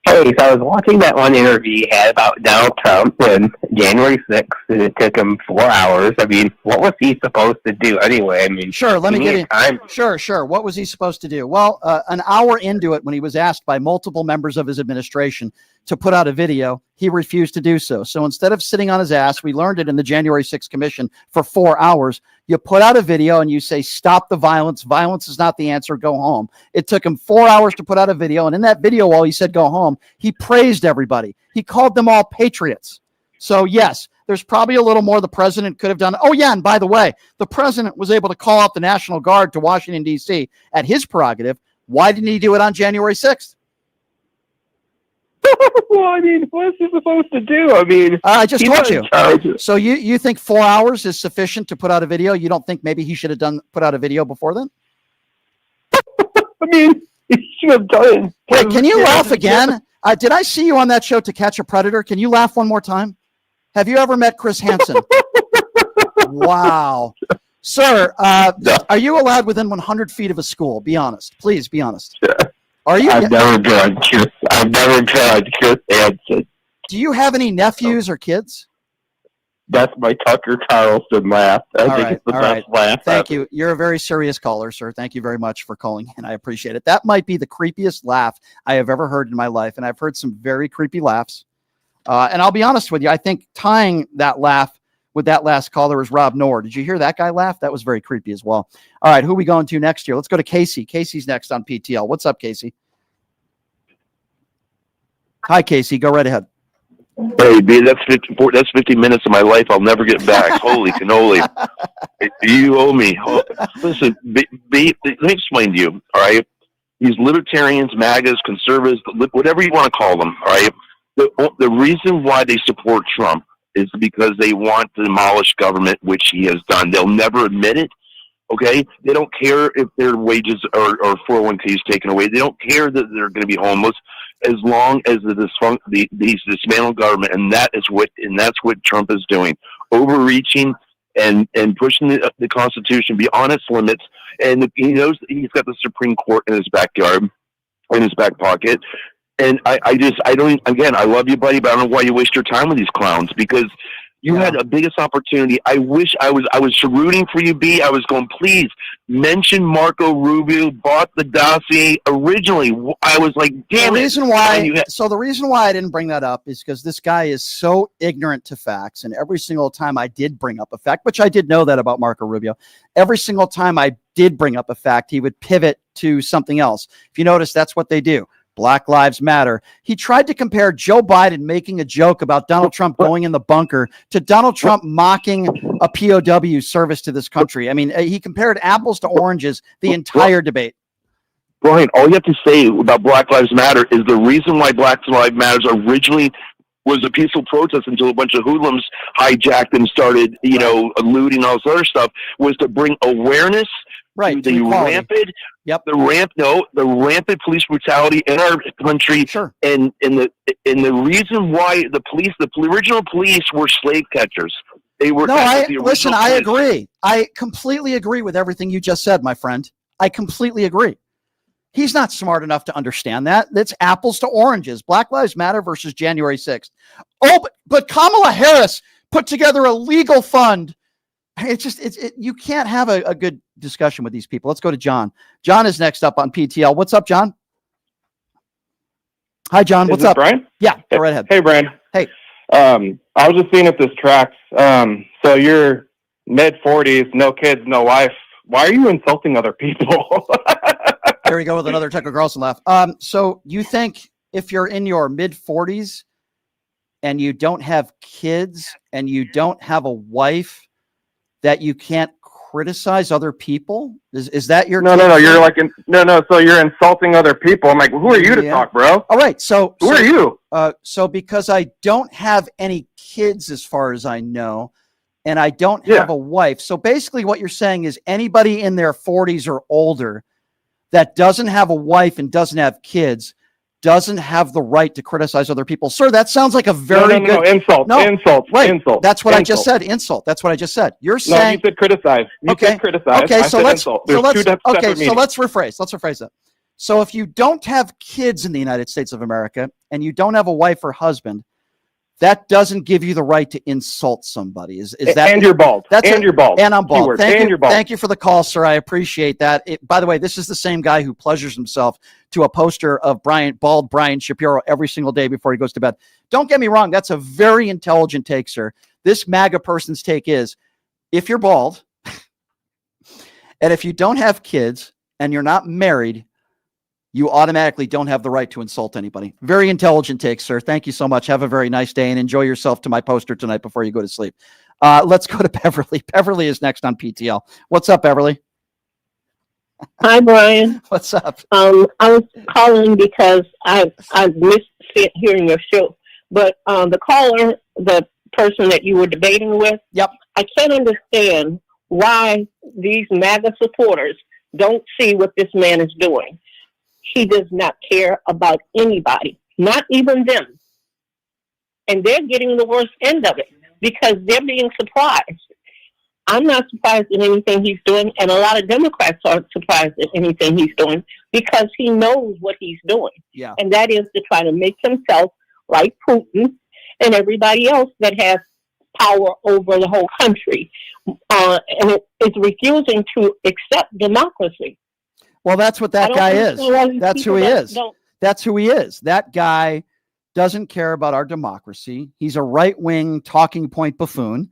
Hey, so I was watching that one interview you had about Donald Trump on January 6th, and it took him 4 hours. I mean, what was he supposed to do anyway? I mean, sure, let me get in. Time. Sure. What was he supposed to do? Well, an hour into it, when he was asked by multiple members of his administration to put out a video, he refused to do so. So instead of sitting on his ass, we learned it in the January 6th Commission for 4 hours. You put out a video and you say, stop the violence. Violence is not the answer. Go home. It took him 4 hours to put out a video. And in that video, while he said go home, he praised everybody. He called them all patriots. So yes, there's probably a little more the president could have done. Oh yeah, and by the way, the president was able to call out the National Guard to Washington, D.C. at his prerogative. Why didn't he do it on January 6th? Well, I mean, what's he supposed to do? I mean, I just told you. So you think 4 hours is sufficient to put out a video? You don't think maybe he should have put out a video before then? I mean, he should have done. Wait, can you laugh again? Did I see you on that show To Catch a Predator? Can you laugh one more time? Have you ever met Chris Hansen? Wow. Sir, are you allowed within 100 feet of a school? Be honest. Please be honest. Are you? I've never tried Chris Hansen. Do you have any nephews or kids? That's my Tucker Carlson laugh. I think it's the best laugh. Thank you. You're a very serious caller, sir. Thank you very much for calling in. I appreciate it. That might be the creepiest laugh I have ever heard in my life, and I've heard some very creepy laughs. And I'll be honest with you, I think tying that laugh with that last caller is Rob Knorr. Did you hear that guy laugh? That was very creepy as well. All right, who are we going to next year? Let's go to Casey. Casey's next on PTL. What's up, Casey? Hi, Casey. Go right ahead. Hey, B, that's 50 minutes of my life I'll never get back. Holy cannoli. You owe me. Listen, B, let me explain to you, all right? These libertarians, MAGAs, conservatives, whatever you want to call them, all right? The reason why they support Trump is because they want to demolish government, which he has done. They'll never admit it, okay? They don't care if their wages or 401k is taken away. They don't care that they're going to be homeless as long as these dismantled government, and that's what Trump is doing, overreaching and pushing the Constitution beyond its limits. And he knows that he's got the Supreme Court in his backyard, in his back pocket. And I love you, buddy, but I don't know why you waste your time with these clowns, because you had a biggest opportunity. I wish I was rooting for you, B. I was going, please mention Marco Rubio bought the dossier originally. I was like, damn it. The reason why I didn't bring that up is because this guy is so ignorant to facts. And every single time I did bring up a fact, which I did know that about Marco Rubio, every single time I did bring up a fact, he would pivot to something else. If you notice, that's what they do. Black Lives Matter. He tried to compare Joe Biden making a joke about Donald Trump going in the bunker to Donald Trump mocking a POW service to this country. I mean, he compared apples to oranges the entire debate. Brian, all you have to say about Black Lives Matter is the reason why Black Lives Matter originally was a peaceful protest until a bunch of hoodlums hijacked and started, looting all this other stuff, was to bring awareness to the rampant police brutality in our country. Sure. And the reason why the original police were slave catchers. They were. Listen, I agree. I completely agree with everything you just said, my friend. I completely agree. He's not smart enough to understand that. That's apples to oranges. Black Lives Matter versus January 6th. Oh, but Kamala Harris put together a legal fund. You can't have a good discussion with these people. Let's go to John. John is next up on PTL. What's up, John? Hi, John. What's up, Brian? Yeah, go right ahead. Hey, Brian. Hey. I was just seeing if this tracks. So you're mid-40s, no kids, no wife. Why are you insulting other people? Here we go with another Tucker Carlson laugh. So you think if you're in your mid-40s and you don't have kids and you don't have a wife, that you can't criticize other people? Is that your No. You're like, so you're insulting other people. I'm like, who are you to talk, bro? All right. So who are you? So because I don't have any kids, as far as I know, and I don't have a wife. So basically what you're saying is anybody in their 40s or older that doesn't have a wife and doesn't have kids doesn't have the right to criticize other people. Sir, that sounds like a very good insult. Right. Insult. That's what I just said. Insult. That's what I just said. You're saying No, you said criticize. You said criticize. Okay, I so said let's insult. There's two separate meanings. let's rephrase that. So if you don't have kids in the United States of America and you don't have a wife or husband, that doesn't give you the right to insult somebody. Is that? And you're bald. You're bald. And I'm bald. Keyword. Thank you. You're bald. Thank you for the call, sir. I appreciate that. By the way, this is the same guy who pleasures himself to a poster of bald Brian Shapiro every single day before he goes to bed. Don't get me wrong. That's a very intelligent take, sir. This MAGA person's take is, if you're bald and if you don't have kids and you're not married, you automatically don't have the right to insult anybody. Very intelligent take, sir. Thank you so much. Have a very nice day and enjoy yourself to my poster tonight before you go to sleep. Let's go to Beverly. Beverly is next on PTL. What's up, Beverly? Hi, Brian. What's up? I was calling because I missed hearing your show, but the caller, the person that you were debating with, I can't understand why these MAGA supporters don't see what this man is doing. He does not care about anybody, not even them. And they're getting the worst end of it because they're being surprised. I'm not surprised at anything he's doing, and a lot of Democrats aren't surprised at anything he's doing because he knows what he's doing. Yeah. And that is to try to make himself like Putin and everybody else that has power over the whole country. And it's refusing to accept democracy. Well, that's what that guy is. That's who he is. That's who he is. That guy doesn't care about our democracy. He's a right-wing talking point buffoon.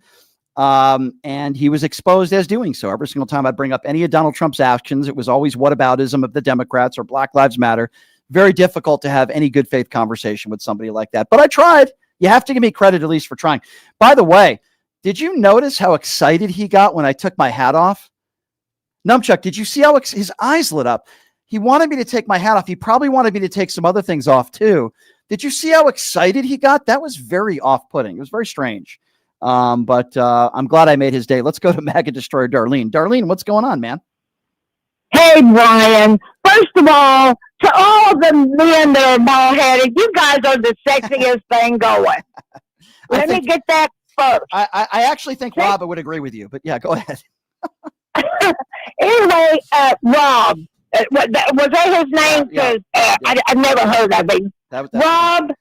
And he was exposed as doing so. Every single time I bring up any of Donald Trump's actions, it was always whataboutism of the Democrats or Black Lives Matter. Very difficult to have any good faith conversation with somebody like that. But I tried. You have to give me credit at least for trying. By the way, did you notice how excited he got when I took my hat off? Numchuck, did you see how his eyes lit up? He wanted me to take my hat off. He probably wanted me to take some other things off too. Did you see how excited he got? That was very off-putting. It was very strange. But I'm glad I made his day. Let's go to MAGA Destroyer Darlene. Darlene, what's going on, man? Hey, Brian. First of all, to all the men that are bald-headed, you guys are the sexiest thing going. Let me get that first. I actually think Rob would agree with you, but yeah, go ahead. Anyway, Rob, was that his name? Because I never heard of him. Rob,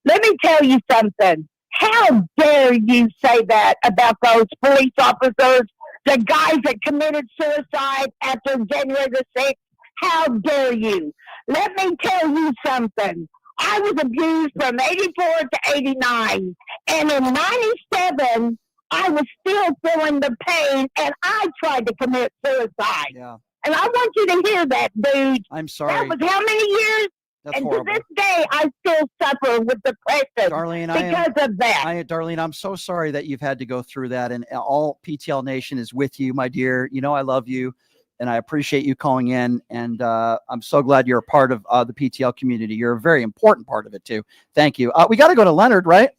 let me tell you something. How dare you say that about those police officers, the guys that committed suicide after January the 6th? How dare you? Let me tell you something. I was abused from 84 to 89, and in 97, I was still feeling the pain, and I tried to commit suicide. Yeah. And I want you to hear that, dude. I'm sorry. That was how many years? That's and horrible. to this day, I still suffer with depression Darlene, because of that. Darlene, I'm so sorry that you've had to go through that, and all PTL Nation is with you, my dear. You know I love you, and I appreciate you calling in, and I'm so glad you're a part of the PTL community. You're a very important part of it, too. Thank you. We got to go to Leonard, right?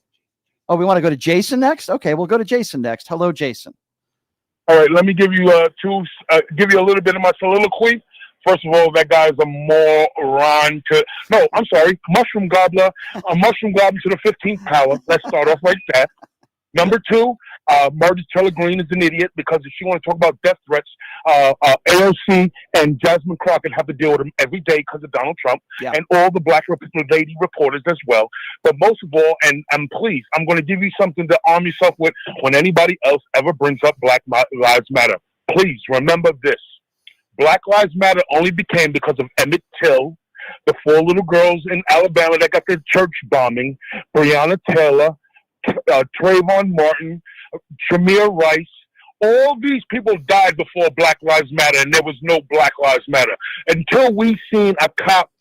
Oh, we want to go to Jason next? Okay, we'll go to Jason next. Hello, Jason. All right, let me give you give you a little bit of my soliloquy. First of all, that guy is a moron mushroom gobbler, a mushroom gobbler to the 15th power. Let's start off like that. Number two, Marjorie Taylor Greene is an idiot because if she want to talk about death threats, AOC and Jasmine Crockett have to deal with them every day because of Donald Trump and all the black lady reporters as well. But most of all, and please, I'm going to give you something to arm yourself with when anybody else ever brings up Black Lives Matter. Please remember this. Black Lives Matter only became because of Emmett Till, the 4 little girls in Alabama that got their church bombing, Breonna Taylor, Trayvon Martin, Shamir Rice. All these people died before Black Lives Matter, and there was no Black Lives Matter. Until we seen a cop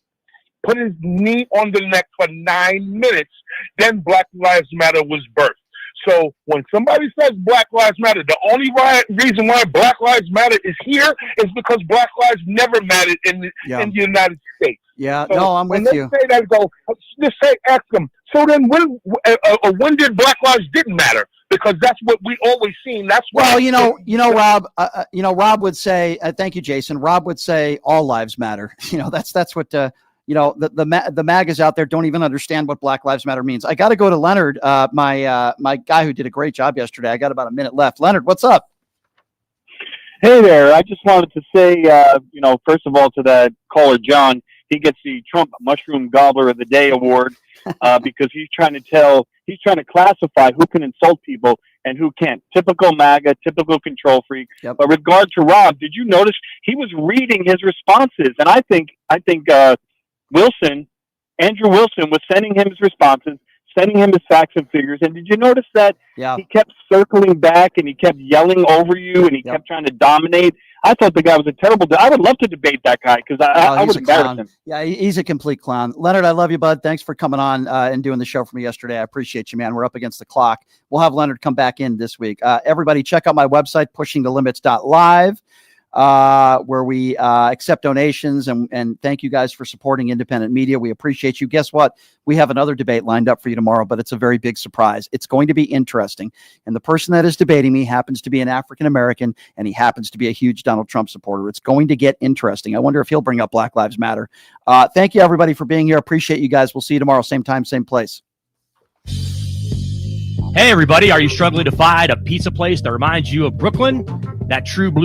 put his knee on the neck for 9 minutes, then Black Lives Matter was birthed. So when somebody says Black Lives Matter, the only reason why Black Lives Matter is here is because Black Lives never mattered in the United States. Yeah, So no, I'm when with they you. say that, ask them. So then when did Black Lives didn't matter? Because that's what we always seen. That's why. Well, Rob, Rob would say, thank you, Jason. Rob would say all lives matter. That's what, the MAGAs out there don't even understand what Black Lives Matter means. I got to go to Leonard, my guy who did a great job yesterday. I got about a minute left. Leonard, what's up? Hey there. I just wanted to say, first of all, to that caller, John, he gets the Trump Mushroom Gobbler of the Day award because he's trying to classify who can insult people and who can't. Typical MAGA, typical control freak. Yep. But regard to Rob, did you notice he was reading his responses? And I think Andrew Wilson was sending him his responses, sending him his facts and figures. And did you notice that he kept circling back and he kept yelling over you and he kept trying to dominate? I thought the guy was a terrible. I would love to debate that guy because I would embarrass him. Yeah, he's a complete clown. Leonard, I love you, bud. Thanks for coming on and doing the show for me yesterday. I appreciate you, man. We're up against the clock. We'll have Leonard come back in this week. Everybody, check out my website, pushingthelimits.live. Where we accept donations and thank you guys for supporting independent media. We appreciate you. Guess what? We have another debate lined up for you tomorrow, but it's a very big surprise. It's going to be interesting. And the person that is debating me happens to be an African-American, and he happens to be a huge Donald Trump supporter. It's going to get interesting. I wonder if he'll bring up Black Lives Matter. Thank you, everybody, for being here. Appreciate you guys. We'll see you tomorrow, same time, same place. Hey, everybody. Are you struggling to find a pizza place that reminds you of Brooklyn? That true blue